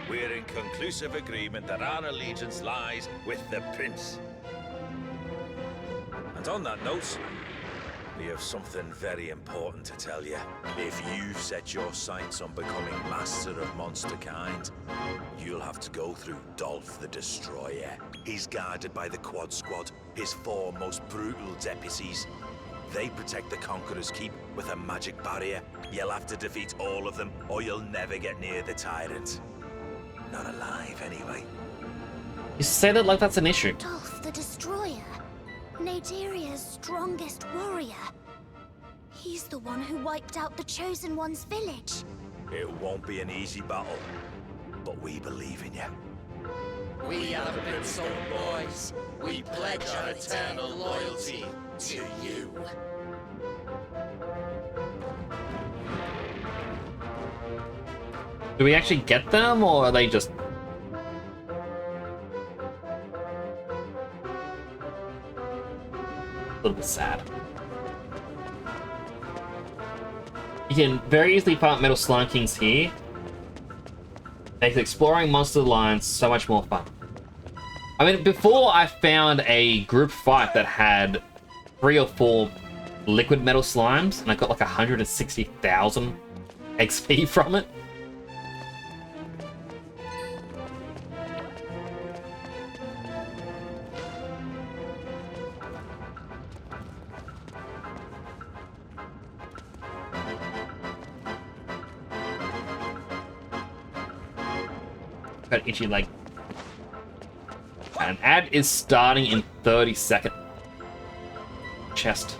We're in conclusive agreement that our allegiance lies with the prince. And on that note, we have something very important to tell you. If you've set your sights on becoming master of monster kind, you'll have to go through Dolph the Destroyer. He's guarded by the Quad Squad, his 4 most brutal deputies. They protect the Conqueror's Keep with a magic barrier. You'll have to defeat all of them, or you'll never get near the Tyrant. Not alive, anyway. You say that like that's an issue. Dolph the Destroyer, Naderia's strongest warrior. He's the one who wiped out the Chosen One's village. It won't be an easy battle, but we believe in you. We are the Brimstone Boys. We pledge our eternal loyalty to you. Do we actually get them, or are they just... a little bit sad. You can very easily fight Metal Slime Kings here. Makes exploring monster lines so much more fun. I mean, before I found a group fight that had 3 or 4 liquid metal slimes, and I got like 160,000 XP from it. Got itchy leg. An ad is starting in 30 seconds. Chest.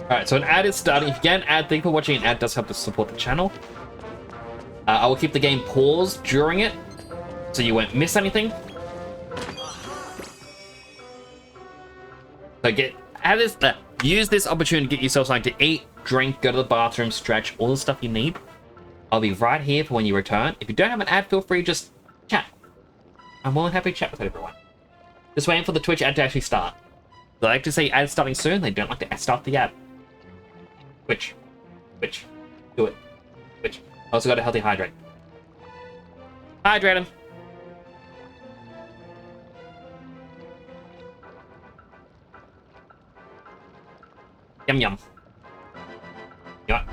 Alright, so an ad is starting. If you get an ad, thank you for watching. An ad does help to support the channel. I will keep the game paused during it, so you won't miss anything. So use this opportunity to get yourself something to eat, drink, go to the bathroom, stretch, all the stuff you need. I'll be right here for when you return. If you don't have an ad, feel free to just chat. I'm more than happy to chat with everyone. Just waiting for the Twitch ad to actually start. They like to say ad starting soon, they don't like to start the ad. Twitch. Do it. Twitch. Also got a healthy hydrate. Hydrate him. Yum yum. Yeah.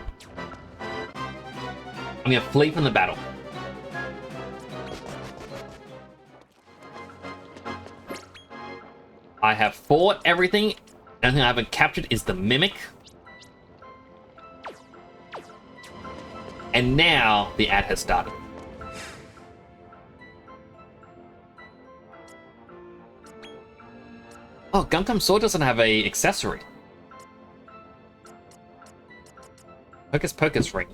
I'm gonna flee from the battle. I have fought everything. The only thing I haven't captured is the Mimic. And now the ad has started. Oh, Gumgum Sword doesn't have a accessory. Hocus Pocus Ring.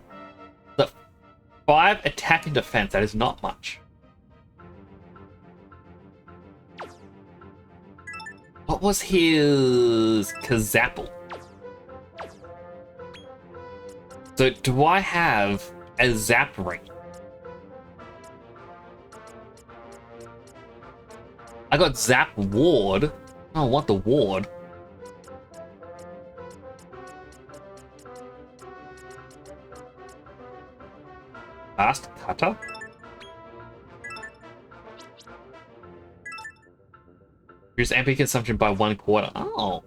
The 5 attack and defense, that is not much. What was his Kazapple? So do I have a Zap Ring? I got Zap Ward. I don't want the Ward. Fast Cutter? Reduce MP consumption by 1/4. Oh.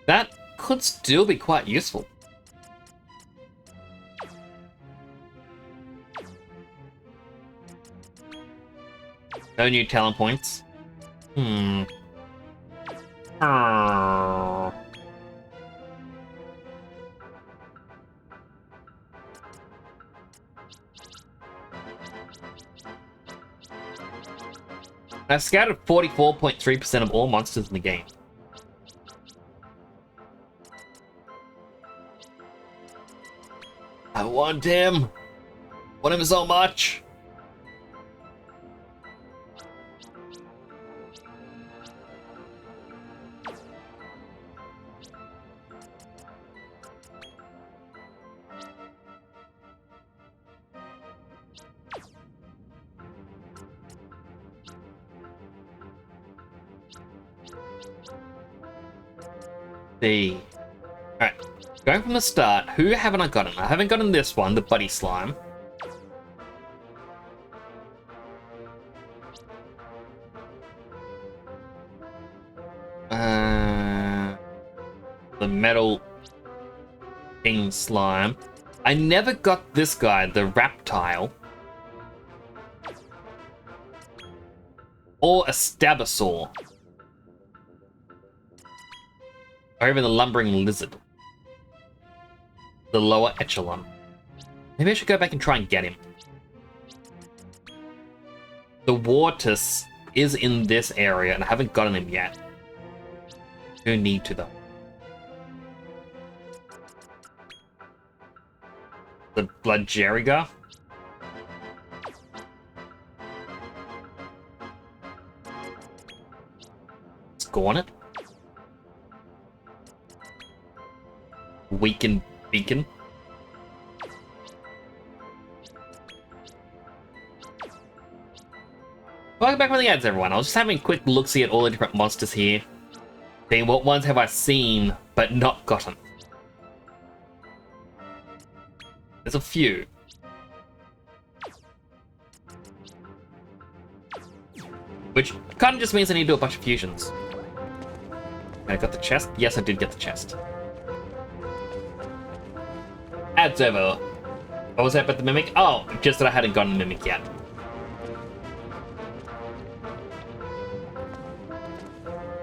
That could still be quite useful. No new talent points. I've scouted 44.3% of all monsters in the game. I want him! Want him so much! Alright, going from the start, who haven't I gotten? I haven't gotten this one, the Buddy Slime. The Metal King Slime. I never got this guy, the Reptile. Or a Stabasaur. Or even the Lumbering Lizard. The lower echelon. Maybe I should go back and try and get him. The Wartus is in this area, and I haven't gotten him yet. No need to, though. The Bloodjeriga. Scorn it. Weaken Beacon. Welcome back from the ads, everyone. I was just having a quick look-see at all the different monsters here. Seeing what ones have I seen, but not gotten. There's a few. Which kind of just means I need to do a bunch of fusions. I got the chest? Yes, I did get the chest. Ads over. What was that about the Mimic? Oh, just that I hadn't gotten the Mimic yet.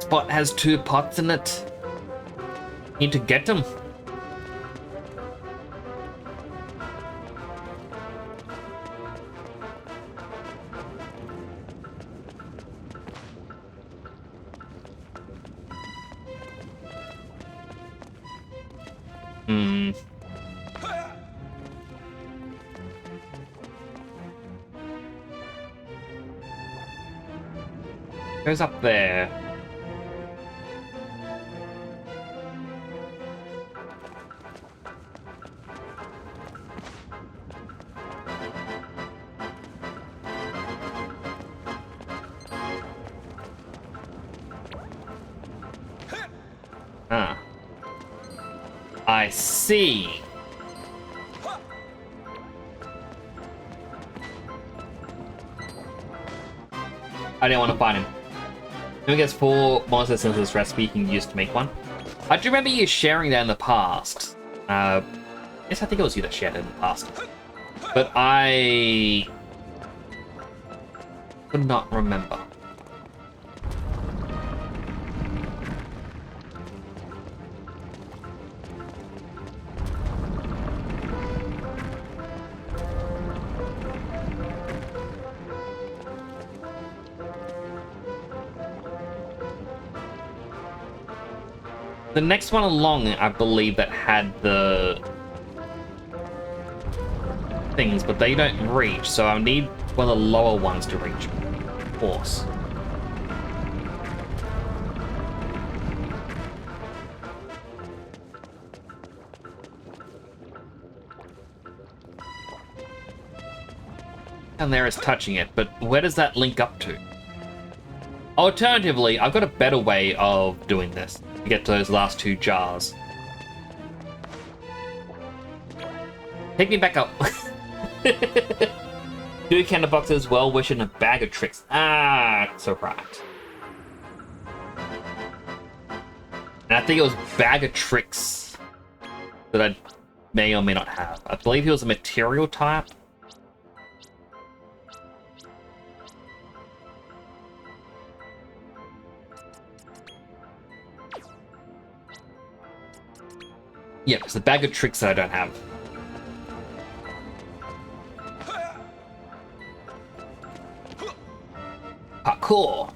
Spot has 2 pots in it. Need to get them. Hmm. Goes up there. Ah. I see. I didn't want to find him. Let me guess 4 monster synthesis recipe you can use to make one. I do remember you sharing that in the past. Yes, I think it was you that shared it in the past. But I could not remember. The next one along, I believe, that had the things, but they don't reach, so I need one of the lower ones to reach. Of course. And there is touching it, but where does that link up to? Alternatively, I've got a better way of doing this to get to those last 2 jars. Take me back up. 2 candle boxes, well wish, and a bag of tricks. Ah, so right. And I think it was bag of tricks that I may or may not have. I believe he was a material type. Yep, it's the bag of tricks that I don't have. Parkour!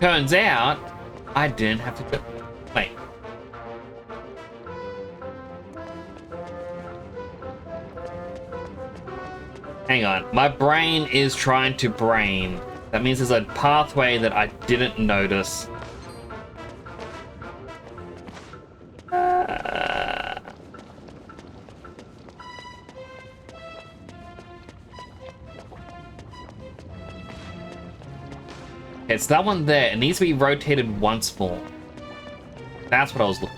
Turns out, I didn't have to do... Wait. Hang on, my brain is trying to brain. That means there's a pathway that I didn't notice. It's that one there. It needs to be rotated once more. That's what I was looking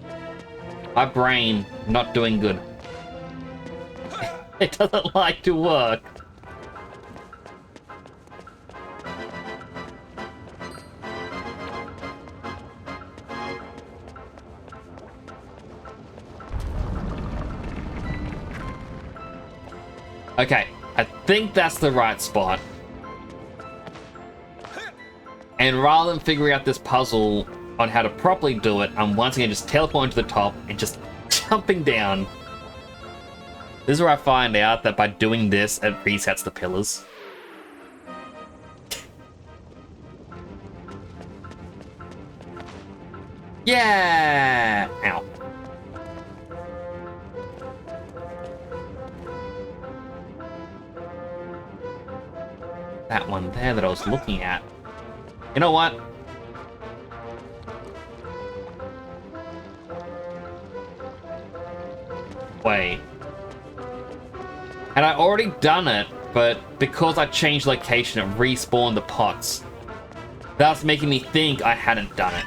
for. My brain not doing good. It doesn't like to work. Okay, I think that's the right spot. And rather than figuring out this puzzle on how to properly do it, I'm once again just teleporting to the top and just jumping down. This is where I find out that by doing this, it resets the pillars. Yeah! Ow. That one there that I was looking at. You know what? Wait. Had I already done it, but because I changed location, it respawned the pots. That's making me think I hadn't done it,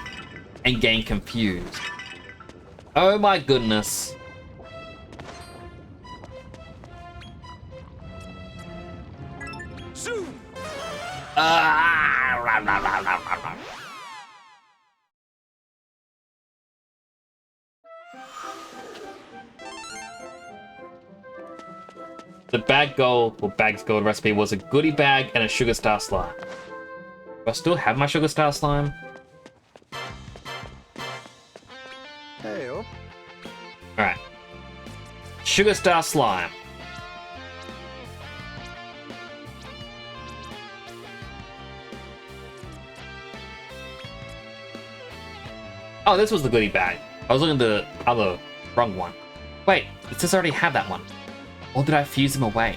and getting confused. Oh my goodness. Zoom! The bag gold, or bag's gold recipe was a goodie bag and a sugar star slime. Do I still have my sugar star slime? Hey up. Alright. Sugar Star Slime. Oh, this was the goodie bag. I was looking at the other, wrong one. Wait, does this already have that one? Or did I fuse them away?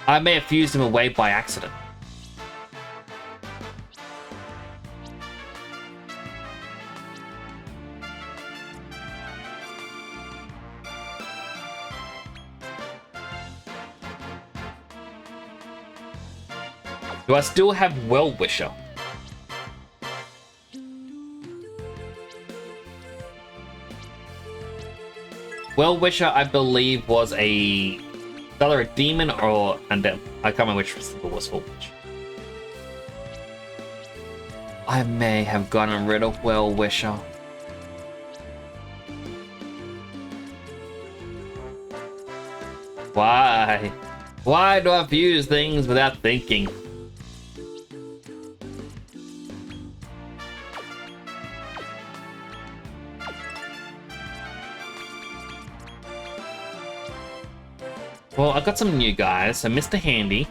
I may have fused them away by accident. Do I still have Well-Wisher? Well-Wisher, I believe, was either a demon or undead. I can't remember which was for which. I may have gotten rid of Well-Wisher. Why? Why do I fuse things without thinking? Well, I got some new guys. So Mr. Handy.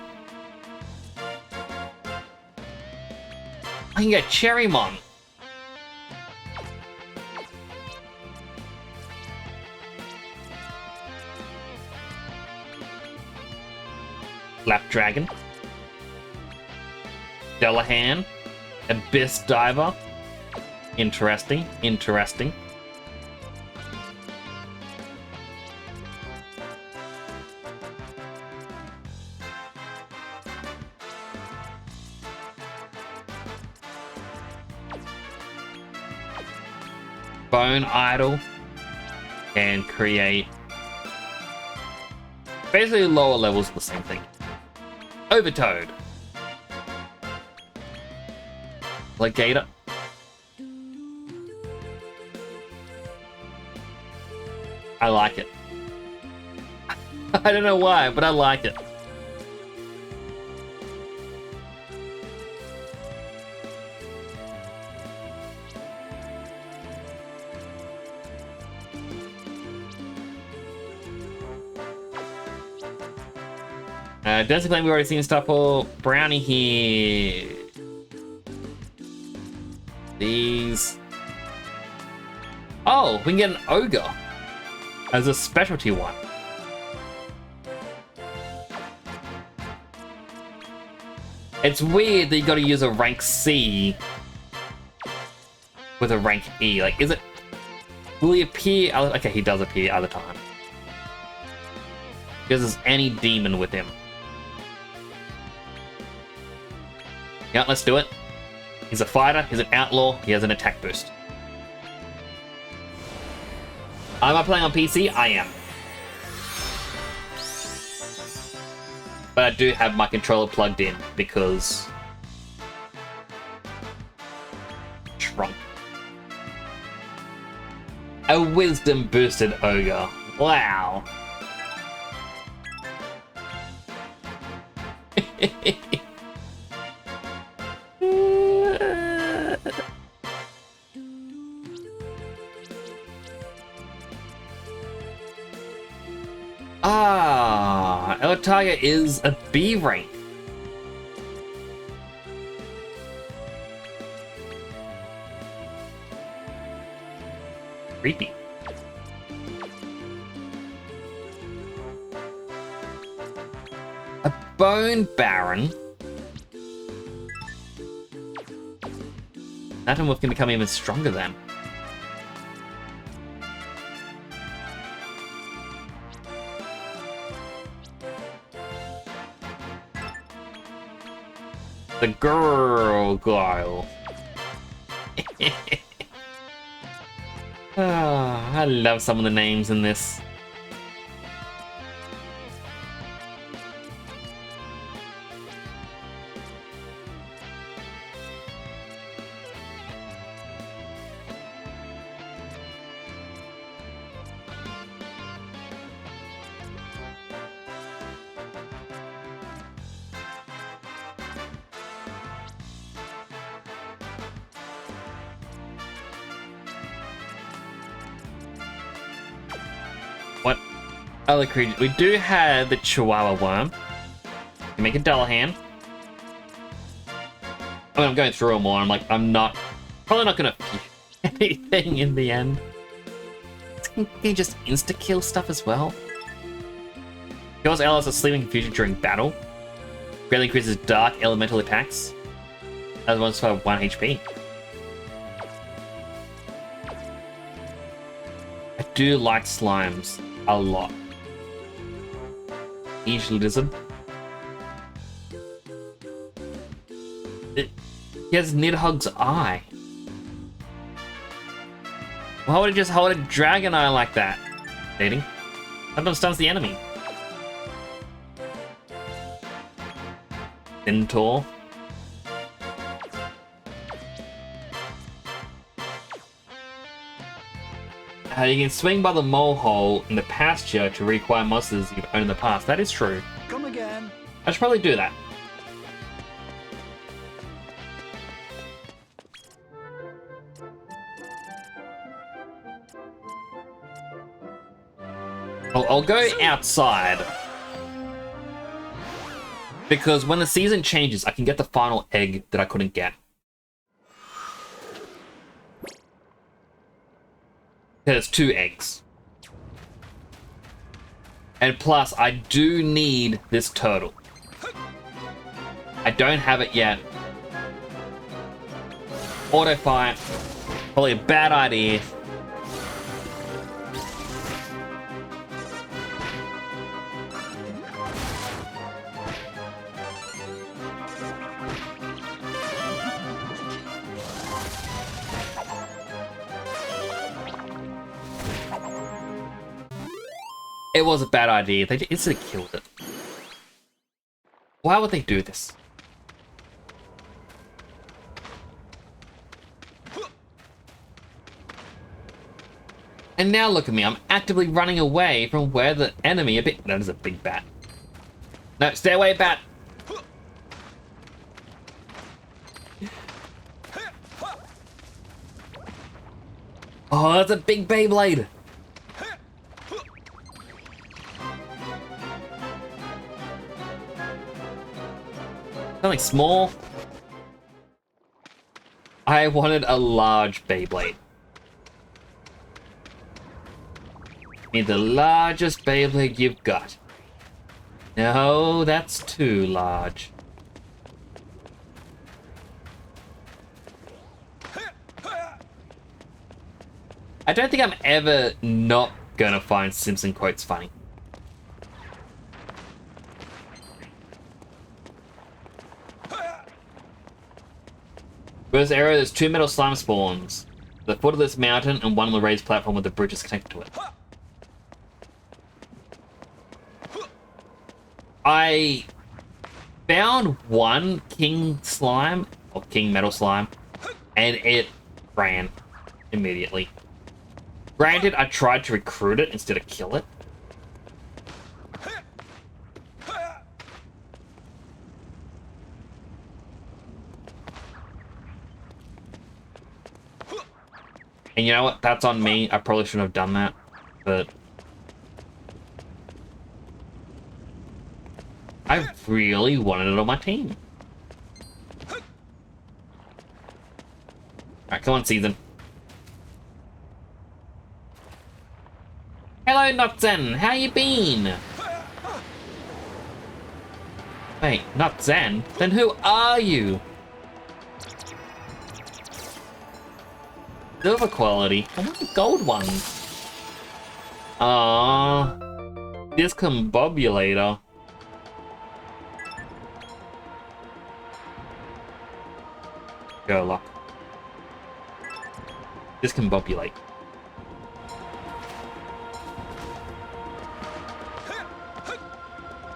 I can get Cherrymon. Lapdragon. Delahan. Abyss Diver. Interesting. Interesting. Bone Idol and create basically lower levels of the same thing. Overtoad. Legator. I like it. I don't know why, but I like it. Dancing Flame, we've already seen stuff for. Brownie here. These. Oh, we can get an Ogre as a specialty one. It's weird that you gotta use a rank C with a rank E. Like, is it... Will he appear... Okay, he does appear other time. Because there's any demon with him. Yeah, let's do it. He's a fighter, he's an outlaw, he has an attack boost. Am I playing on PC? I am. But I do have my controller plugged in because... Trump. A wisdom boosted ogre. Wow. Our target is a B rank. Creepy. A Bone Baron. That one can become even stronger then. The girl guile. I love some of the names in this. other creatures. We do have the Chihuahua worm. You make a Dullahan. I mean, I'm going through them all. I'm like, probably not gonna anything in the end. Can you just insta-kill stuff as well? Kills allies of sleeping confusion during battle. Greatly increases dark elemental attacks. As well as for 1 HP. I do like slimes a lot. Each lizard. He has Nidhogg's eye. Why would it just hold a dragon eye like that? Dating. Sometimes stuns the enemy. Centaur. You can swing by the mole hole in the pasture to reacquire monsters you've owned in the past. That is true. Come again. I should probably do that. I'll go outside. Because when the season changes, I can get the final egg that I couldn't get. There's 2 eggs. And plus, I do need this turtle. I don't have it yet. Auto fight. Probably a bad idea. It was a bad idea. They instantly killed it. Why would they do this? And now look at me. I'm actively running away from where the enemy that is a big bat. No, stay away, bat. Oh, that's a big Beyblade. Something small. I wanted a large Beyblade. Need the largest Beyblade you've got. No, that's too large. I don't think I'm ever not gonna find Simpson quotes funny. Where's the area? There's 2 metal slime spawns. The foot of this mountain and one on the raised platform with the bridge is connected to it. I found 1 king slime, or king metal slime, and it ran immediately. Granted, I tried to recruit it instead of kill it. And you know what? That's on me. I probably shouldn't have done that, but I really wanted it on my team. Alright, come on, Season. Hello, Notzen. How you been? Wait, not Zen? Then who are you? Silver quality. I want the gold one. Discombobulator. Sherlock. Discombobulate.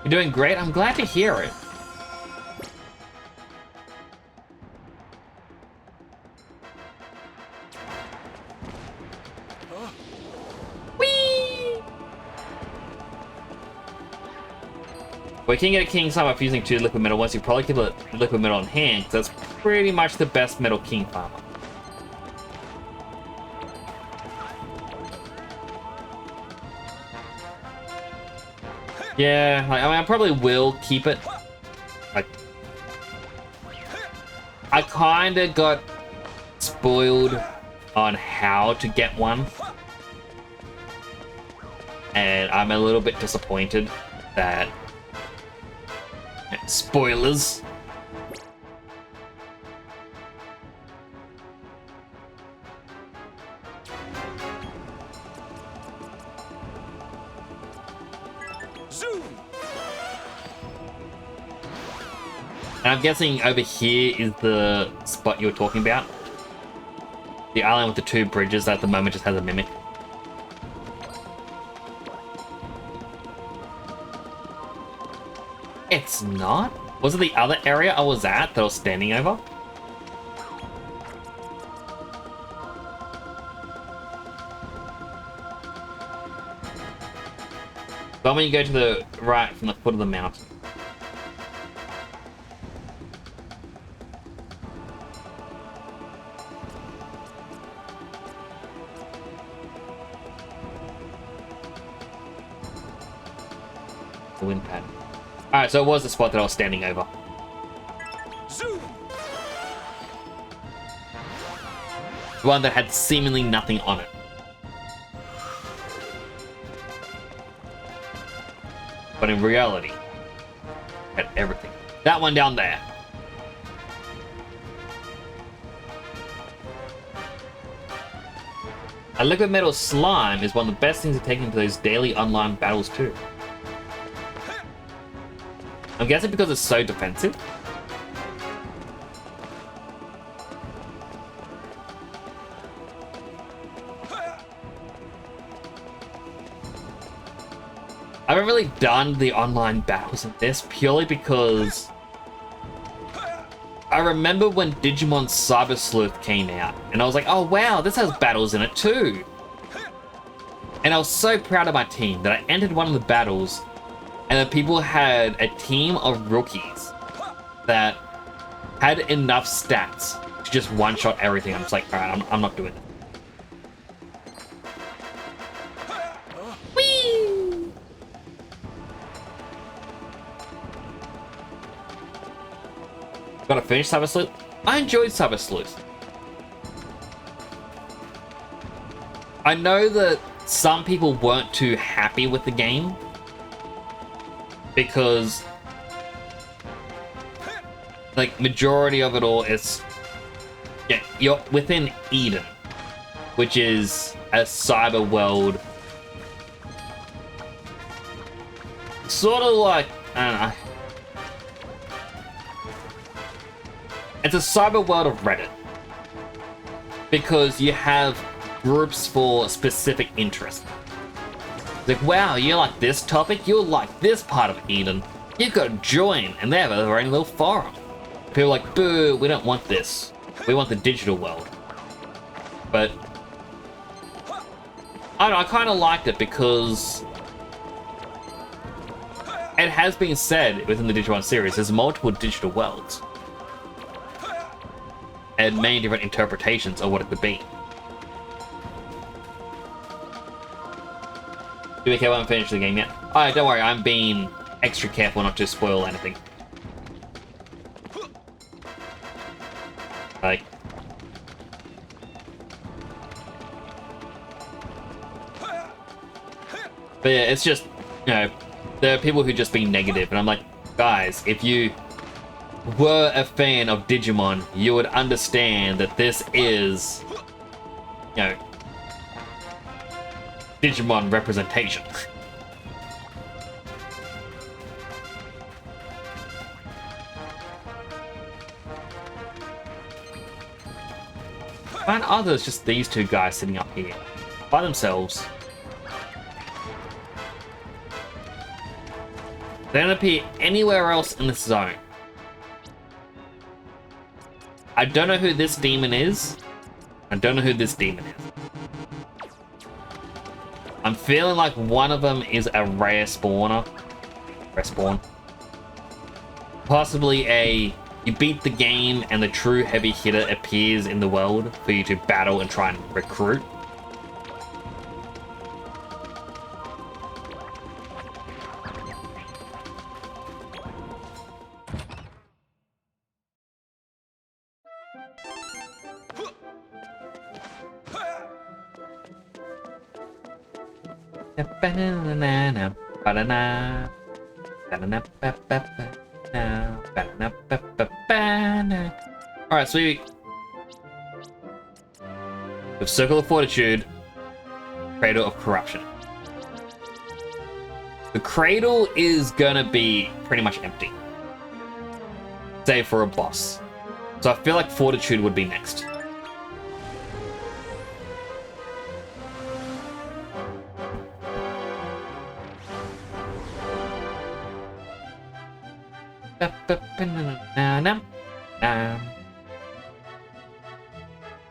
You're doing great. I'm glad to hear it. We can get a king slime by fusing 2 liquid metal. Once you probably keep the liquid metal on hand, because that's pretty much the best metal king farmer. Yeah, like, I mean, I probably will keep it. Like, I kind of got spoiled on how to get one. And I'm a little bit disappointed that... Spoilers. Zoom! And I'm guessing over here is the spot you were talking about. The island with the two bridges that at the moment just has a mimic. It's not? Was it the other area I was at that I was standing over? But when you go to the right from the foot of the mountain. The wind pad. Alright, so it was the spot that I was standing over. Zoom! The one that had seemingly nothing on it. But in reality, it had everything. That one down there. A liquid metal slime is one of the best things to take into those daily online battles too. I'm guessing because it's so defensive. I haven't really done the online battles in this purely because I remember when Digimon Cyber Sleuth came out and I was like, oh wow, this has battles in it too. And I was so proud of my team that I entered one of the battles and the people had a team of rookies that had enough stats to just one-shot everything. I'm just like, alright, I'm not doing it. Whee! Gotta finish Cyber Sleuth? I enjoyed Cyber Sleuth. I know that some people weren't too happy with the game because like majority of it all is you're within Eden, which is a cyber world, sort of like, I don't know, it's a cyber world of Reddit because you have groups for specific interests. Like, wow, you like this topic? You'll like this part of Eden. You gotta join, and they have their own little forum. People are like, boo, we don't want this. We want the digital world. But I don't know, I kind of liked it because it has been said within the Digimon series, there's multiple digital worlds. And many different interpretations of what it could be. Do we care when I finish the game yet? Alright, don't worry, I'm being extra careful not to spoil anything. Like... But yeah, it's just, you know, there are people who just be negative, and I'm like, guys, if you were a fan of Digimon, you would understand that this is, you know, Digimon representation. And others, just these two guys sitting up here by themselves. They don't appear anywhere else in this zone. I don't know who this demon is. I don't know who this demon is. I'm feeling like one of them is a rare spawner. Respawn. Possibly a... You beat the game and the true heavy hitter appears in the world for you to battle and try and recruit. Ba-na-na-na-na, ba-da-na, ba-da-na-ba-ba-ba-na, alright, so we have Circle of Fortitude, Cradle of Corruption. The Cradle is gonna be pretty much empty, save for a boss. So I feel like Fortitude would be next.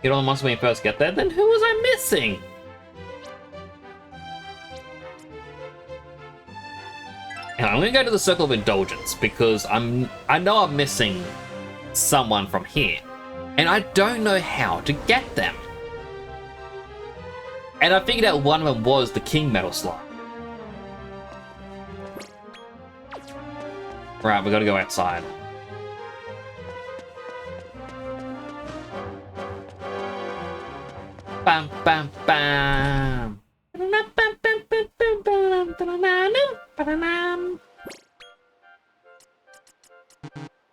Get all the monsters when you first get there, then who was I missing? And I'm gonna go to the Circle of Indulgence because I know I'm missing someone from here, and I don't know how to get them. And I figured out one of them was the King Metal Slime. Right, we gotta go outside. Bam, bam, bam.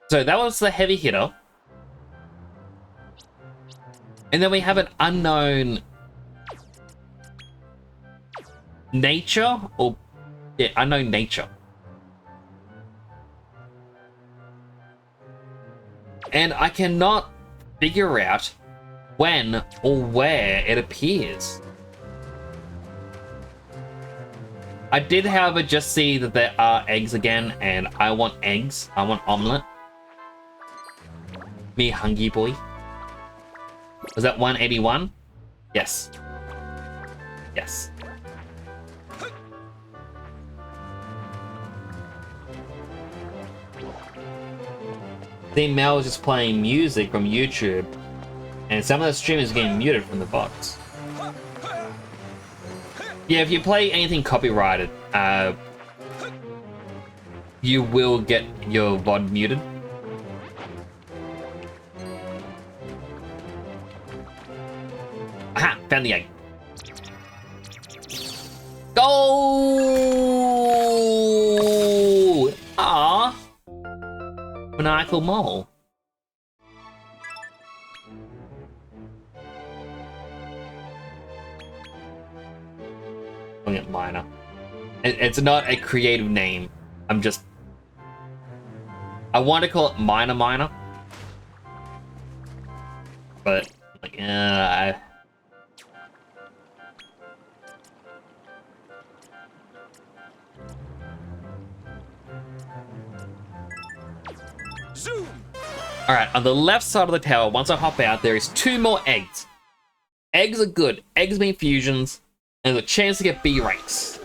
So that was the heavy hitter. And then we have an unknown nature, or yeah, unknown nature. And I cannot figure out when or where it appears. I did, however, just see that there are eggs again, and I want eggs. I want omelette. Me hungry boy. Was that 181? Yes. Yes. See, Mel was just playing music from YouTube, and some of the streamers are getting muted from the bots. Yeah, if you play anything copyrighted, you will get your VOD muted. Aha! Found the egg. Gold! Ah! Maniacal mole. Calling it Minor. It's not a creative name. I'm just... I want to call it Minor. But, like, Zoom! Alright, on the left side of the tower, once I hop out, there is 2 more eggs. Eggs are good. Eggs mean fusions, and there's a chance to get B ranks.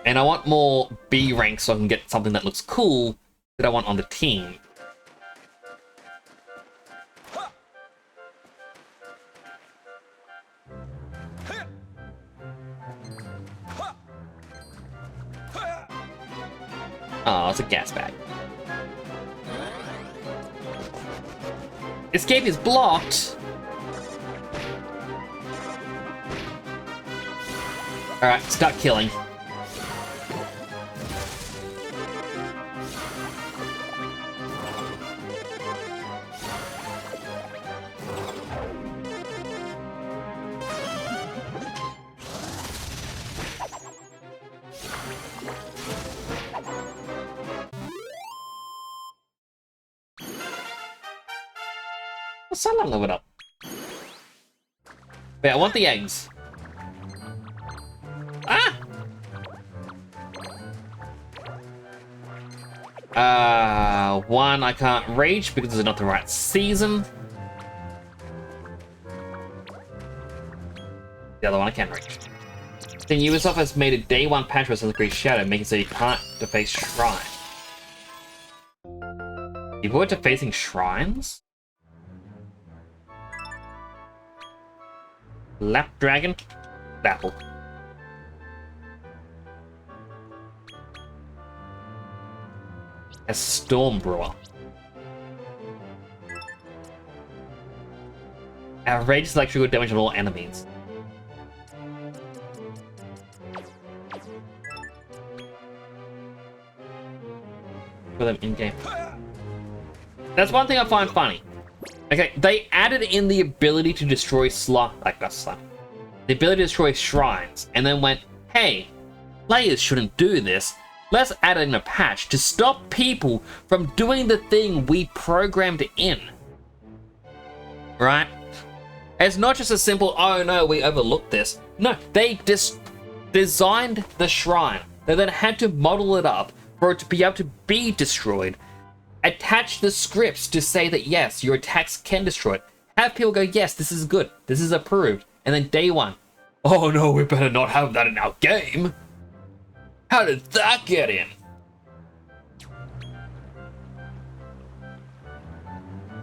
And I want more B ranks so I can get something that looks cool that I want on the team. Oh, it's a gas bag. Escape is blocked. Alright, start killing. So long level up. Wait, I want the eggs. Ah! One I can't reach because it's not the right season. The other one I can reach. Then Ubisoft has made a day 1 patch for Assassin's Creed Shadow, making it so you can't deface shrine. You avoid defacing shrines? Lap Dragon? Battle. A Storm Brewer. Outrageous electrical damage on all enemies. for them in game. That's one thing I find funny. Okay, they added in the ability to destroy the ability to destroy shrines, and then went, hey, players shouldn't do this. Let's add in a patch to stop people from doing the thing we programmed in. Right? It's not just a simple, oh no, we overlooked this. No, they designed the shrine. They then had to model it up for it to be able to be destroyed. Attach the scripts to say that yes, your attacks can destroy it. Have people go, yes, this is good. This is approved. And then day one, oh no, we better not have that in our game. How did that get in?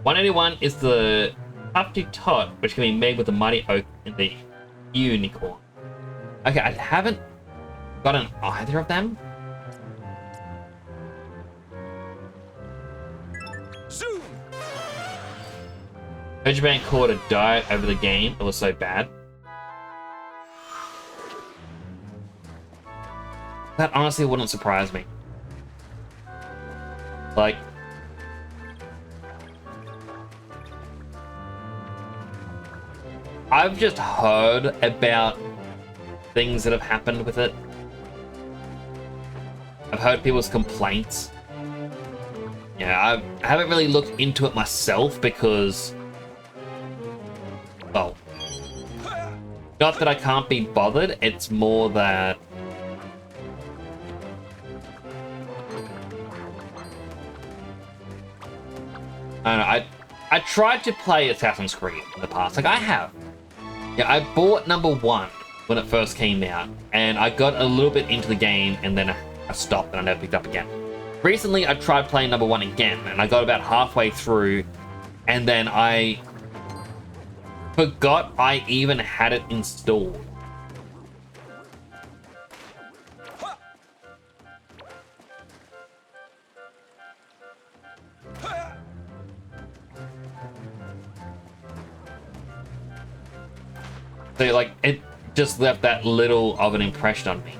181 is the Tufty Tot, which can be made with the Mighty Oak and the Unicorn. Okay, I haven't gotten either of them. Zoom! Ojiban called a diet over the game. It was so bad. That honestly wouldn't surprise me. Like, I've just heard about things that have happened with it. I've heard people's complaints. Yeah, I haven't really looked into it myself because, well, not that I can't be bothered, it's more that I don't know, I tried to play Assassin's Creed in the past, like I have. Yeah, I bought number 1 when it first came out, and I got a little bit into the game, and then I stopped and I never picked up again. Recently, I tried playing number 1 again, and I got about halfway through, and then I forgot I even had it installed. So, like, it just left that little of an impression on me.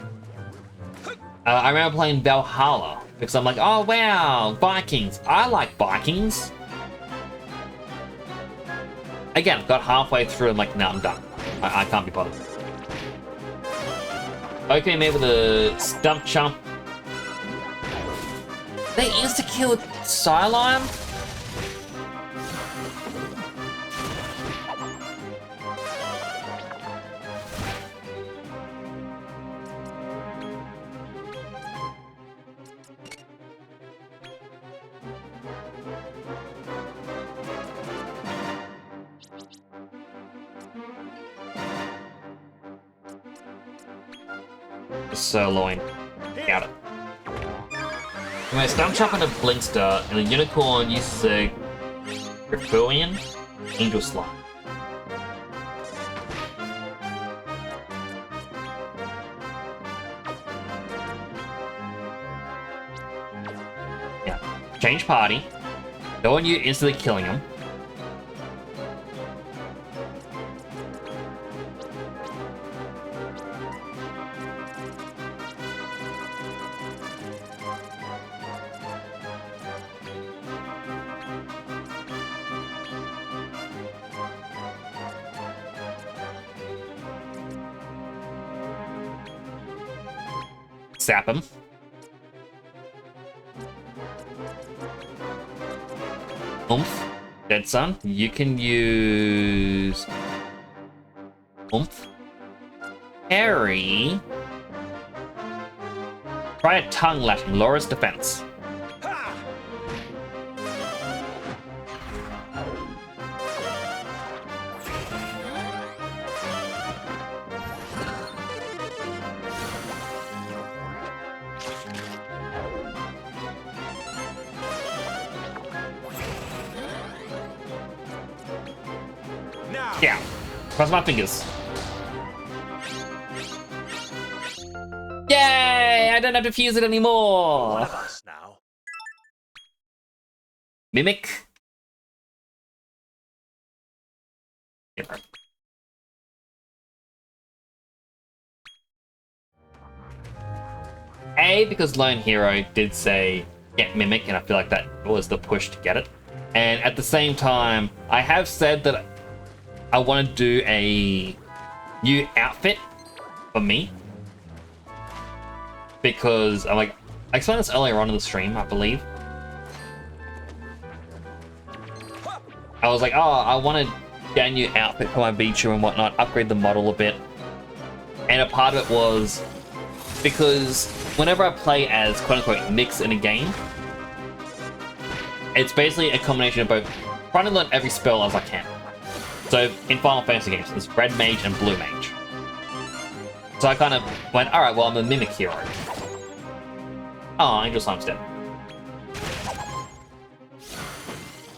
I remember playing Valhalla, because I'm like, oh wow, Vikings. I like Vikings. Again, got halfway through and like, no, I'm done. I can't be bothered. Okay, maybe with a stump chump. They insta-killed Cylime? Sirloin. Got it. Anyway, Stump Chop and a Blinkster, and the Unicorn uses a Griffonian Angel Slime. Yeah. Change party. Go on you, instantly killing him. Sap him. Oomph. Dead Son. You can use Oomph. Harry. Try a tongue lashing. Laura's defense. Yeah, cross my fingers. Yay! I don't have to fuse it anymore. One of us now. Mimic. A, because Lone Hero did say get Mimic, and I feel like that was the push to get it. And at the same time, I have said that I want to do a new outfit for me. Because I'm like, I explained this earlier on in the stream, I believe. I was like, oh, I want to get a new outfit for my Pichu and whatnot, upgrade the model a bit. And a part of it was because whenever I play as quote-unquote Nyx in a game, it's basically a combination of both trying to learn every spell as I can. So in Final Fantasy games, there's Red Mage and Blue Mage. So I kind of went, alright, well, I'm a Mimic hero. Oh, Angel Slime's dead.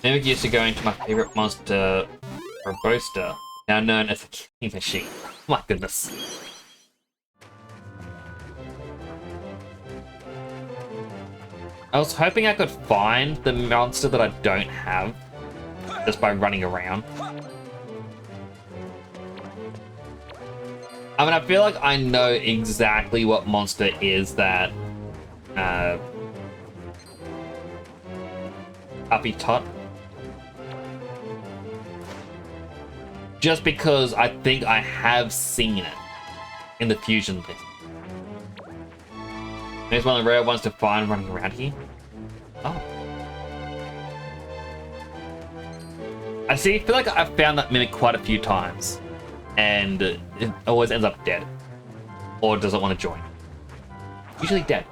Mimic used to go into my favorite monster, Robusta, now known as the Killing Machine. My goodness. I was hoping I could find the monster that I don't have just by running around. I mean, I feel like I know exactly what monster is that Uppy Tot. Just because I think I have seen it in the fusion list. It's one of the rare ones to find running around here. Oh. I feel like I've found that Mimic quite a few times. And it always ends up dead. Or doesn't want to join. Usually dead.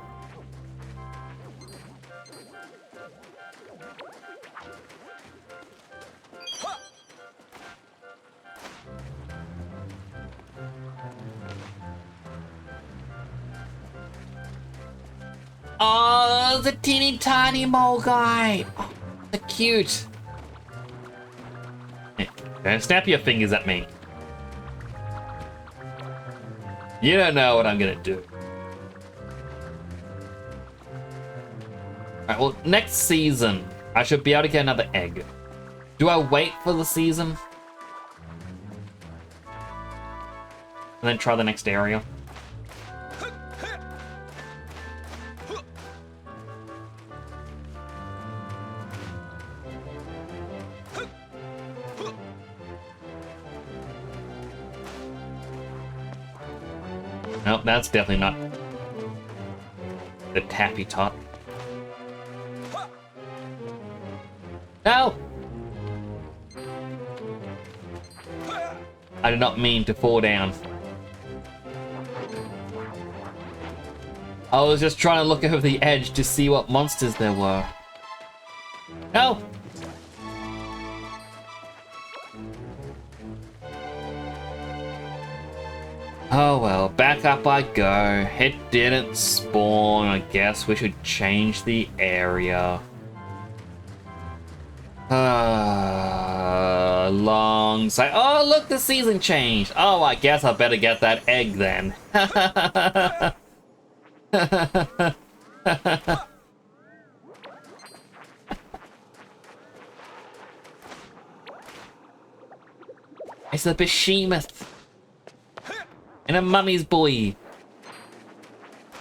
Oh, the teeny tiny mole guy. Oh, so cute. Don't snap your fingers at me. You don't know what I'm gonna do. Alright, well, next season, I should be able to get another egg. Do I wait for the season? And then try the next area? Nope, that's definitely not the Tappy Tot. No! I did not mean to fall down. I was just trying to look over the edge to see what monsters there were. No! Oh well, back up I go. It didn't spawn. I guess we should change the area. Long say. Oh, look, the season changed. Oh, I guess I better get that egg then. It's a behemoth. And a mummy's boy.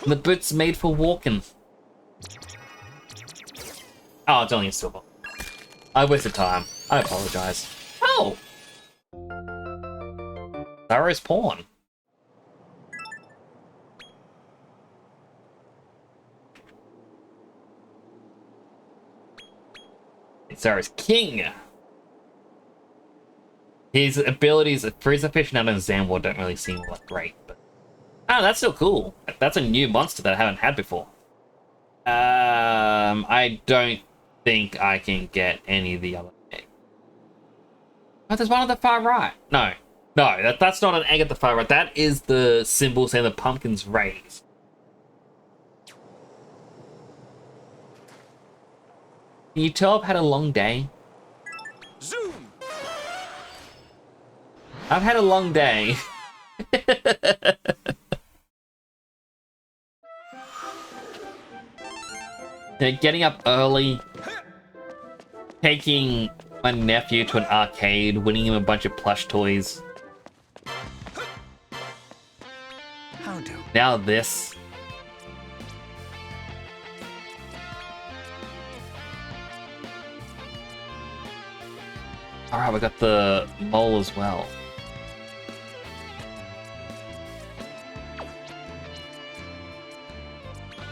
And the boots made for walking. Oh, it's only a silver. I wasted time. I apologize. Oh! Zara's pawn. It's Zara's king. His abilities for his aficionado and Zamwar don't really seem like great, but oh, that's still cool. That's a new monster that I haven't had before. I don't think I can get any of the other eggs. Oh, there's one on the far right. No, that's not an egg at the far right. That is the symbol saying the pumpkin's raised. Can you tell I've had a long day? Zoom! I've had a long day. Getting up early, taking my nephew to an arcade, winning him a bunch of plush toys. How do? Now this. Alright, we got the mole as well.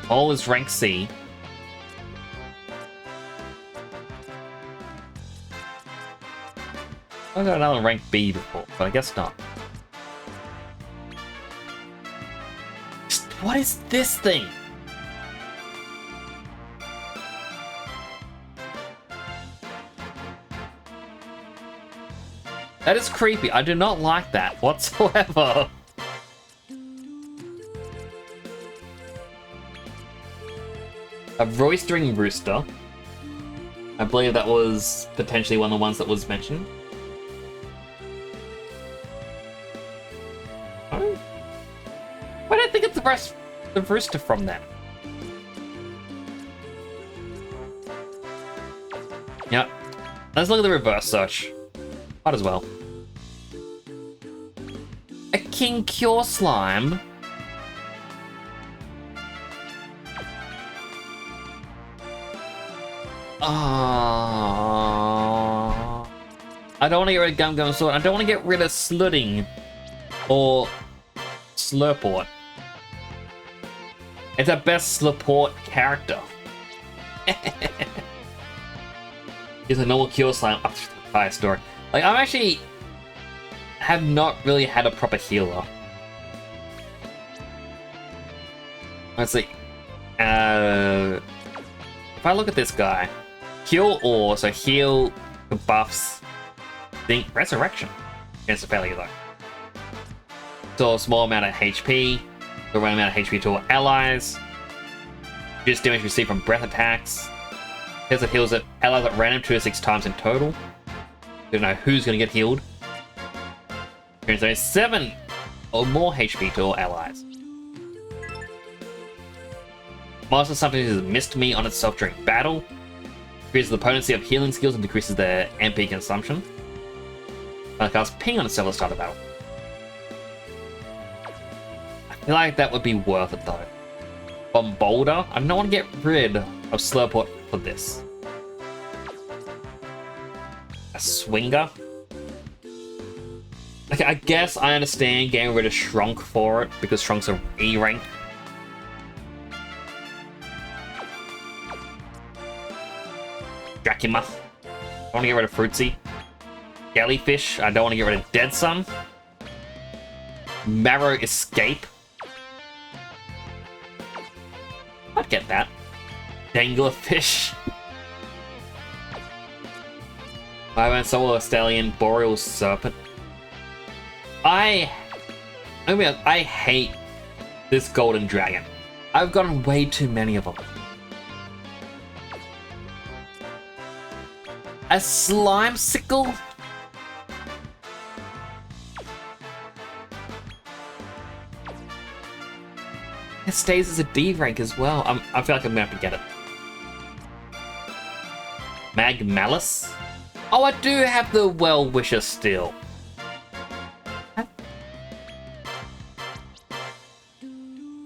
Mole is rank C. I got another rank B before, but I guess not. What is this thing? That is creepy. I do not like that whatsoever. A roistering rooster. I believe that was potentially one of the ones that was mentioned. Oh. I don't think it's the rooster from that. Yep. Let's look at the reverse search. Might as well. A King Cure Slime. I don't want to get rid of Gum Gum Sword. I don't want to get rid of Slutting or Slurport. It's our best Slurport character. He's a normal Cure Slime up to the fire story. Like, I'm actually have not really had a proper healer. Let's see. If I look at this guy, Cure Ore, so heal, buffs, think Resurrection against a failure though. So a small amount of HP, the right amount of HP to our allies. Reduce damage received from breath attacks. Here's it heals it allies at random 2 to 6 times in total. Don't know who's going to get healed. There's 7 or more HP to all allies. Monster something has missed me on itself during battle. Increases the potency of healing skills and decreases their MP consumption. I cast ping on itself at the start of battle. I feel like that would be worth it though. Bombholder, I don't want to get rid of Slurport for this. A Swinger. Okay, I guess I understand getting rid of Shrunk for it, because Shrunk's a E rank. Dracula. I want to get rid of Fruitsy. Jellyfish. I don't want to get rid of Dead Sun. Marrow Escape. I'd get that. Danglerfish. I went Solar Stallion, Boreal Serpent. I hate this Golden Dragon. I've gotten way too many of them. A Slimecicle? It stays as a D rank as well. I feel like I'm gonna have to get it. Magmalice? Oh, I do have the Well-Wisher still.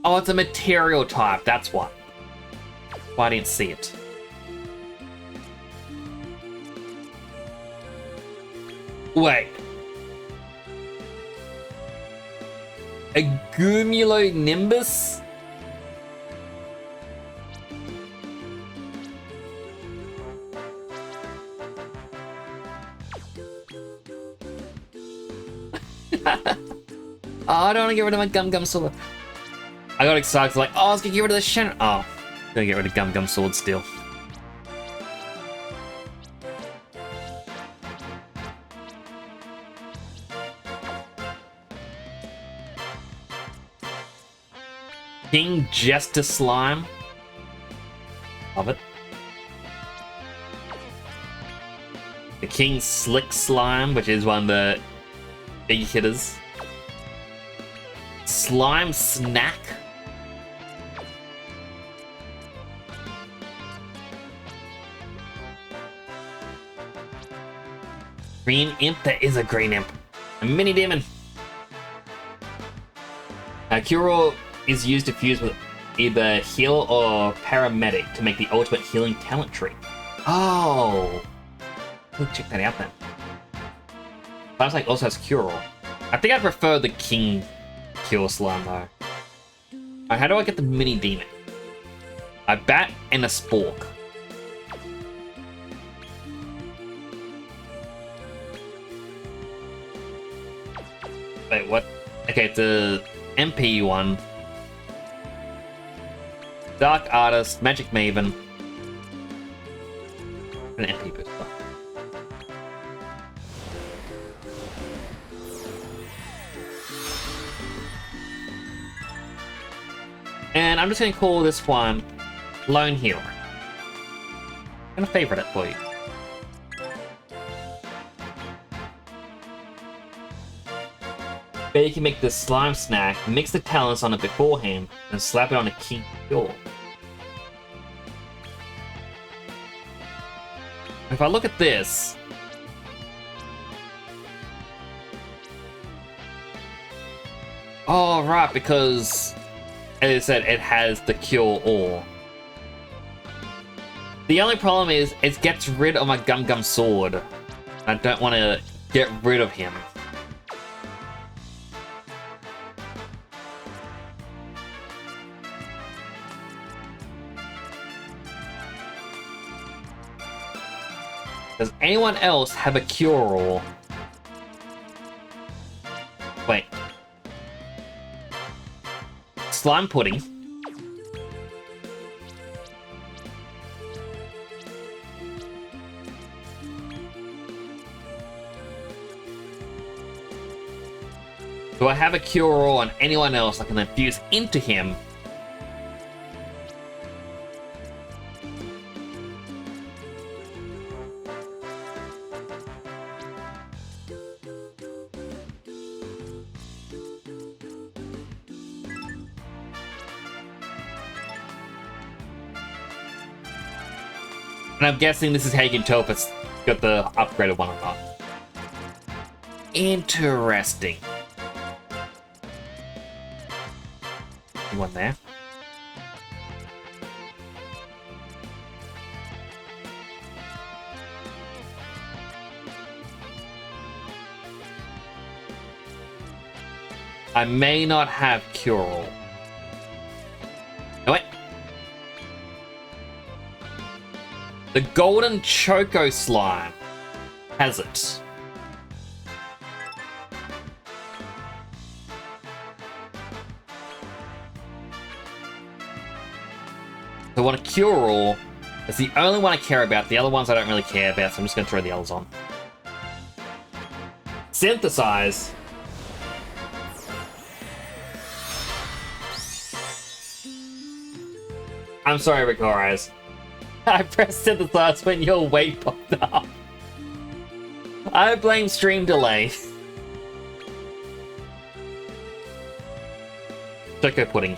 Oh, it's a material type, that's why. Why I didn't see it. Wait. A Gumulonimbus? Oh, I don't want to get rid of my Gum Gum Sword. I got excited, like, oh, I was gonna get rid of the Shen. Oh, gonna get rid of Gum Gum Sword still. King Jester Slime. Love it. The King Slick Slime, which is one of the big hitters. Slime Snack. Green Imp, there is a Green Imp. A Mini Demon. Cure is used to fuse with either Heal or Paramedic to make the ultimate healing talent tree. Oh! We'll check that out then. Slime Snake also has Cure All. I think I prefer the King Cure Slime though. Alright, how do I get the Mini Demon? A bat and a Spork. Wait, what? Okay, it's the MP one. Dark Artist, Magic Maven. An MP booster. And I'm just gonna call this one Lone Hero. I'm gonna favorite it for you. But you can make the slime snack, mix the talents on it beforehand, and slap it on a King Cure. If I look at this, oh right, because as I said, it has the Cure All. The only problem is it gets rid of my Gum Gum Sword. I don't want to get rid of him. Does anyone else have a Cure All? Wait. Slime Pudding. Do I have a Cure All on anyone else I can then fuse into him? And I'm guessing this is how you can tell if it's got the upgraded one or not. Interesting. One there. I may not have Cure All. No, wait. The Golden Choco Slime has it. I want a Cure All. It's the only one I care about. The other ones I don't really care about, so I'm just going to throw the others on. Synthesize. I'm sorry, Rick Horizon. I pressed synthesize when your weight popped up. I blame stream delay. Choco Pudding.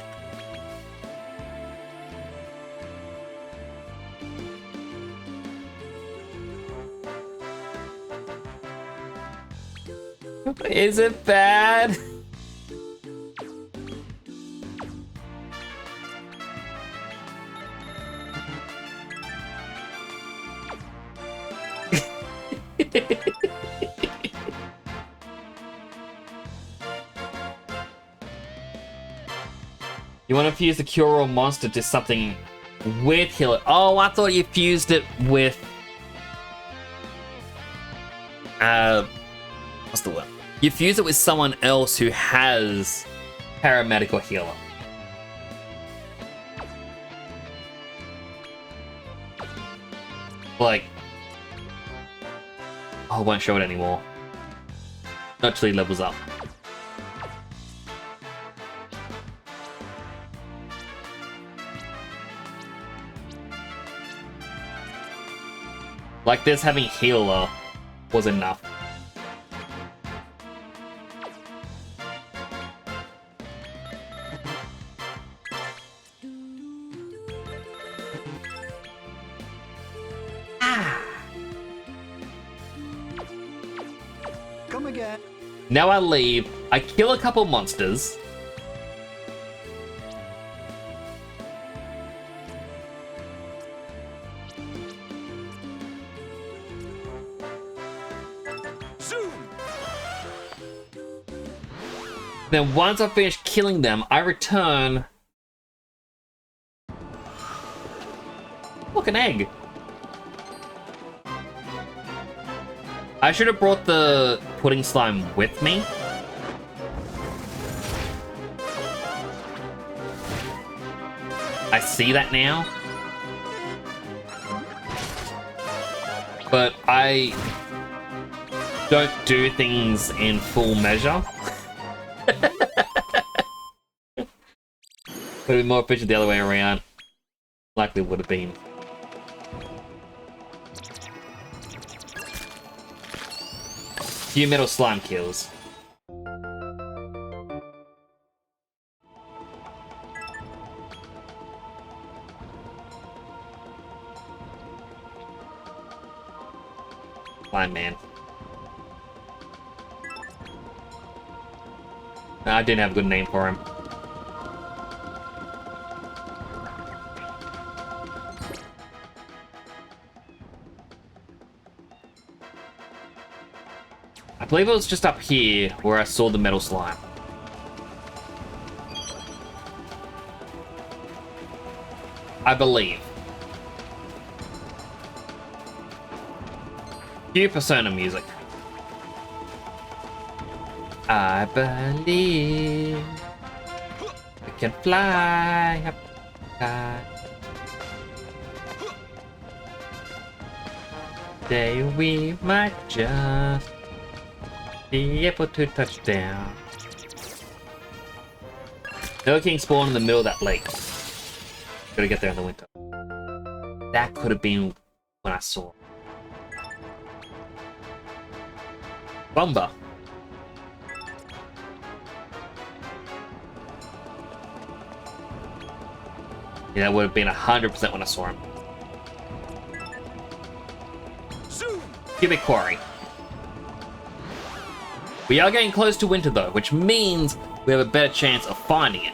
Is it bad? You want to fuse the Cure All monster to something with healer. Oh, I thought you fused it with what's the word? You fuse it with someone else who has paramedic or healer. Like, oh, I won't show it anymore. Not till he levels up. Like this, having healer was enough. Come again. Now I leave, I kill a couple monsters. Zoom! Then once I finish killing them, I return... Look, an egg. I should have brought the pudding slime with me. I see that now. But I don't do things in full measure. Would have been more efficient the other way around. Likely would have been. Few metal slime kills. Slime man. I didn't have a good name for him. I believe it was just up here where I saw the metal slime. I believe. Cue Persona music. I believe we can fly up high. Day we might just be able to touch down. No king spawned in the middle of that lake. Gotta get there in the winter. That could have been when I saw it. Bomba. Yeah, that would have been 100% when I saw him. Cubic Quarry. We are getting close to winter though, which means we have a better chance of finding it.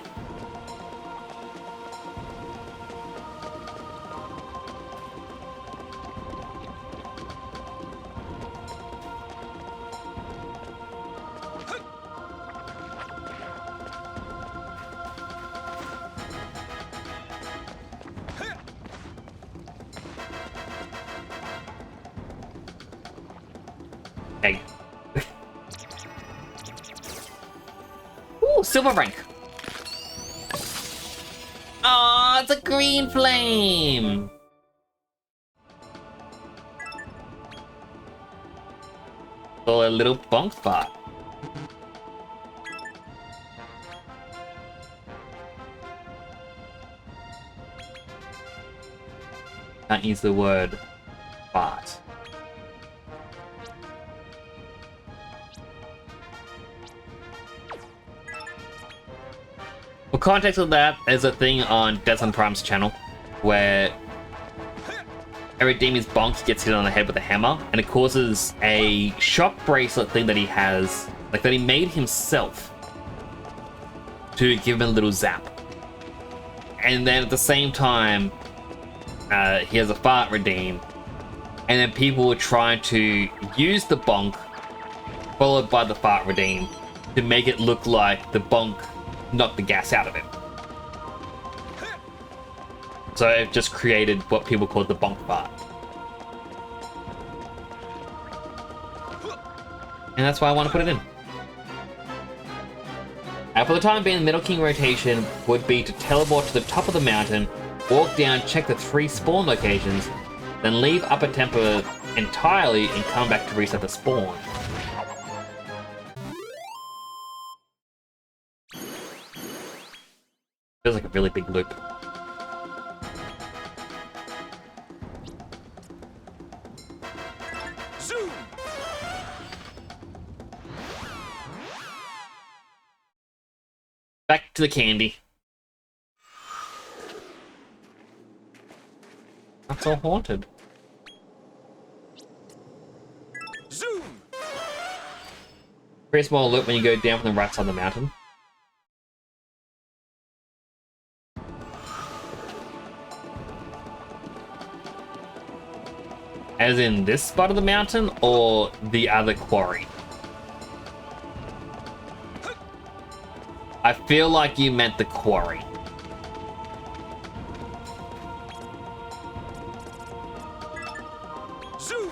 Egg. Ooh, silver rank. Oh, it's a green flame. Oh, a little bonk spot. Can't use the word fart. For context of that, there's a thing on Desmond Prime's channel where every demon's bonk gets hit on the head with a hammer, and it causes a shock bracelet thing that he has, like that he made himself, to give him a little zap. And then at the same time, he has a fart redeem, and then people were trying to use the bonk followed by the fart redeem to make it look like the bonk knocked the gas out of him. So it just created what people called the bonk fart. And that's why I want to put it in. And for the time being, the Metal King rotation would be to teleport to the top of the mountain, walk down, check the 3 spawn locations, then leave Upper Temple entirely and come back to reset the spawn. Feels like a really big loop. Zoom! Back to the candy. That's all haunted. Zoom! Very small loop when you go down from the right side of the mountain. As in this spot of the mountain, or the other quarry? I feel like you meant the quarry. Zoom!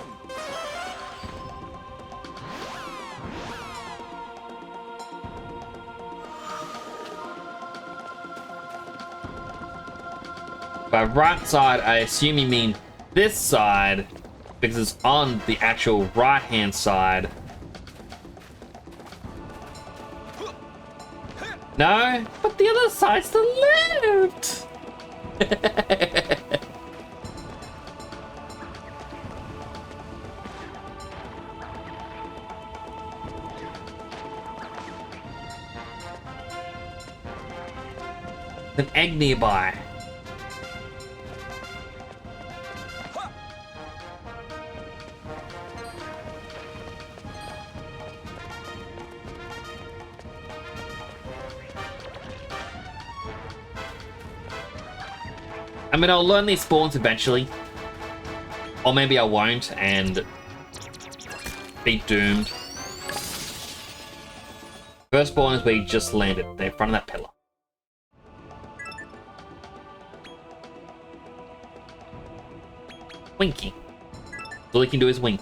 By right side, I assume you mean this side, because it's on the actual right-hand side. No, but the other side's the loot! An egg nearby. I mean, I'll learn these spawns eventually. Or maybe I won't and be doomed. First spawn is where you just landed. They're in front of that pillar. Winky. All he can do is wink.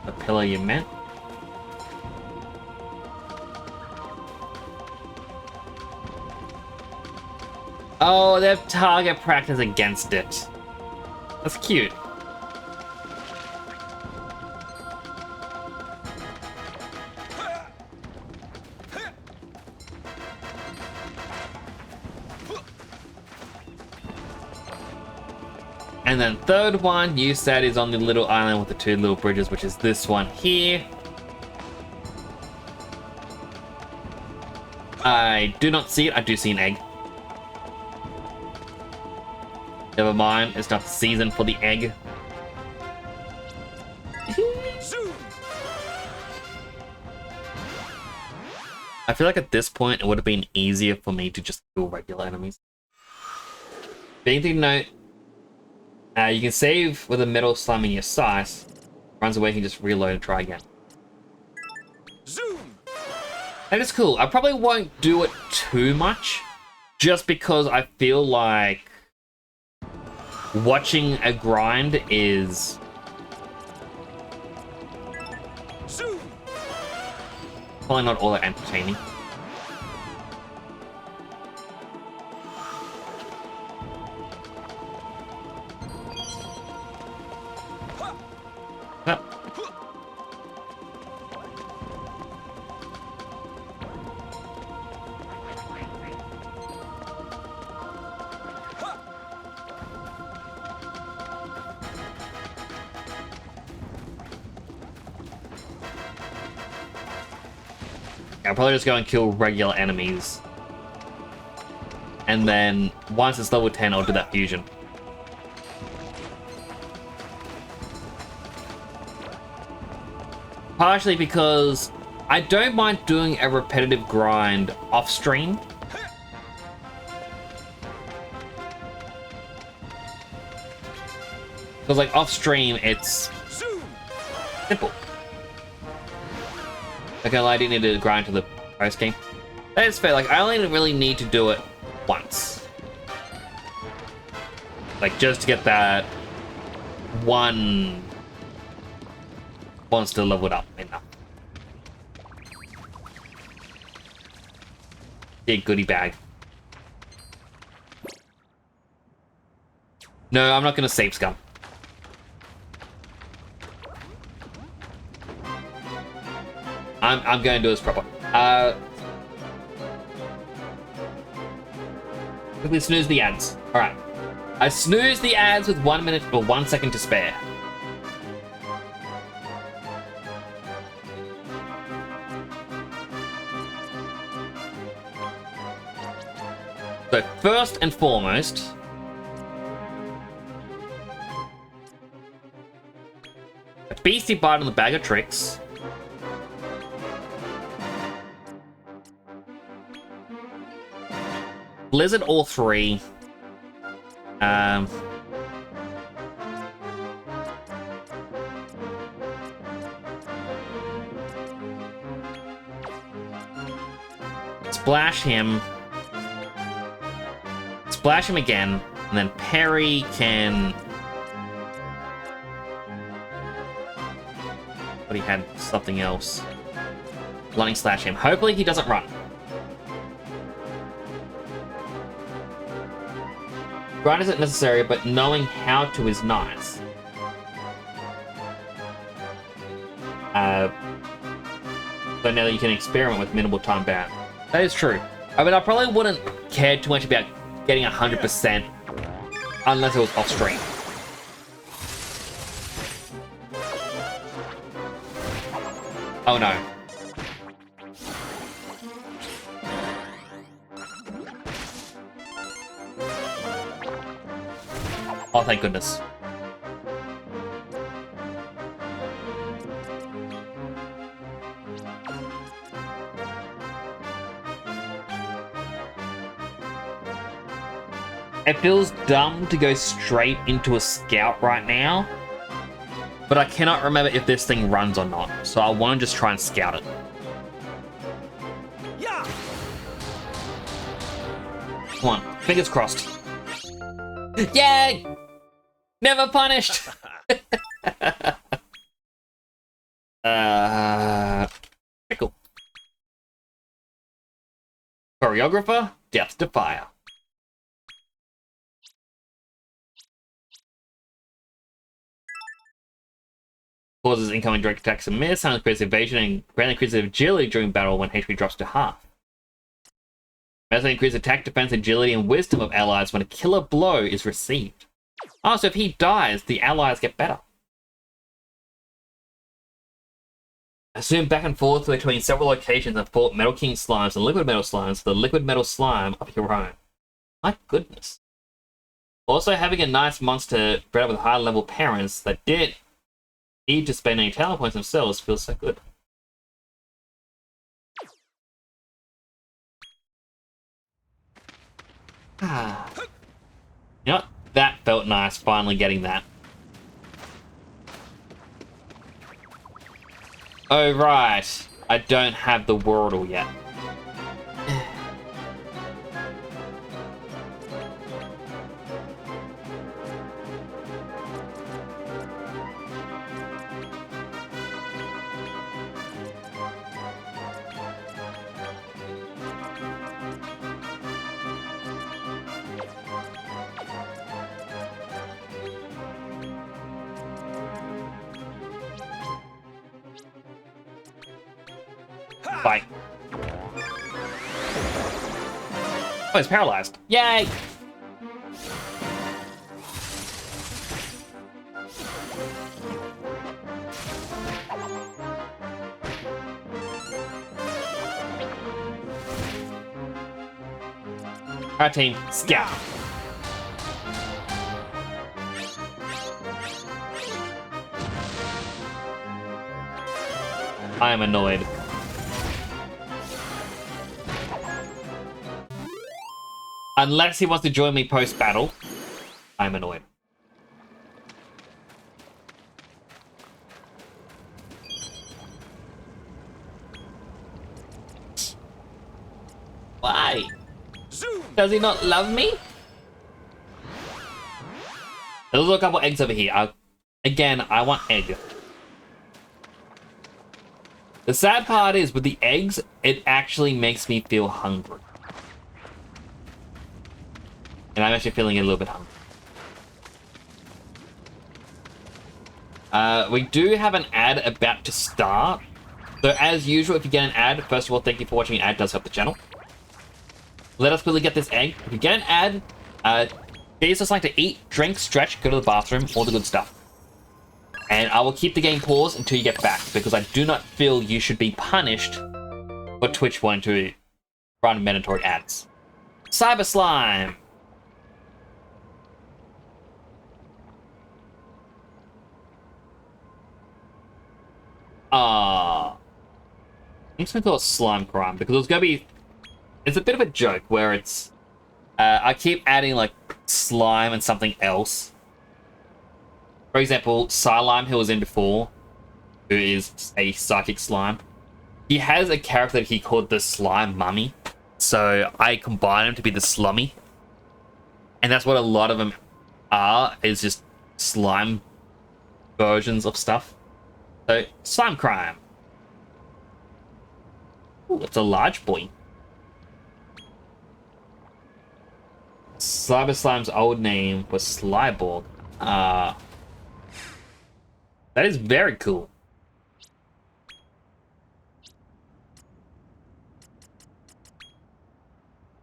The pillar you meant? Oh, they have target practice against it. That's cute. And then third one, you said, is on the little island with the two little bridges, which is this one here. I do not see it. I do see an egg. Never mind, it's not the season for the egg. Zoom! I feel like at this point, it would have been easier for me to just kill regular enemies. Big thing to note, you can save with a metal slime in your sight. Runs away, you can just reload and try again. Zoom! That is cool. I probably won't do it too much, just because I feel like watching a grind is Zoom! probably not all that entertaining. Yep. I'll probably just go and kill regular enemies. And then, once it's level 10, I'll do that fusion. Partially because I don't mind doing a repetitive grind off-stream. Because, like, off-stream, it's simple. Okay, I didn't need to grind to the post game. That is fair. Like, I only really need to do it once. Like, just to get that one monster leveled up enough. Big goodie bag. No, I'm not gonna save scum. I'm going to do this proper. Quickly snooze the ads. Alright. I snooze the ads with 1 minute or 1 second to spare. So first and foremost, a beastie bite on the bag of tricks. Blizzard all three. Splash him. Splash him again, and then Perry can... But he had something else. Lightning Slash him. Hopefully he doesn't run. Grind isn't necessary, but knowing how to is nice. So now that you can experiment with minimal time ban. That is true. I mean, I probably wouldn't care too much about getting 100% unless it was off stream. Oh no. Oh, thank goodness. It feels dumb to go straight into a scout right now, but I cannot remember if this thing runs or not, so I want to just try and scout it. Yeah. Come on, fingers crossed. Yay! Never punished! Pickle. Choreographer, Death to Fire. Causes incoming direct attacks to miss, silence creates evasion, and greatly increases agility during battle when HP drops to half. Massively increases attack, defense, agility, and wisdom of allies when a killer blow is received. Oh, so if he dies, the allies get better. Zoom back and forth between several locations and fought Metal King slimes and liquid metal slimes, the liquid metal slime of your own. My goodness. Also, having a nice monster bred up with high level parents that didn't need to spend any talent points themselves feels so good. You know what? That felt nice, finally getting that. Oh, right. I don't have the Wordle yet. Bye. Oh, he's paralyzed. Yay! Our team, scout. I am annoyed. Unless he wants to join me post-battle, I'm annoyed. Why? Does he not love me? There's a couple eggs over here. Again, I want egg. The sad part is, with the eggs, it actually makes me feel hungry. And I'm actually feeling a little bit hungry. We do have an ad about to start. So as usual, if you get an ad, first of all, thank you for watching. An ad does help the channel. Let us quickly get this egg. If you get an ad, please just like to eat, drink, stretch, go to the bathroom, all the good stuff. And I will keep the game paused until you get back, because I do not feel you should be punished for Twitch wanting to run mandatory ads. Cyber Slime! I'm just gonna call it Slime Crime, because it's gonna be... It's a bit of a joke, where it's... I keep adding, like, slime and something else. For example, Slime, who was in before, who is a psychic slime, he has a character that he called the Slime Mummy, so I combine them to be the Slummy. And that's what a lot of them are, is just slime versions of stuff. So, Slime Crime. Ooh, it's a large boy. Cyber Slime's old name was Slyborg. That is very cool.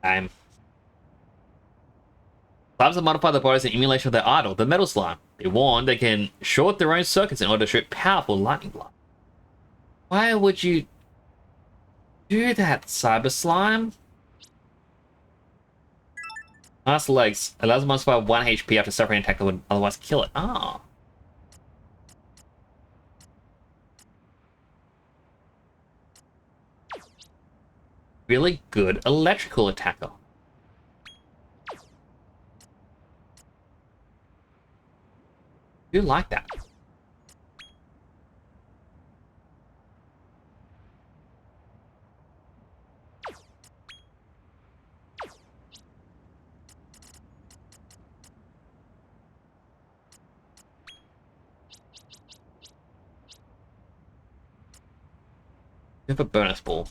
Slimes have modified their bodies in emulation of their idol, the Metal Slime. They warn they can short their own circuits in order to shoot powerful lightning blast. Why would you do that, Cyber Slime? Last legs allows the monster to have 1 HP after suffering an attack that would otherwise kill it. Ah. Really good electrical attacker. Do like that. We have a bonus ball.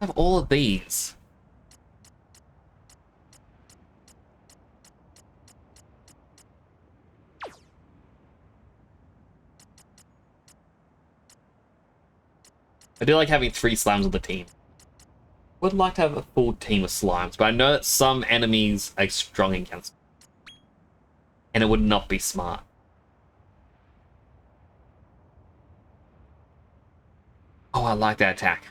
I have all of these. I do like having 3 slimes on the team. Would like to have a full team of slimes, but I know that some enemies are strong against them. And it would not be smart. Oh, I like that attack.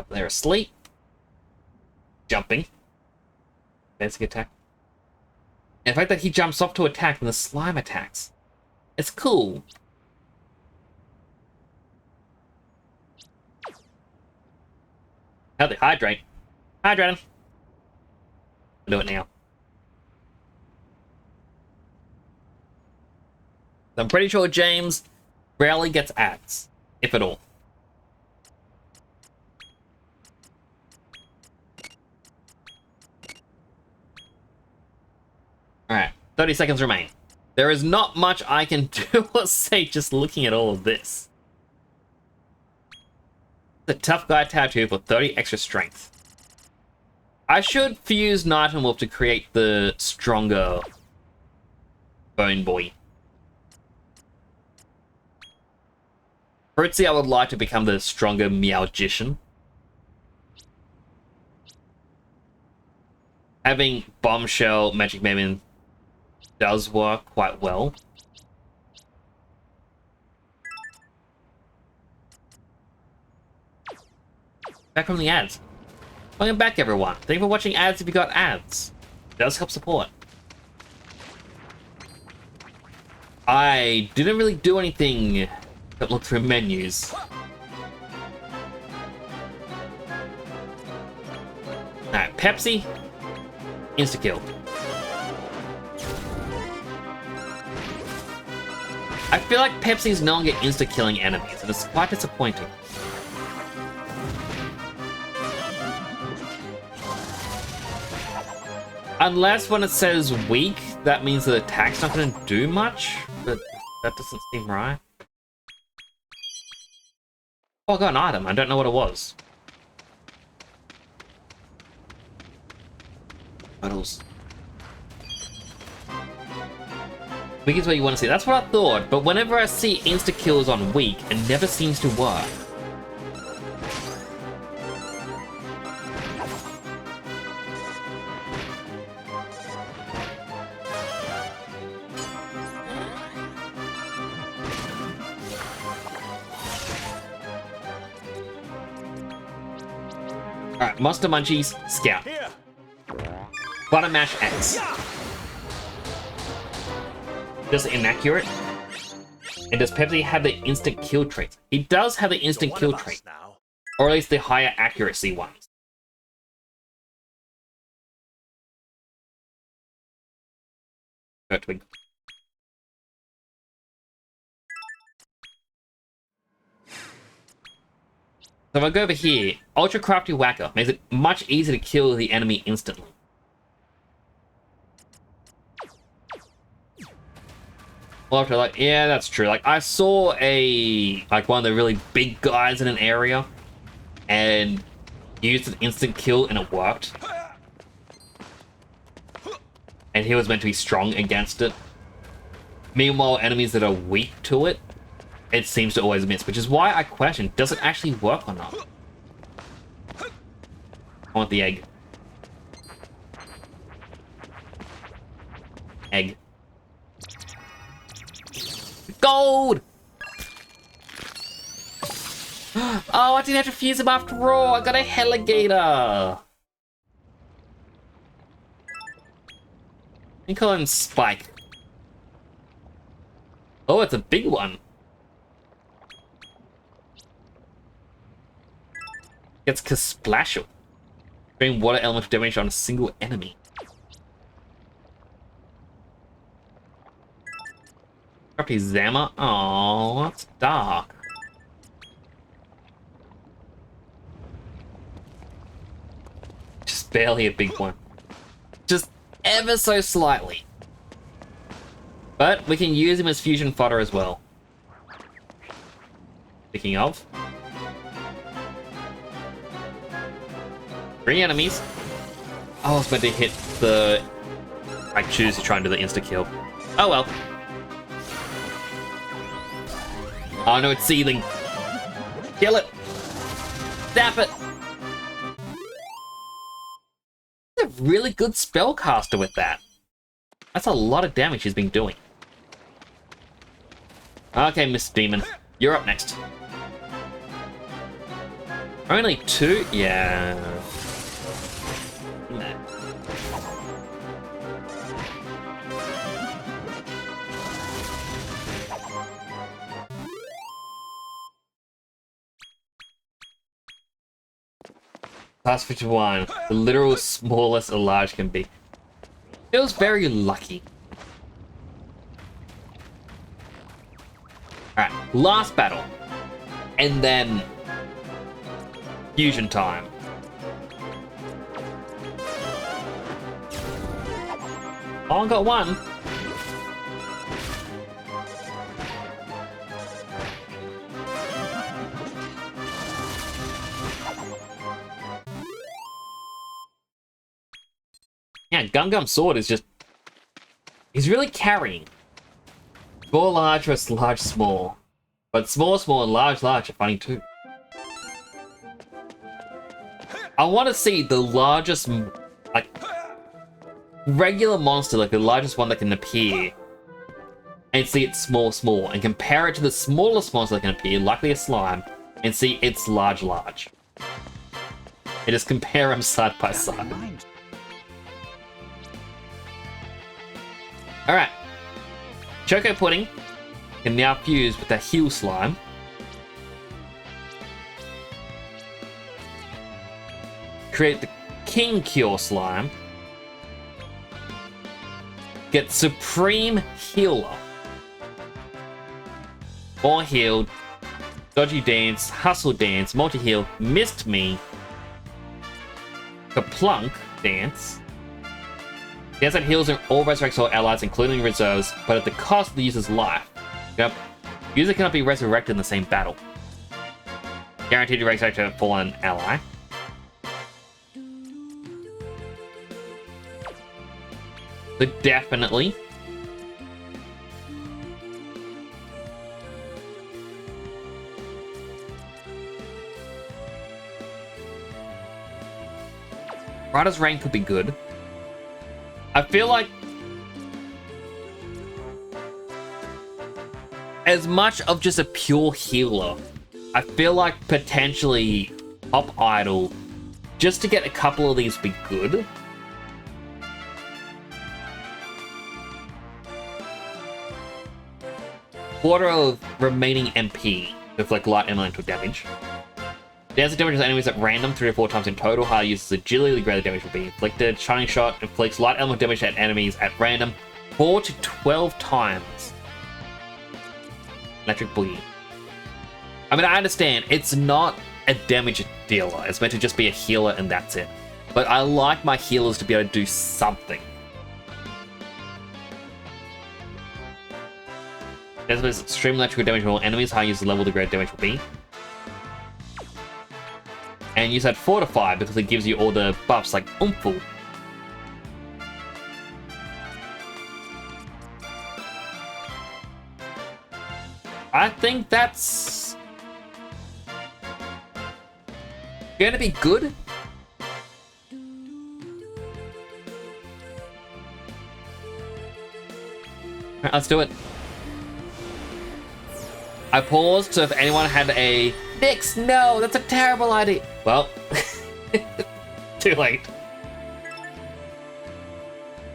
They're asleep. Jumping. Basic attack. And the fact that he jumps off to attack when the slime attacks. It's cool. How they hydrate. Hydrate him. I'll do it now. I'm pretty sure James rarely gets ads, if at all. Alright, 30 seconds remain. There is not much I can do or say just looking at all of this. The tough guy tattoo for 30 extra strength. I should fuse Knight and Wolf to create the stronger Bone Boy. Fritzy, I would like to become the stronger Meowgician. Having Bombshell Magic Maven does work quite well. Back from the ads. Welcome back, everyone. Thank you for watching ads if you got ads. It does help support. I didn't really do anything but look through menus. Alright, Pepsi. Insta-kill. I feel like Pepsi's no longer insta-killing enemies, and it's quite disappointing. Unless when it says weak, that means the attack's not going to do much, but that doesn't seem right. Oh, I got an item. I don't know what it was. Medals. Weak is what you want to see. That's what I thought, but whenever I see insta-kills on weak, it never seems to work. Alright, Monster Munchies, Scout. Button Mash X. Just inaccurate. And does Pepsi have the instant kill trait? He does have the instant kill trait. Or at least the higher accuracy ones. Twig. So if I go over here, Ultra Crafty Whacker makes it much easier to kill the enemy instantly. Well, after like, yeah, that's true. Like, I saw one of the really big guys in an area and used an instant kill and it worked. And he was meant to be strong against it. Meanwhile, enemies that are weak to it, it seems to always miss, which is why I question, does it actually work or not? I want the egg. Egg. Gold! Oh, I didn't have to fuse him after all. I got a Heligator. You call him Spike. Oh, it's a big one. Gets Kasplashel. Doing water elemental damage on a single enemy. Crafty Zama. Oh, that's dark. Just barely a big one. Just ever so slightly. But we can use him as fusion fodder as well. Speaking of. 3 enemies. I was meant to hit the... I choose to try and do the insta-kill. Oh well. Oh no, it's seething. Kill it. Zap it. He's a really good spellcaster with that. That's a lot of damage he's been doing. Okay, Miss Demon. You're up next. Only 2? Yeah. Nah. Class 51. The literal smallest a large can be. Feels very lucky. Alright, last battle. And then... fusion time. Oh, I got one. Yeah, Gungam Sword is just... he's really carrying. Small, large versus large, small. But small, small, and large, large are funny too. I want to see the largest, like, regular monster, like the largest one that can appear, and see its small, small, and compare it to the smallest monster that can appear, likely a slime, and see its large, large. And just compare them side by side. Alright. Choco Pudding can now fuse with the Heal Slime. Create the King Cure Slime. Get Supreme Healer. More Healed. Dodgy Dance. Hustle Dance. Multi-Heal. Missed Me. Kaplunk Dance. Dance that heals all resurrects all allies, including reserves, but at the cost of the user's life. Yep. User cannot be resurrected in the same battle. Guaranteed to resurrect a fallen ally. So definitely. Rider's Reign could be good. I feel like as much of just a pure healer, I feel like potentially Pop Idol, just to get a couple of these be good. Quarter of remaining MP with like light elemental damage. Dancing damages enemies at random 3 to 4 times in total. Higher uses agility, the greater damage will be inflicted. Shining Shot inflicts light element damage at enemies at random 4 to 12 times. Electric Boogie. I mean, I understand, it's not a damage dealer. It's meant to just be a healer and that's it. But I like my healers to be able to do something. There's extreme electrical damage for all enemies. Higher uses level, the greater damage will be. And use that Fortify because it gives you all the buffs like Oomph. I think that's gonna be good. Alright, let's do it. I paused so if anyone had a Nix, no, that's a terrible idea. Well, too late.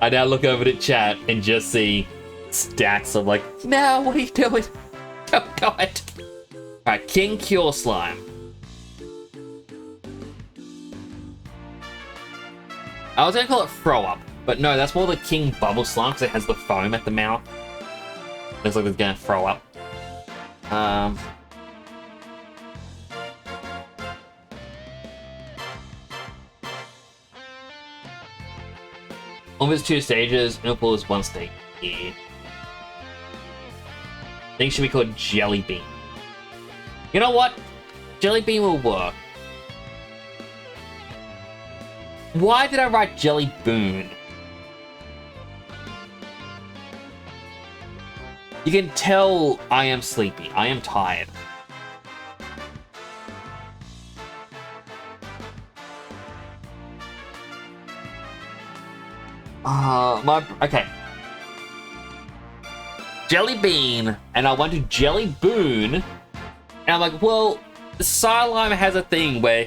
I now look over to chat and just see stacks of like, no, what are you doing? Don't do it. Alright, King Cure Slime. I was gonna call it Throw Up, but no, that's more the King Bubble Slime because it has the foam at the mouth. Looks like it's gonna throw up. Almost 2 stages, Impulse is 1 stage. Yeah. I think it should be called Jelly Bean. You know what? Jelly Bean will work. Why did I write Jelly Boon? You can tell I am sleepy. I am tired. Okay. Jelly Bean, and I went to Jelly Boon, and I'm like, well, Psylime has a thing where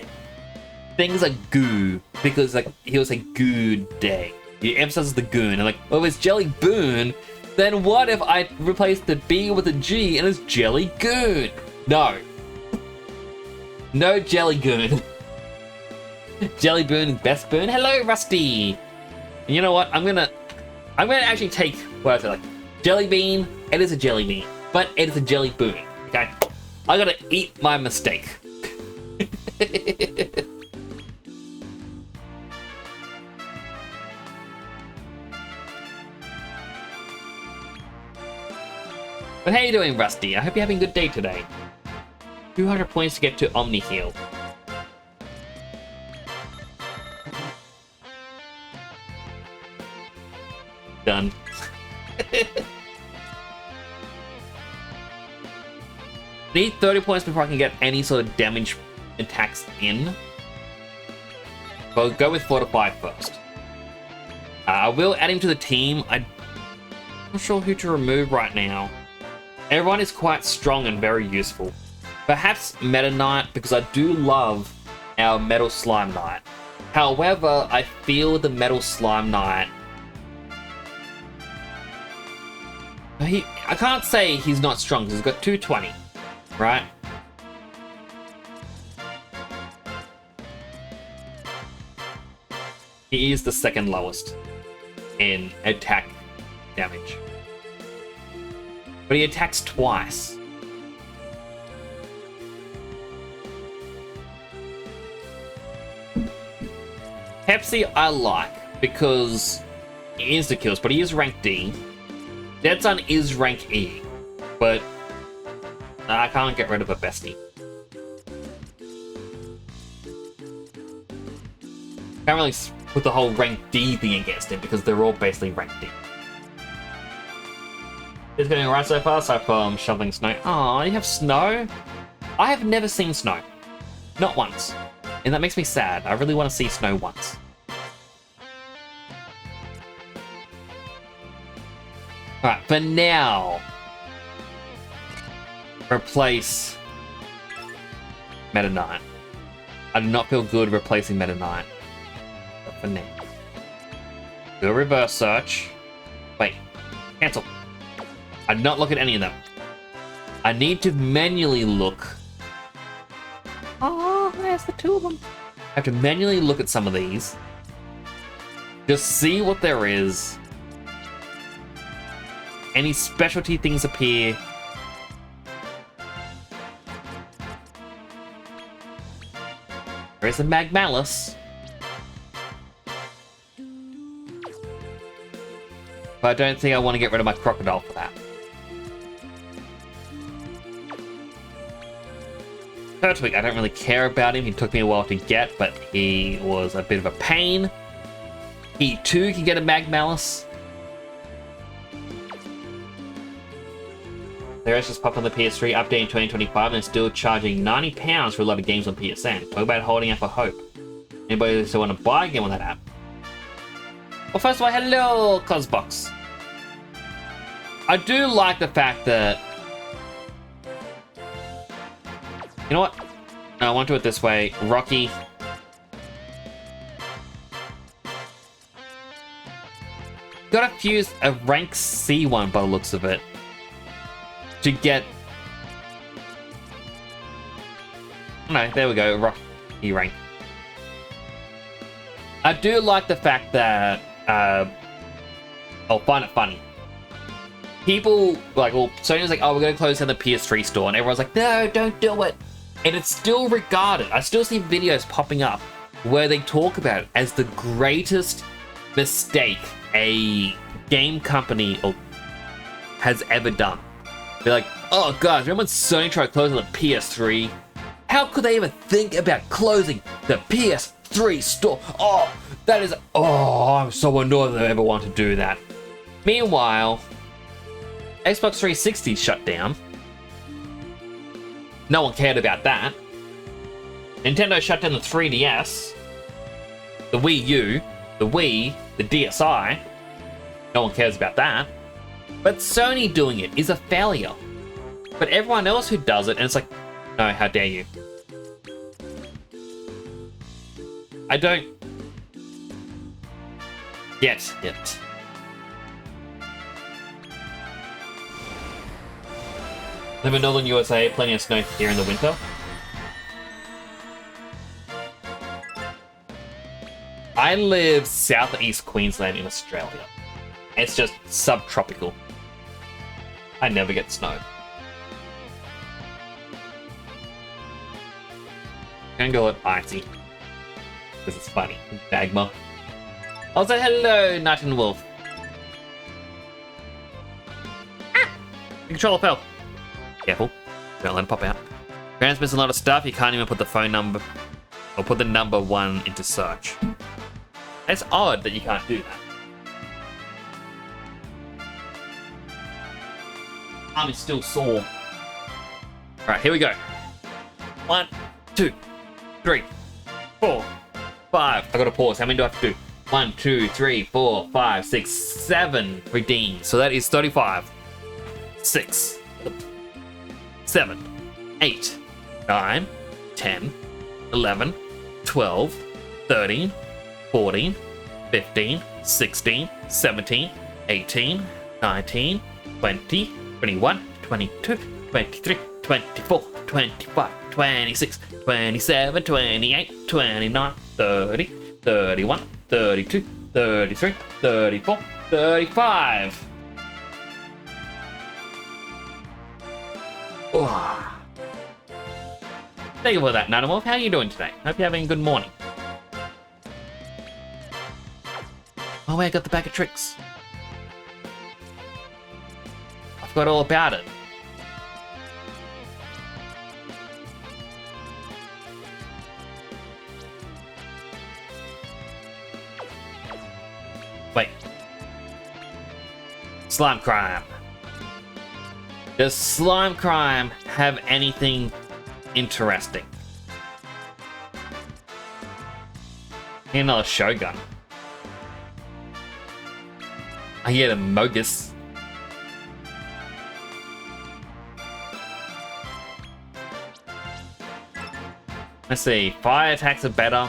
things are goo, because like he was a good day. He emphasizes the goon, and like, well, if it's Jelly Boon, then what if I replace the B with a G and it's Jelly Goon? No. No Jelly Goon. Jelly Boon, best boon. Hello, Rusty. And you know what? I'm gonna actually take what I said, like Jelly Bean. It is a Jelly Bean, but it is a Jelly Boon. Okay, I gotta eat my mistake. But how you doing, Rusty? I hope you're having a good day today. 200 points to get to Omni Heal. Done. Need 30 points before I can get any sort of damage attacks in. But I'll go with Fortify first. I will add him to the team. I'm not sure who to remove right now. Everyone is quite strong and very useful. Perhaps Meta Knight, because I do love our Metal Slime Knight. However, I feel the Metal Slime Knight... I can't say he's not strong, because he's got 220, right? He is the second lowest in attack damage. But he attacks twice. Pepsi I like because he insta-kills, but he is rank D. Dead Sun is rank E, but I can't get rid of a bestie. Can't really put the whole rank D thing against him because they're all basically rank D. It's going alright so far, aside from shoveling snow. Aw, you have snow? I have never seen snow. Not once. And that makes me sad. I really want to see snow once. Alright, for now, replace Meta Knight. I do not feel good replacing Meta Knight. But for now. Do a reverse search. Wait, cancel. I did not look at any of them. I need to manually look. Oh. There's the two of them. I have to manually look at some of these. Just see what there is. Any specialty things appear. There's a Magmalice. But I don't think I want to get rid of my crocodile for that. Turtwig, I don't really care about him. He took me a while to get, but he was a bit of a pain. He too can get a Magmalice. There's just popped on the PS3 update in 2025 and still charging £90 for a lot of games on PSN. Talk about holding out for hope. Anybody still want to buy a game on that app? Well, first of all, hello, Cosbox. I do like the fact that... You know what? No, I want to do it this way. Rocky. Gotta fuse a rank C one by the looks of it. To get... No, there we go. Rocky rank. I do like the fact that... I'll find it funny. People, like, well, Sony's like, oh, we're gonna close down the PS3 store, and everyone's like, no, don't do it. And it's still regarded. I still see videos popping up where they talk about it as the greatest mistake a game company has ever done. They're like, oh guys, remember when Sony tried closing the PS3? How could they even think about closing the PS3 store? Oh, that is, oh, I'm so annoyed that they ever want to do that. Meanwhile, Xbox 360 shut down. No one cared about that. Nintendo shut down the 3DS, the Wii U, the Wii, the DSi. No one cares about that. But Sony doing it is a failure. But everyone else who does it, and it's like, no, how dare you? I don't get it. Live in northern USA, plenty of snow here in the winter. I live southeast Queensland in Australia. It's just subtropical. I never get snow. I'm gonna go with icy. Because it's funny. Magma. Also, hello, Night and Wolf. Ah! The controller fell. Careful. Don't let it pop out. Grant's missing a lot of stuff. You can't even put the phone number or put the number 1 into search. It's odd that you can't do that. Arm is still sore. Alright, here we go. 1, 2, 3, 4, 5. I gotta pause. How many do I have to do? 1, 2, 3, 4, 5, 6, 7 redeemed. So that is 35. 6. 7, 8, 9, 10, 11, 12, 13, 14, 15, 16, 17, 18, 19, 20, 21, 22, 23, 24, 25, 26, 27, 28, 29, 30, 31, 32, 33, 34, 35. Oh. Thank you for that, Nanimorph. How are you doing today? Hope you're having a good morning. Oh, wait, I got the bag of tricks. I forgot all about it. Wait. Slime crime. Does Slime Crime have anything interesting? Another Shogun. I get a Mogus. Let's see. Fire attacks are better.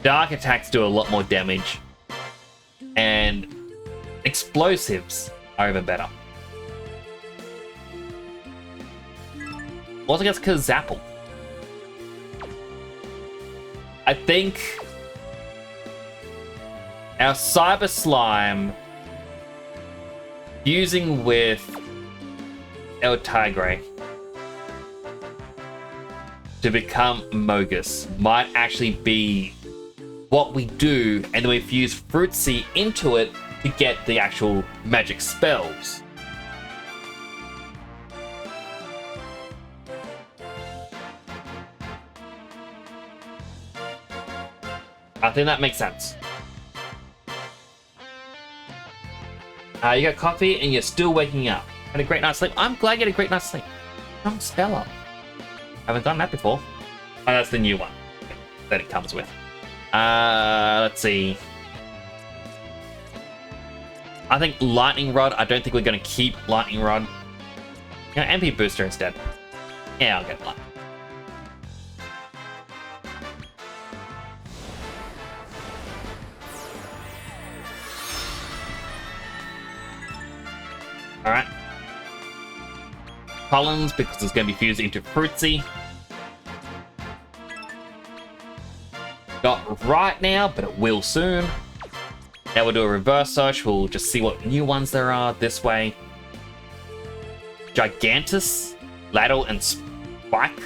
Dark attacks do a lot more damage. And explosives are even better. Also gets Kazapple. I think our Cyber Slime fusing with El Tigre to become Mogus might actually be what we do, and then we fuse Fruitsy into it to get the actual magic spells. I think that makes sense. You got coffee and you're still waking up. Had a great night's sleep. I'm glad you had a great night's sleep. Strong spell up. Haven't done that before. Oh, that's the new one that it comes with. Let's see. I think Lightning Rod. I don't think we're going to keep Lightning Rod. You know, MP Booster instead. Yeah, I'll get that. Alright. Collins, because it's going to be fused into Fruitsy. Not right now, but it will soon. Now we'll do a reverse search. We'll just see what new ones there are this way. Gigantus, Ladle, and Spike.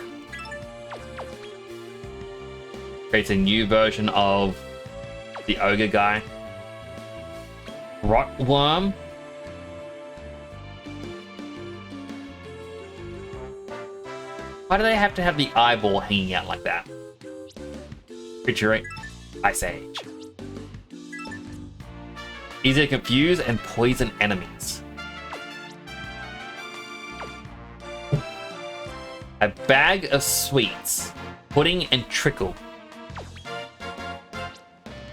Creates a new version of the Ogre guy. Rotworm. Why do they have to have the eyeball hanging out like that? Creature Ice Age. Easy to confuse and poison enemies. A bag of sweets. Pudding and Trickle.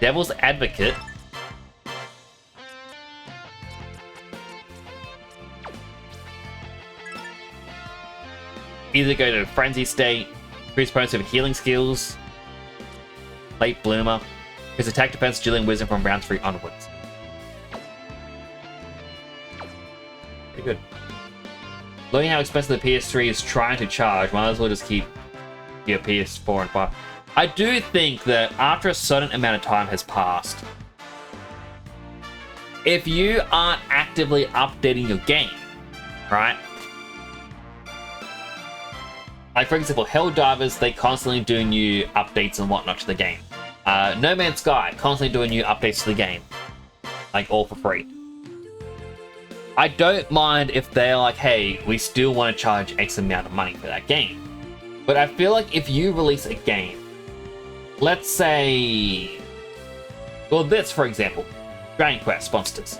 Devil's Advocate. Either go to Frenzy State, increase opponents with healing skills, Late Bloomer, his attack defense, dealing wisdom from round 3 onwards. Pretty good. Looking how expensive the PS3 is trying to charge, might as well just keep your PS4 and 5. I do think that after a certain amount of time has passed, if you aren't actively updating your game, right? Like, for example, Helldivers, they constantly do new updates and whatnot to the game. No Man's Sky, constantly doing new updates to the game. Like, all for free. I don't mind if they're like, hey, we still want to charge X amount of money for that game. But I feel like if you release a game, let's say... Well, this, for example, Dragon Quest Monsters.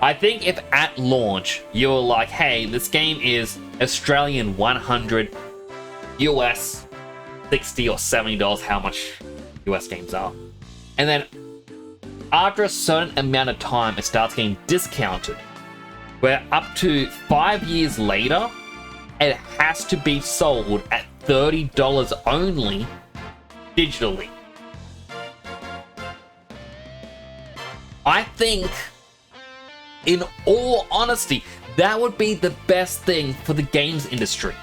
I think if at launch, you're like, hey, this game is Australian 100... US $60 or $70, how much US games are. And then after a certain amount of time, it starts getting discounted. Where up to 5 years later, it has to be sold at $30 only digitally. I think, in all honesty, that would be the best thing for the games industry.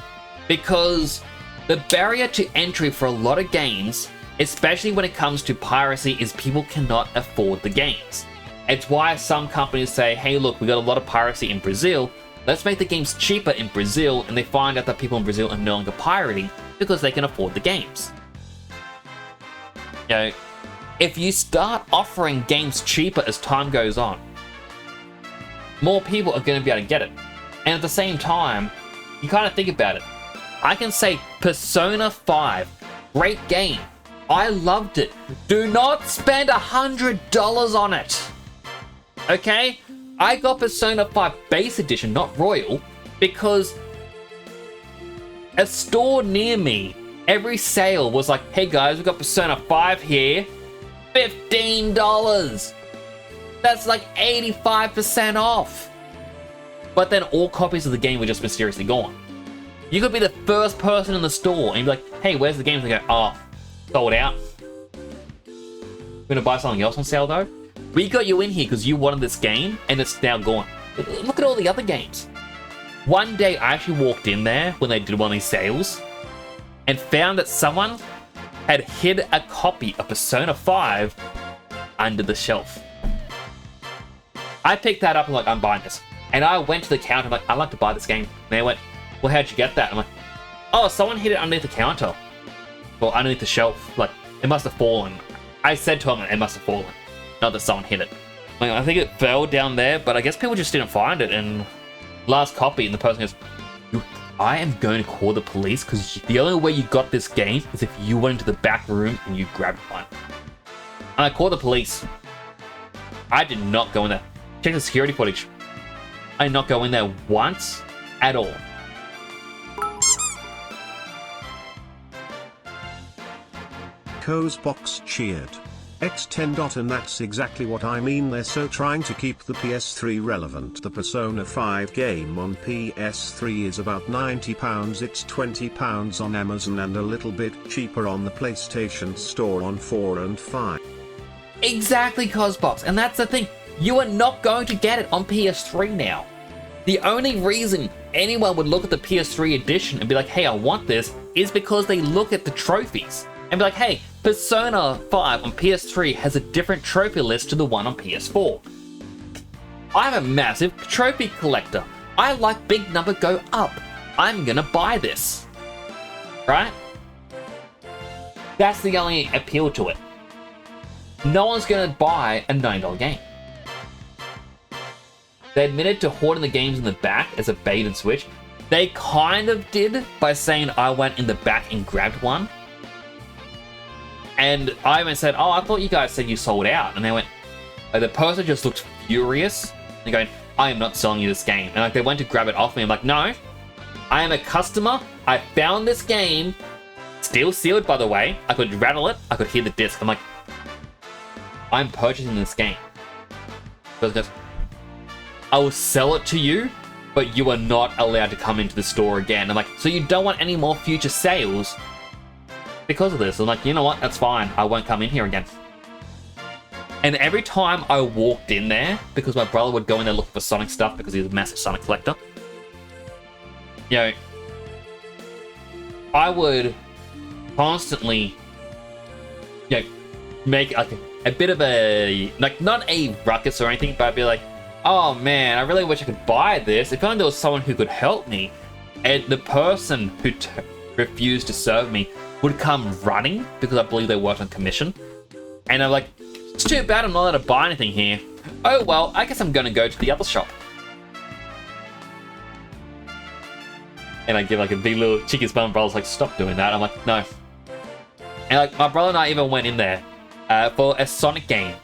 Because the barrier to entry for a lot of games, especially when it comes to piracy, is people cannot afford the games. It's why some companies say, hey look, we got a lot of piracy in Brazil, let's make the games cheaper in Brazil, and they find out that people in Brazil are no longer pirating because they can afford the games. You know, if you start offering games cheaper as time goes on, more people are going to be able to get it. And at the same time, you kind of think about it. I can say Persona 5, great game. I loved it. Do not spend $100 on it. Okay? I got Persona 5 Base Edition, not Royal, because a store near me, every sale was like, hey guys, we got Persona 5 here, $15. That's like 85% off. But then all copies of the game were just mysteriously gone. You could be the first person in the store and be like, hey, where's the game? And they go, oh, sold out. We're gonna buy something else on sale though? We got you in here because you wanted this game and it's now gone. Look at all the other games. One day I actually walked in there when they did one of these sales and found that someone had hid a copy of Persona 5 under the shelf. I picked that up and like, I'm buying this. And I went to the counter, I'm like, I'd like to buy this game. And they went, well, how'd you get that? I'm like, oh, someone hid it underneath the counter. Or underneath the shelf. Like, it must have fallen. I said to him, it must have fallen. Not that someone hid it. Like, I think it fell down there, but I guess people just didn't find it. And last copy, and the person goes, I am going to call the police because the only way you got this game is if you went into the back room and you grabbed one. And I called the police. I did not go in there. Check the security footage. I did not go in there once at all. Cozebox cheered. X10. And that's exactly what I mean, they're so trying to keep the PS3 relevant. The Persona 5 game on PS3 is about £90, it's £20 on Amazon and a little bit cheaper on the PlayStation Store on 4 and 5. Exactly, Cosbox, and that's the thing. You are not going to get it on PS3 now. The only reason anyone would look at the PS3 edition and be like, hey, I want this, is because they look at the trophies and be like, hey, Persona 5 on PS3 has a different trophy list to the one on PS4. I'm a massive trophy collector. I like big number go up. I'm gonna buy this. Right? That's the only appeal to it. No one's gonna buy a $9 game. They admitted to hoarding the games in the back as a bait and switch. They kind of did by saying I went in the back and grabbed one. And I even said, oh, I thought you guys said you sold out. And they went, the person just looked furious. They're going, I am not selling you this game. And like they went to grab it off me. I'm like, no, I am a customer. I found this game, still sealed, by the way. I could rattle it. I could hear the disc. I'm like, I'm purchasing this game. So it goes, I will sell it to you, but you are not allowed to come into the store again. I'm like, so you don't want any more future sales because of this? I'm like, you know what? That's fine. I won't come in here again. And every time I walked in there, because my brother would go in there looking for Sonic stuff because he's a massive Sonic collector, you know, I would constantly, you know, make like a bit of a, like, not a ruckus or anything, but I'd be like, oh man, I really wish I could buy this. If only there was someone who could help me. And the person who refused to serve me would come running because I believe they worked on commission. And I'm like, it's too bad I'm not allowed to buy anything here. Oh well, I guess I'm gonna go to the other shop. And I give like a big little cheeky smile, and brother's like, stop doing that. I'm like, no. And like my brother and I even went in there for a Sonic game.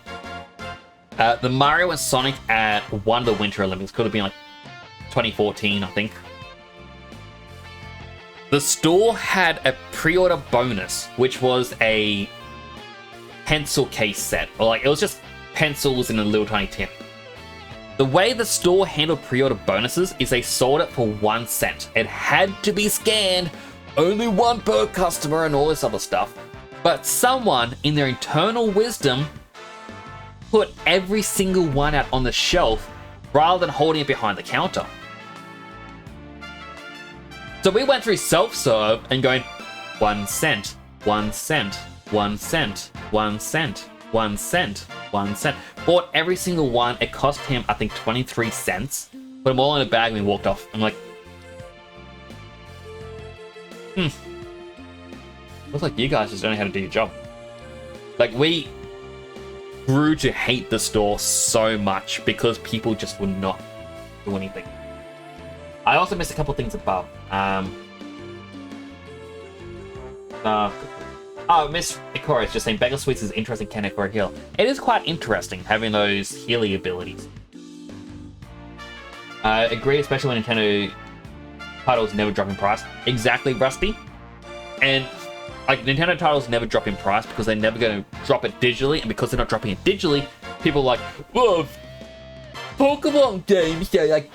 The Mario and Sonic at one of the Winter Olympics. Could have been like 2014, I think. The store had a pre-order bonus, which was a pencil case set. Or like, it was just pencils in a little tiny tin. The way the store handled pre-order bonuses is they sold it for 1 cent. It had to be scanned, only one per customer and all this other stuff. But someone, in their internal wisdom, put every single one out on the shelf rather than holding it behind the counter. So we went through self-serve and going 1 cent, 1 cent, 1 cent, 1 cent, 1 cent, 1 cent. Bought every single one. It cost him, I think, 23 cents. Put them all in a bag and we walked off. I'm like, looks like you guys just don't know how to do your job. Like, we grew to hate the store so much because people just would not do anything. I also missed a couple things above. Miss Ikora is just saying Bagel Sweets is interesting, can Ikora heal? It is quite interesting having those healing abilities. Agree, especially when Nintendo titles never drop in price. Exactly, Rusty. And like, Nintendo titles never drop in price because they're never going to drop it digitally, and because they're not dropping it digitally, people are like, well, Pokemon games are like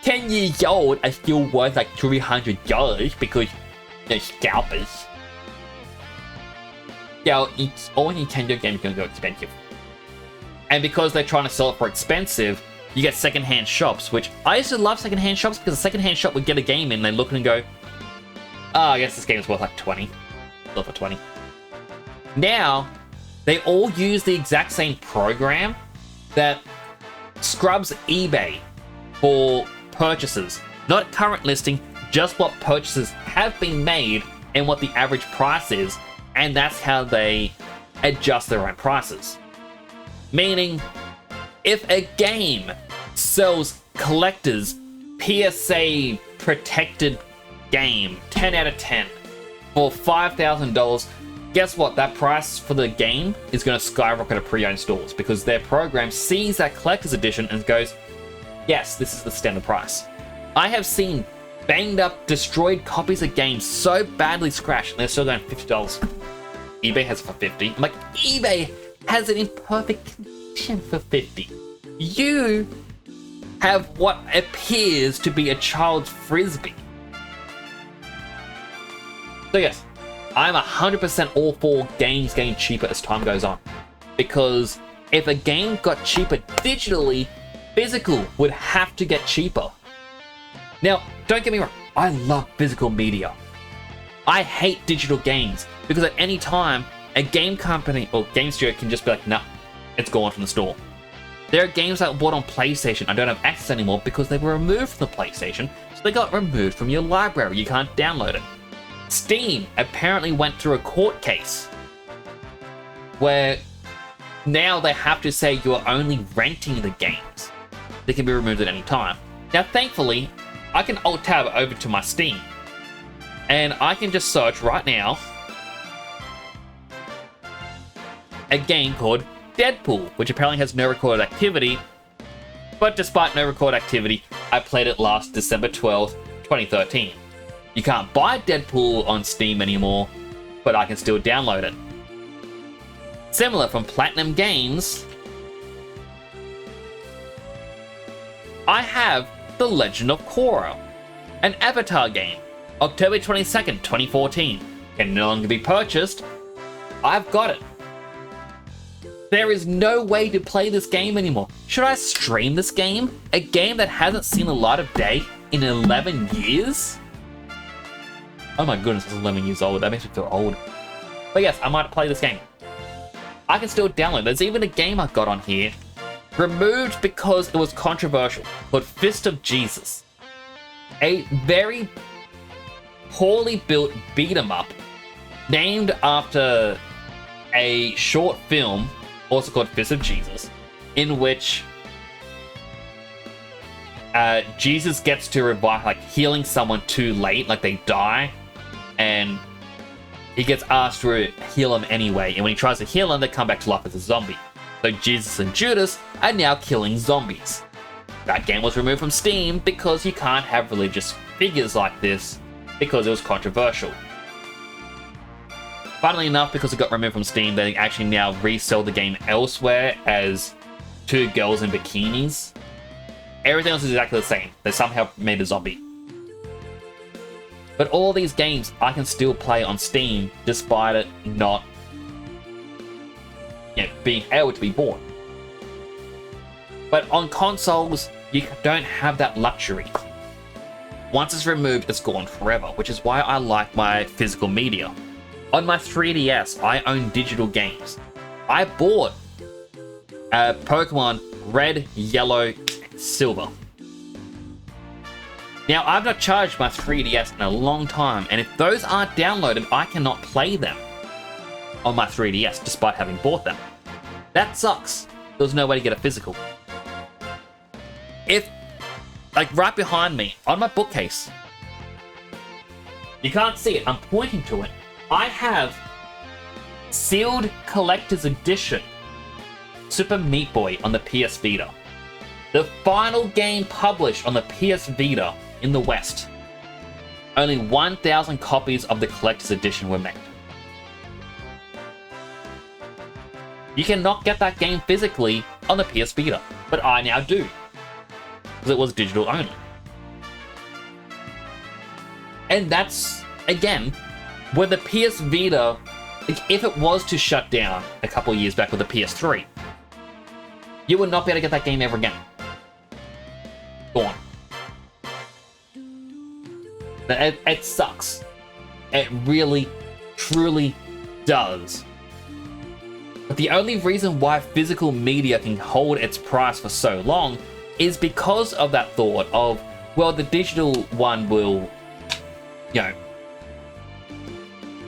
10 years old are still worth like $300 because they're scalpers. Yeah, it's all Nintendo games are going to go expensive. And because they're trying to sell it for expensive, you get secondhand shops, which I used to love secondhand shops because a secondhand shop would get a game in, they look and go, oh, I guess this game is worth like 20. For 20. Now, they all use the exact same program that scrubs eBay for purchases. Not current listing, just what purchases have been made and what the average price is, and that's how they adjust their own prices. Meaning, if a game sells collectors PSA protected game 10 out of 10 for $5,000, guess what? That price for the game is going to skyrocket at pre-owned stores because their program sees that collector's edition and goes, yes, this is the standard price. I have seen banged up, destroyed copies of games so badly scratched and they're still going $50. eBay has it for $50. I'm like, eBay has it in perfect condition for $50. You have what appears to be a child's frisbee. So yes, I'm 100% all for games getting cheaper as time goes on. Because if a game got cheaper digitally, physical would have to get cheaper. Now, don't get me wrong, I love physical media. I hate digital games because at any time, a game company or game studio can just be like, nah, it's gone from the store. There are games that were bought on PlayStation I don't have access anymore because they were removed from the PlayStation, so they got removed from your library. You can't download it. Steam apparently went through a court case where now they have to say you're only renting the games. They can be removed at any time. Now, thankfully, I can alt-tab over to my Steam, and I can just search right now a game called Deadpool, which apparently has no recorded activity, but despite no recorded activity, I played it last December 12th, 2013. You can't buy Deadpool on Steam anymore, but I can still download it. Similar from Platinum Games, I have The Legend of Korra, an Avatar game, October 22nd, 2014. Can no longer be purchased. I've got it. There is no way to play this game anymore. Should I stream this game? A game that hasn't seen the light of day in 11 years? Oh my goodness, it's 11 years old. That makes me feel old. But yes, I might play this game. I can still download. There's even a game I got on here, removed because it was controversial, called Fist of Jesus. A very poorly built beat-em-up, named after a short film, also called Fist of Jesus, in which Jesus gets to revive, like healing someone too late, like they die, and he gets asked to heal him anyway, and when he tries to heal him, they come back to life as a zombie. So Jesus and Judas are now killing zombies. That game was removed from Steam because you can't have religious figures like this because it was controversial. Funnily enough, because it got removed from Steam, they actually now resell the game elsewhere as two girls in bikinis. Everything else is exactly the same. They somehow made a zombie. But all these games I can still play on Steam despite it not being able to be bought. But on consoles, you don't have that luxury. Once it's removed, it's gone forever, which is why I like my physical media. On my 3DS, I own digital games. I bought Pokemon Red, Yellow, Silver. Now, I've not charged my 3DS in a long time, and if those aren't downloaded, I cannot play them on my 3DS, despite having bought them. That sucks. There's no way to get a physical. If, like right behind me, on my bookcase, you can't see it, I'm pointing to it, I have sealed collector's edition Super Meat Boy on the PS Vita. The final game published on the PS Vita in the West. Only 1,000 copies of the collector's edition were made. You cannot get that game physically on the PS Vita, but I now do, because it was digital only. And that's, again, where the PS Vita, like, if it was to shut down a couple of years back with the PS3, you would not be able to get that game ever again. Gone. It sucks. It really, truly does. But the only reason why physical media can hold its price for so long is because of that thought of, well, the digital one will, you know,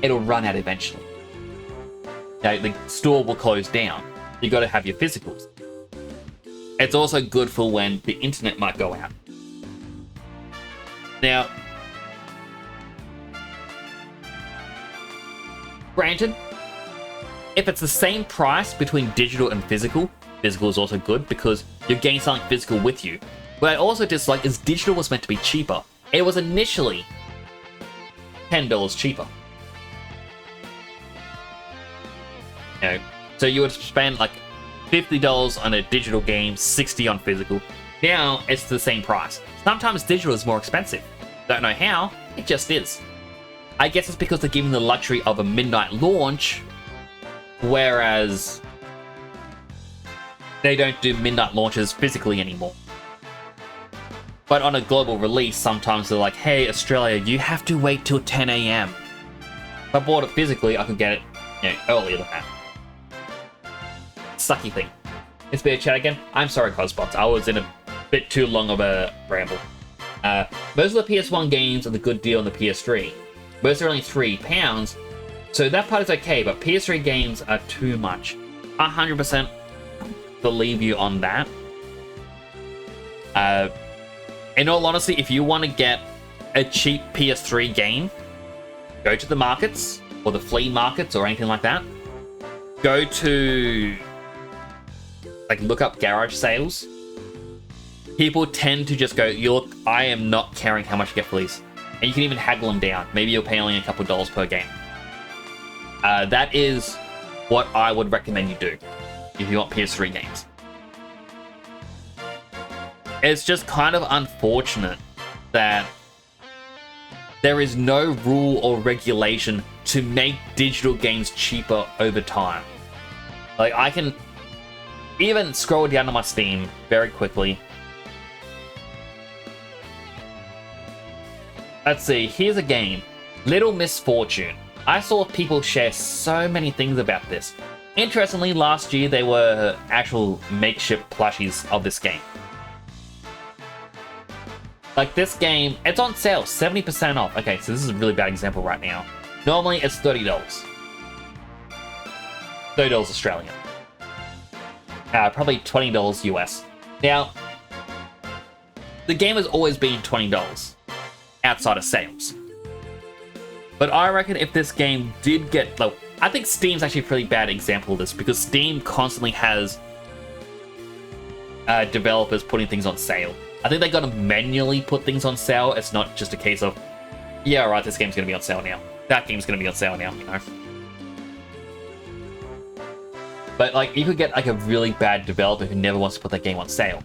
it'll run out eventually. You know, the store will close down. You got to have your physicals. It's also good for when the internet might go out. Now, granted, if it's the same price between digital and physical is also good because you're getting something physical with you. What I also dislike is digital was meant to be cheaper. It was initially $10 cheaper. You know, so you would spend like $50 on a digital game, $60 on physical. Now it's the same price. Sometimes digital is more expensive. Don't know how, it just is. I guess it's because they're giving the luxury of a midnight launch, whereas they don't do midnight launches physically anymore. But on a global release, sometimes they're like, hey, Australia, you have to wait till 10 AM. If I bought it physically, I could get it, you know, earlier than that. Sucky thing. It's been a chat again. I'm sorry, Cosbox. I was in a bit too long of a ramble. Most of the PS1 games are the good deal on the PS3. Most are only £3, so that part is okay, but PS3 games are too much. 100% believe you on that. In all honesty, if you want to get a cheap PS3 game, go to the markets, or the flea markets, or anything like that. Go to, like, look up garage sales. People tend to just go, look, I am not caring how much you get for these. And you can even haggle them down. Maybe you'll pay only a couple dollars per game. That is what I would recommend you do if you want PS3 games. It's just kind of unfortunate that there is no rule or regulation to make digital games cheaper over time. Like, I can even scroll down to my Steam very quickly. Let's see, here's a game, Little Misfortune. I saw people share so many things about this. Interestingly, last year they were actual makeshift plushies of this game. Like, this game, it's on sale, 70% off. Okay, so this is a really bad example right now. Normally it's $30. $30 Australian. Probably $20 US. Now, the game has always been $20 outside of sales. But I reckon if this game did get low, I think Steam's actually a pretty bad example of this because Steam constantly has developers putting things on sale. I think they gotta manually put things on sale. It's not just a case of, yeah, alright, this game's gonna be on sale now. That game's gonna be on sale now, you know. But, like, you could get, like, a really bad developer who never wants to put that game on sale.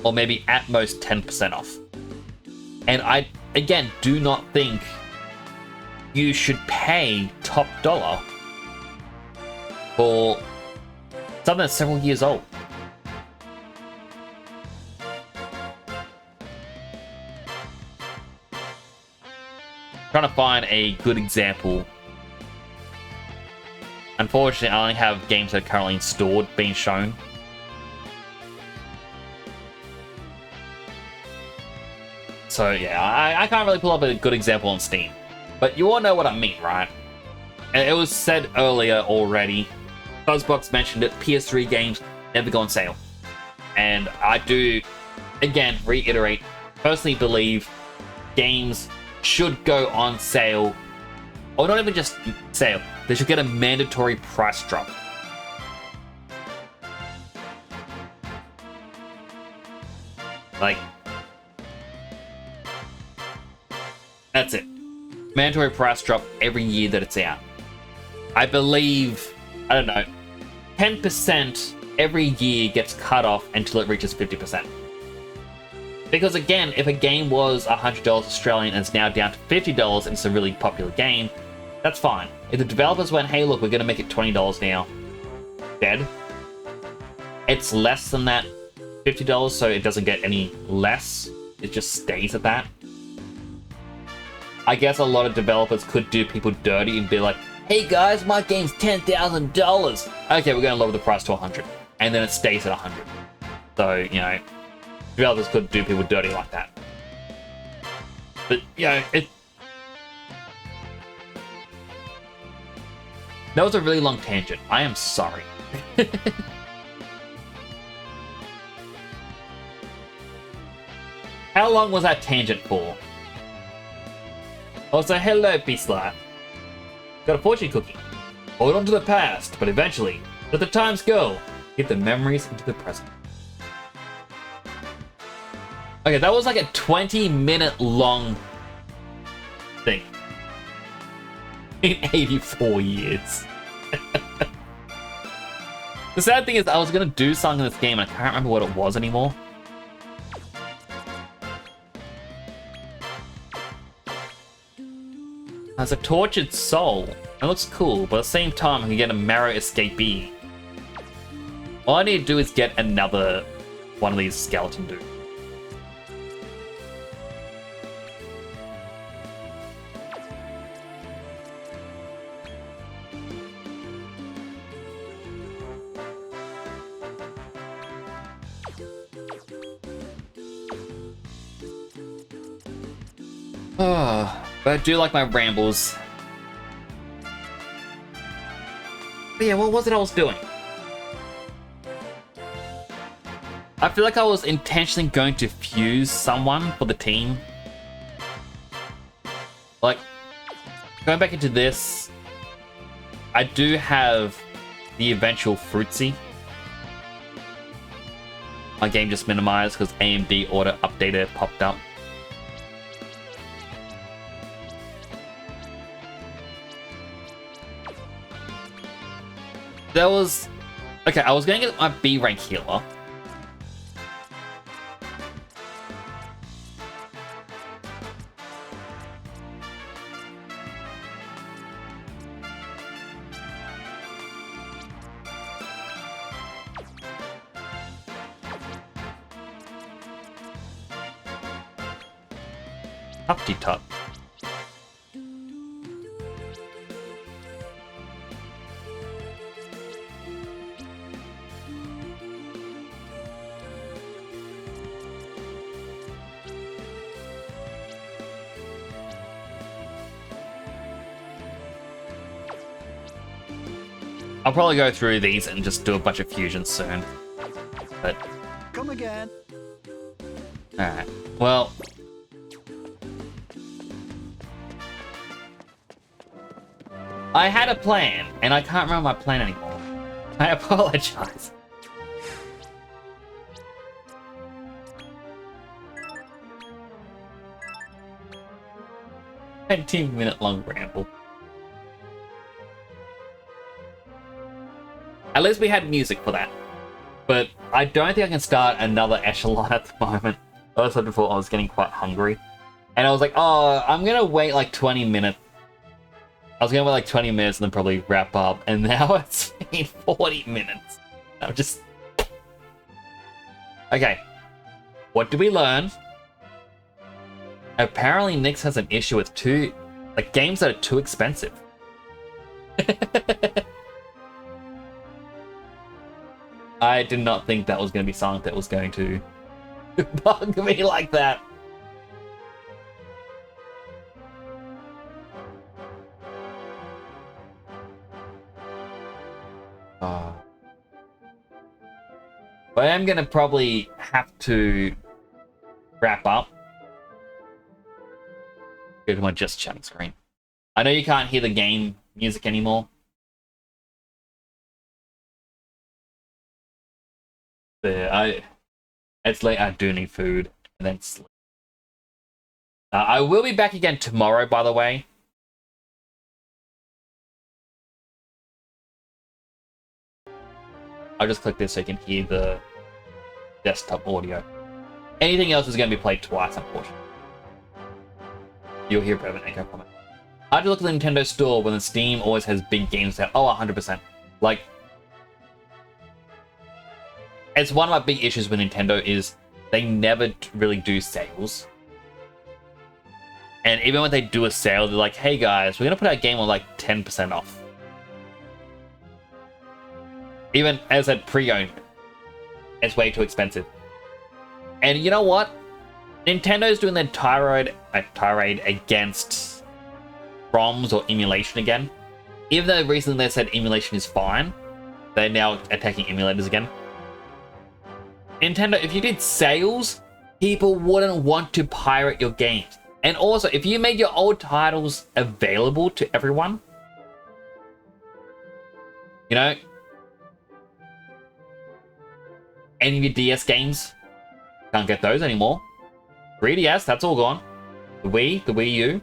Or maybe at most 10% off. And I, again, do not think you should pay top dollar for something that's several years old. Trying to find a good example. Unfortunately, I only have games that are currently stored being shown. So yeah, I can't really pull up a good example on Steam. But you all know what I mean, right? And it was said earlier already. Buzzbox mentioned it, PS3 games never go on sale. And I do, again, reiterate, personally believe games should go on sale, or not even just sale, they should get a mandatory price drop. Like, that's it. Mandatory price drop every year that it's out. I believe, I don't know, 10% every year gets cut off until it reaches 50%. Because again, if a game was $100 Australian and it's now down to $50 and it's a really popular game, that's fine. If the developers went, hey look, we're gonna make it $20 now, dead. It's less than that $50, so it doesn't get any less. It just stays at that. I guess a lot of developers could do people dirty and be like, hey guys, my game's $10,000. Okay, we're gonna lower the price to 100, and then it stays at 100. So, you know, developers could do people dirty like that. But, you know, that was a really long tangent. I am sorry. How long was that tangent for? Also, hello, Beastlife. Got a fortune cookie. Hold on to the past, but eventually, let the times go. Get the memories into the present. Okay, that was like a 20-minute long thing. In 84 years. The sad thing is, I was gonna do something in this game and I can't remember what it was anymore. Has a tortured soul. It looks cool, but at the same time, I can get a Marrow escapee. All I need to do is get another one of these skeleton dudes. But I do like my rambles. But yeah, what was it I was doing? I feel like I was intentionally going to fuse someone for the team. Like, going back into this, I do have the eventual Fruitsy. My game just minimized because AMD Auto Updater popped up. There was... Okay, I was going to get my B rank healer. Tufty Tut. I'll probably go through these and just do a bunch of fusions soon. But... Come again. Alright. Well... I had a plan, and I can't remember my plan anymore. I apologize. $15-minute long ramble. At least we had music for that. But I don't think I can start another echelon at the moment. I was before I was getting quite hungry. And I was like, oh, I'm gonna wait like 20 minutes. I was gonna wait like 20 minutes and then probably wrap up. And now it's been 40 minutes. I'm just... Okay. What did we learn? Apparently Nyx has an issue with games that are too expensive. I did not think that was going to be something that was going to bug me like that. But I am going to probably have to wrap up. Go to my just chatting screen. I know you can't hear the game music anymore. It's late. I do need food and then sleep. I will be back again tomorrow, by the way. I'll just click this so you can hear the desktop audio. Anything else is going to be played twice, unfortunately. You'll hear a bit of an echo from it. I had to look at the Nintendo store when the Steam always has big games there. Oh, 100%. Like, it's one of my big issues with Nintendo is they never really do sales. And even when they do a sale, they're like, hey guys, we're going to put our game on like 10% off. Even as a pre-owned, it's way too expensive. And you know what? Nintendo's doing their tirade against ROMs or emulation again. Even though recently they said emulation is fine, they're now attacking emulators again. Nintendo, if you did sales, people wouldn't want to pirate your games. And also, if you made your old titles available to everyone, you know, any of your DS games, can't get those anymore. 3DS, that's all gone. The Wii, the Wii U.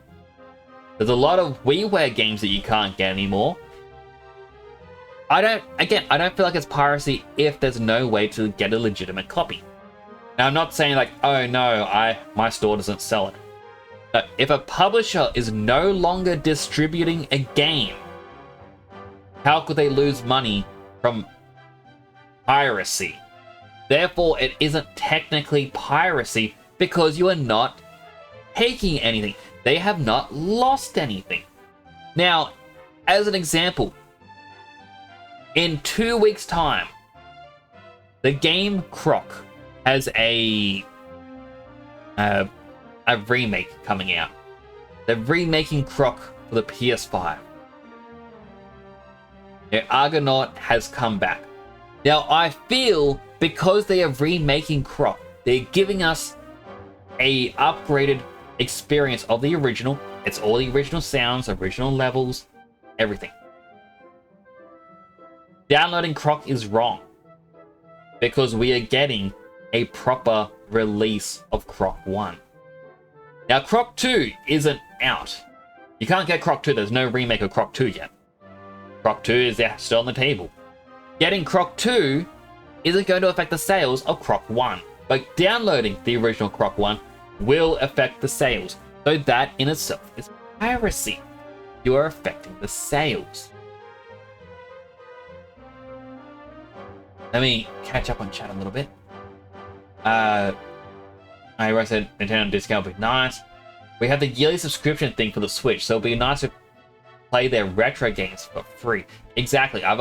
There's a lot of WiiWare games that you can't get anymore. I don't feel like it's piracy if there's no way to get a legitimate copy. Now, I'm not saying like, oh no, my store doesn't sell it. No, if a publisher is no longer distributing a game, how could they lose money from piracy? Therefore, it isn't technically piracy because you are not taking anything. They have not lost anything. Now, as an example, in 2 weeks' time, the game Croc has a remake coming out. They're remaking Croc for the PS5. Now, Argonaut has come back. Now, I feel because they are remaking Croc, they're giving us a upgraded experience of the original. It's all the original sounds, original levels, everything. Downloading Croc is wrong because we are getting a proper release of Croc 1. Now, Croc 2 isn't out. You can't get Croc 2. There's no remake of Croc 2 yet. Croc 2 is still on the table. Getting Croc 2 isn't going to affect the sales of Croc 1, but downloading the original Croc 1 will affect the sales. So that in itself is piracy. You are affecting the sales. Let me catch up on chat a little bit. I said Nintendo discount would be nice. We have the yearly subscription thing for the Switch, so it'll be nice to play their retro games for free. Exactly. I've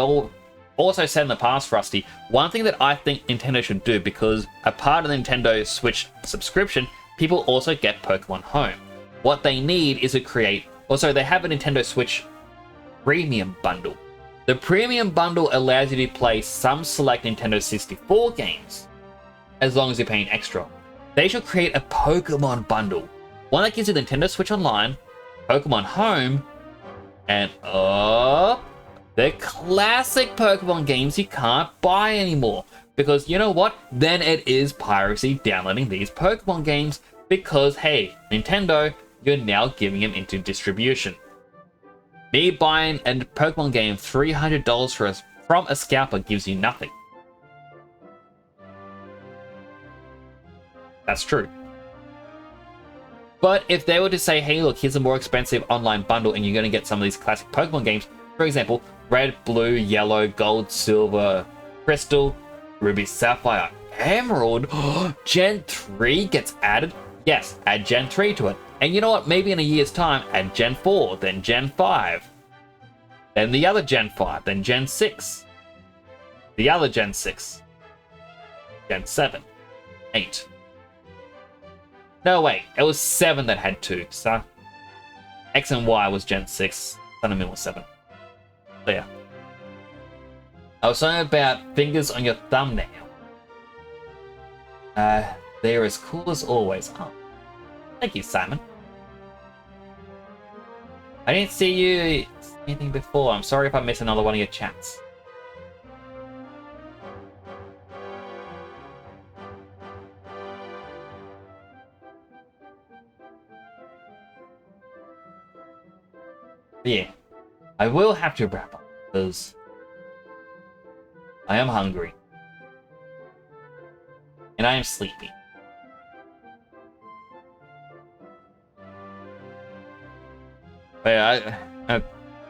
also said in the past, Rusty, one thing that I think Nintendo should do, because a part of the Nintendo Switch subscription, people also get Pokemon Home. What they need is to create... Also, they have a Nintendo Switch Premium Bundle. The Premium Bundle allows you to play some select Nintendo 64 games, as long as you're paying extra. They should create a Pokemon Bundle. One that gives you Nintendo Switch Online, Pokemon Home, and the classic Pokemon games you can't buy anymore. Because you know what? Then it is piracy downloading these Pokemon games. Because, hey, Nintendo, you're now giving them into distribution. Me buying a Pokemon game $300 from a scalper gives you nothing. That's true. But if they were to say, hey, look, here's a more expensive online bundle and you're going to get some of these classic Pokemon games, for example, Red, Blue, Yellow, Gold, Silver, Crystal, Ruby, Sapphire, Emerald, Gen 3 gets added? Yes, add Gen 3 to it. And you know what? Maybe in a year's time, add Gen 4, then Gen 5. Then the other Gen 5, then Gen 6. The other Gen 6. Gen 7. 8. No, wait. It was 7 that had 2. So X and Y was Gen 6. Sun and Moon was 7. So yeah. I was talking about fingers on your thumbnail. They're as cool as always. Oh. Thank you, Simon. I didn't see you anything before. I'm sorry if I missed another one of your chats. Yeah, I will have to wrap up because I am hungry and I am sleepy. But yeah,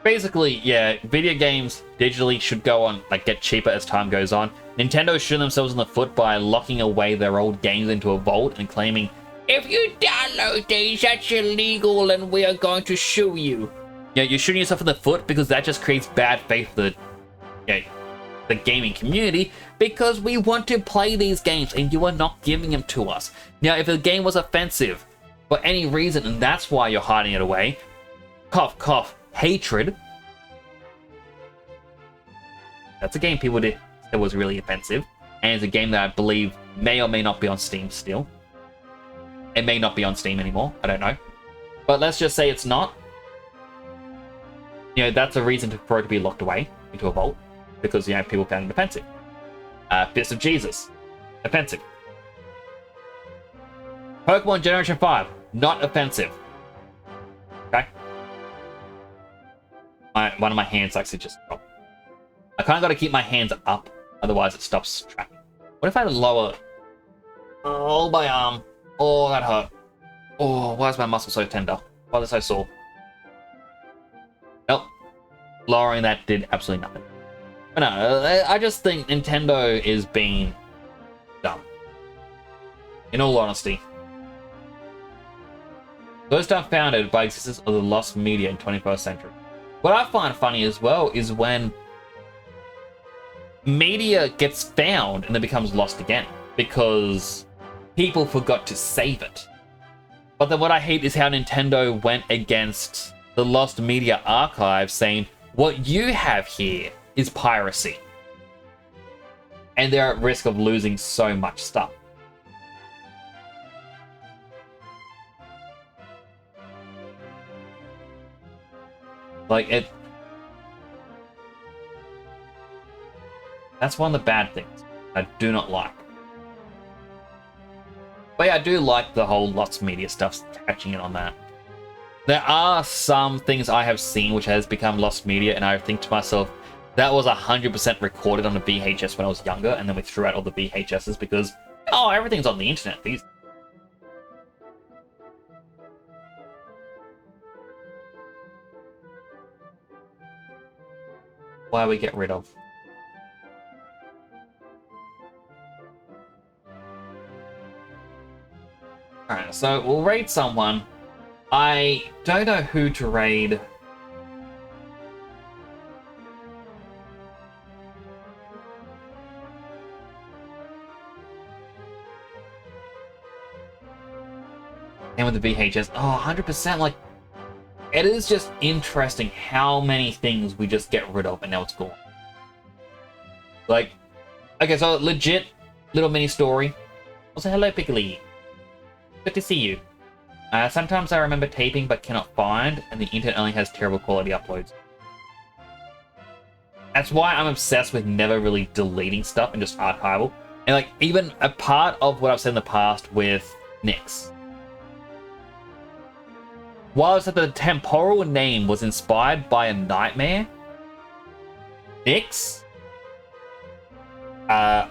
basically, yeah, video games digitally should go on, like, get cheaper as time goes on. Nintendo shooting themselves in the foot by locking away their old games into a vault and claiming, if you download these, that's illegal and we are going to sue you. Yeah, you're shooting yourself in the foot because that just creates bad faith that, yeah, the gaming community because we want to play these games and you are not giving them to us. Now, if the game was offensive for any reason and that's why you're hiding it away, cough, cough, hatred, that's a game people did that was really offensive, and it's a game that I believe may or may not be on Steam still. It may not be on Steam anymore, I don't know. But let's just say it's not. You know, that's a reason for it to be locked away into a vault, because, you know, people found it offensive. Fist of Jesus, offensive. Pokemon Generation 5, not offensive. Okay? One of my hands likes to just drop. I kind of got to keep my hands up, otherwise it stops tracking. What if I lower... Oh, my arm. Oh, that hurt. Oh, why is my muscle so tender? Why is it so sore? Nope. Lowering that did absolutely nothing. But no, I just think Nintendo is being dumb. In all honesty. First time founded by existence of the lost media in 21st century. What I find funny as well is when media gets found and then becomes lost again because people forgot to save it. But then what I hate is how Nintendo went against the Lost Media Archive saying, what you have here is piracy. And they're at risk of losing so much stuff. Like, it... That's one of the bad things I do not like. But yeah, I do like the whole Lost Media stuff, catching it on that. There are some things I have seen which has become Lost Media, and I think to myself, that was 100% recorded on a VHS when I was younger, and then we threw out all the VHSs because, oh, everything's on the internet. These. Why we get rid of? Alright, so we'll raid someone. I don't know who to raid. And with the VHS, oh, 100%, like, it is just interesting how many things we just get rid of and now it's gone. Like, okay, so legit little mini story. Also, hello, Piccoli. Good to see you. Sometimes I remember taping but cannot find, and the internet only has terrible quality uploads. That's why I'm obsessed with never really deleting stuff and just archival. And like, even a part of what I've said in the past with Nyx. While I said that the temporal name was inspired by a nightmare, Nyx, a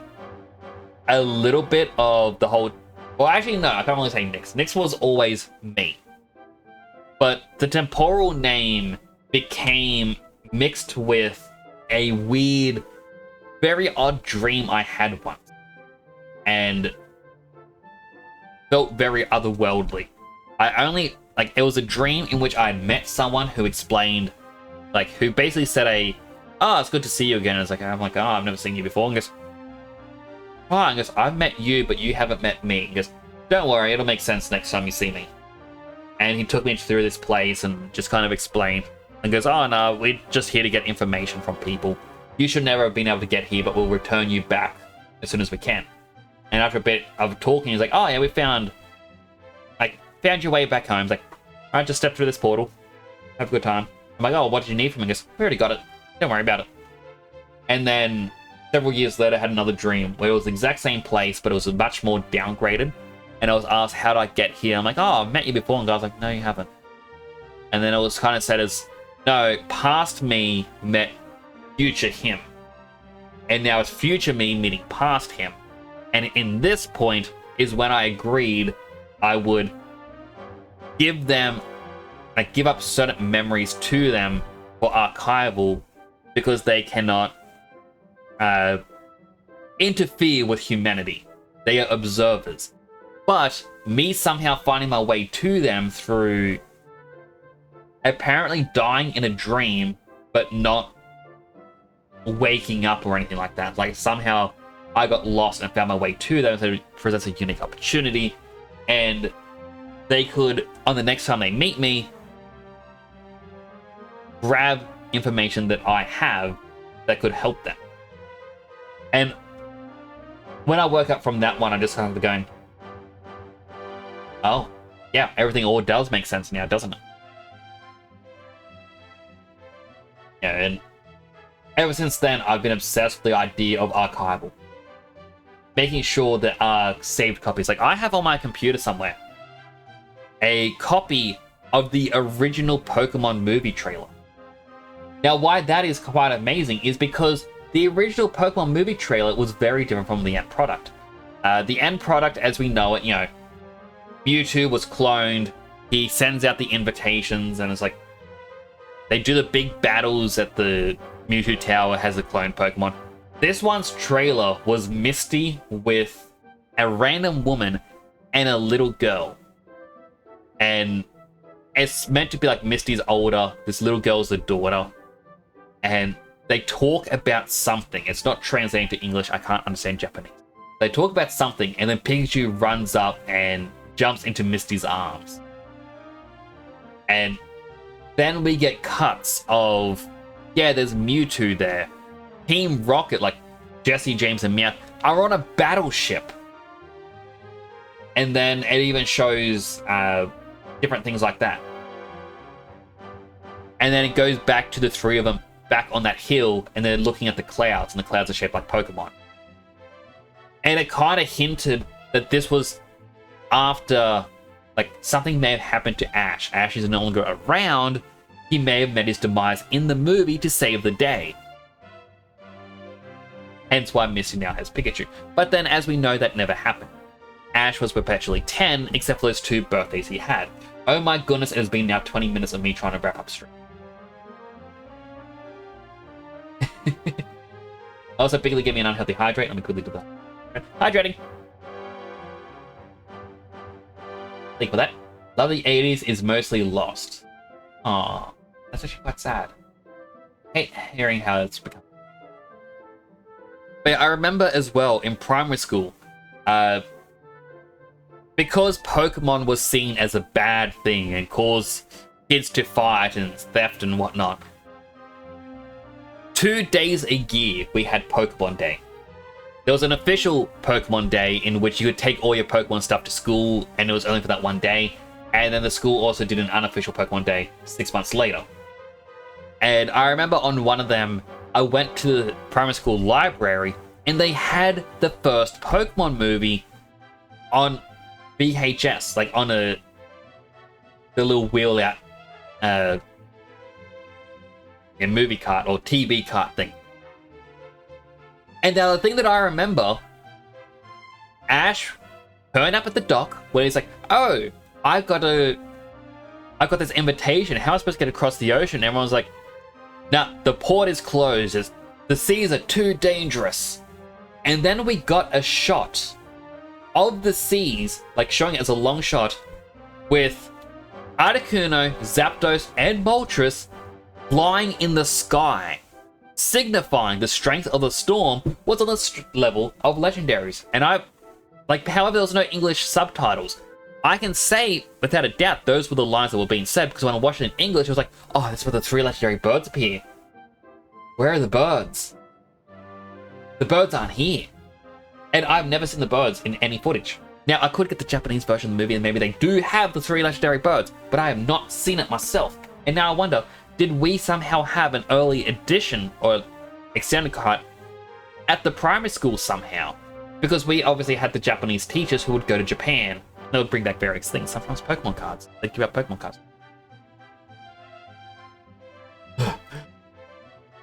little bit of the whole... Well, actually, no, I can't really say Nyx. Nyx was always me. But the temporal name became mixed with a weird, very odd dream I had once. And felt very otherworldly. Like, it was a dream in which I had met someone who explained, like, who basically said oh, it's good to see you again. And I'm like, oh, I've never seen you before. And goes, oh, and goes, I've met you, but you haven't met me. And goes, don't worry, it'll make sense next time you see me. And he took me through this place and just kind of explained. And goes, oh, no, we're just here to get information from people. You should never have been able to get here, but we'll return you back as soon as we can. And after a bit of talking, he's like, oh, yeah, we found your way back home. He's like, all right, just step through this portal. Have a good time. I'm like, oh, what did you need from me? He goes, we already got it. Don't worry about it. And then several years later, I had another dream where it was the exact same place, but it was much more downgraded. And I was asked, how did I get here? I'm like, oh, I've met you before. And the guy's like, no, you haven't. And then it was kind of said as, no, past me met future him. And now it's future me meeting past him. And in this point is when I agreed I would give up certain memories to them for archival because they cannot interfere with humanity. They are observers. But me somehow finding my way to them through apparently dying in a dream, but not waking up or anything like that. Like somehow I got lost and found my way to them, so it presents a unique opportunity, and they could, on the next time they meet me, grab information that I have that could help them. And when I woke up from that one, I just kind of going, oh, yeah, everything all does make sense now, doesn't it? Yeah, and ever since then, I've been obsessed with the idea of archival. Making sure that saved copies. Like, I have on my computer somewhere a copy of the original Pokemon movie trailer. Now, why that is quite amazing is because the original Pokemon movie trailer was very different from the end product. The end product, as we know it, you know, Mewtwo was cloned, he sends out the invitations, and it's like, they do the big battles at the Mewtwo Tower, has a cloned Pokemon. This one's trailer was Misty with a random woman and a little girl. And it's meant to be like Misty's older, this little girl's the daughter. And they talk about something. It's not translating to English, I can't understand Japanese. They talk about something, and then Pikachu runs up and jumps into Misty's arms. And then we get cuts of, yeah, there's Mewtwo there. Team Rocket, like Jesse, James, and Meowth, are on a battleship. And then it even shows different things like that. And then it goes back to the three of them back on that hill, and they're looking at the clouds, and the clouds are shaped like Pokemon. And it kind of hinted that this was after, like, something may have happened to Ash. Ash is no longer around. He may have met his demise in the movie to save the day. Hence why Misty now has Pikachu. But then, as we know, that never happened. Ash was perpetually 10, except for those 2 birthdays he had. Oh my goodness, it has been now 20 minutes of me trying to wrap up stream. Also, Bigly gave me an unhealthy hydrate. Let me quickly do that. Hydrating! Think for that. Love the 80s is mostly lost. Aww, that's actually quite sad. Hate hearing how it's become. But I remember as well in primary school, because Pokemon was seen as a bad thing and caused kids to fight and theft and whatnot, 2 days a year we had Pokemon Day. There was an official Pokemon Day in which you could take all your Pokemon stuff to school, and it was only for that one day. And then the school also did an unofficial Pokemon Day 6 months later. And I remember on one of them, I went to the primary school library, and they had the first Pokemon movie on VHS, like on the little wheel out movie cart or TV cart thing. And now the thing that I remember, Ash turned up at the dock where he's like, oh, I've got this invitation. How am I supposed to get across the ocean? And everyone's like, nah, the port is closed. The seas are too dangerous. And then we got a shot of the seas, like showing it as a long shot, with Articuno, Zapdos, and Moltres flying in the sky, signifying the strength of the storm was on the level of legendaries. And however, there was no English subtitles. I can say, without a doubt, those were the lines that were being said, because when I watched it in English, it was like, oh, that's where the 3 legendary birds appear. Where are the birds? The birds aren't here. And I've never seen the birds in any footage. Now, I could get the Japanese version of the movie, and maybe they do have the 3 legendary birds, but I have not seen it myself. And now I wonder, did we somehow have an early edition or extended cut at the primary school somehow? Because we obviously had the Japanese teachers who would go to Japan. They would bring back various things, sometimes Pokemon cards. They'd give out Pokemon cards.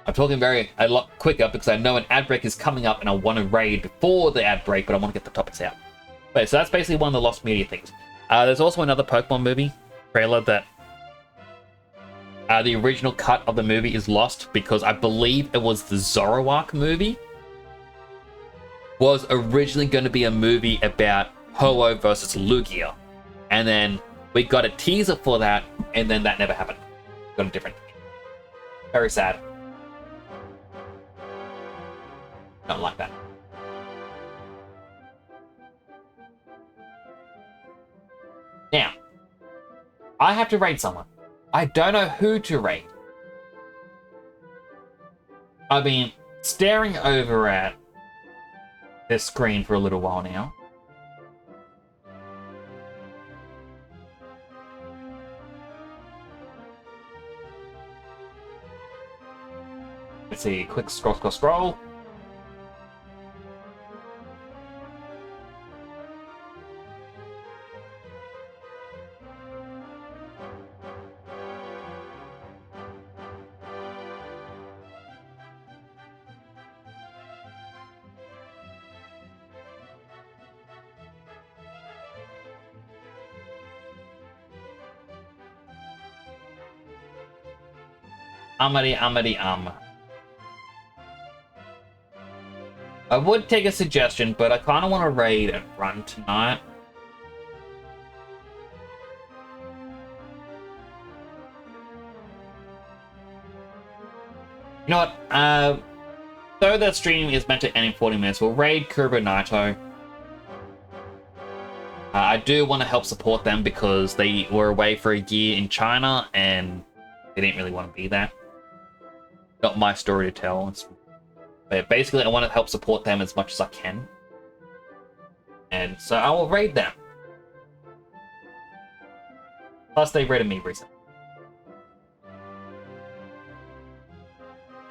I'm talking a lot quicker because I know an ad break is coming up and I want to raid before the ad break, but I want to get the topics out. Okay, so that's basically one of the lost media things. There's also another Pokemon movie trailer that the original cut of the movie is lost because I believe it was the Zoroark movie. Was originally going to be a movie about Ho-Oh versus Lugia. And then we got a teaser for that, and then that never happened. Got a different. Very sad. Not like that. Now, I have to raid someone. I don't know who to raid. I've been staring over at this screen for a little while now. Let's see, quick scroll. I would take a suggestion, but I kind of want to raid and run tonight. You know what? Though the stream is meant to end in 40 minutes, we'll raid Kubo Naito. I do want to help support them because they were away for a year in China and they didn't really want to be there. Not my story to tell. But basically, I want to help support them as much as I can. And so I will raid them. Plus, they raided me recently.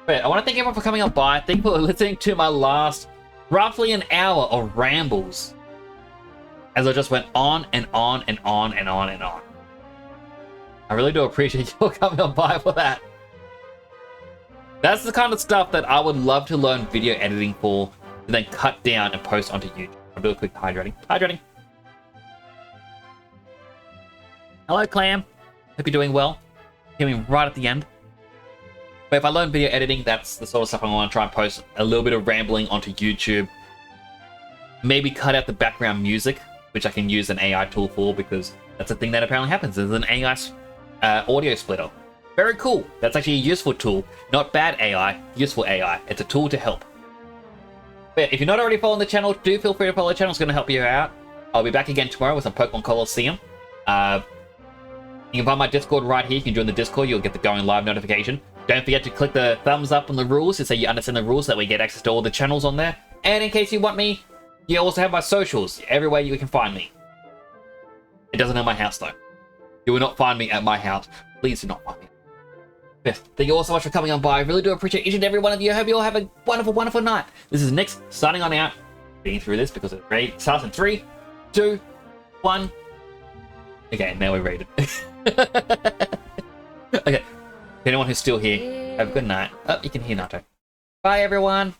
But I want to thank everyone for coming on by. Thank you for listening to my last roughly an hour of rambles. As I just went on and on and on and on and on. I really do appreciate you coming on by for that. That's the kind of stuff that I would love to learn video editing for, and then cut down and post onto YouTube. I'll do a quick hydrating. Hello, Clam. Hope you're doing well. Hear me right at the end. But if I learn video editing, that's the sort of stuff I want to try and post a little bit of rambling onto YouTube. Maybe cut out the background music, which I can use an AI tool for, because that's a thing that apparently happens. There's an AI audio splitter. Very cool. That's actually a useful tool. Not bad AI, useful AI. It's a tool to help. But if you're not already following the channel, do feel free to follow the channel. It's going to help you out. I'll be back again tomorrow with some Pokemon Colosseum. You can find my Discord right here. You can join the Discord. You'll get the going live notification. Don't forget to click the thumbs up on the rules to say you understand the rules, so that we get access to all the channels on there. And in case you want me, you also have my socials. Everywhere you can find me. It doesn't have my house, though. You will not find me at my house. Please do not find me. Yes, thank you all so much for coming on by. I really do appreciate each and every one of you. I hope you all have a wonderful, wonderful night. This is Nyx signing on out. Being through this because it's raid starts in 3, 2, 1. Okay, now we're raided. Okay, anyone who's still here, have a good night. Oh, you can hear Nato. Bye, everyone.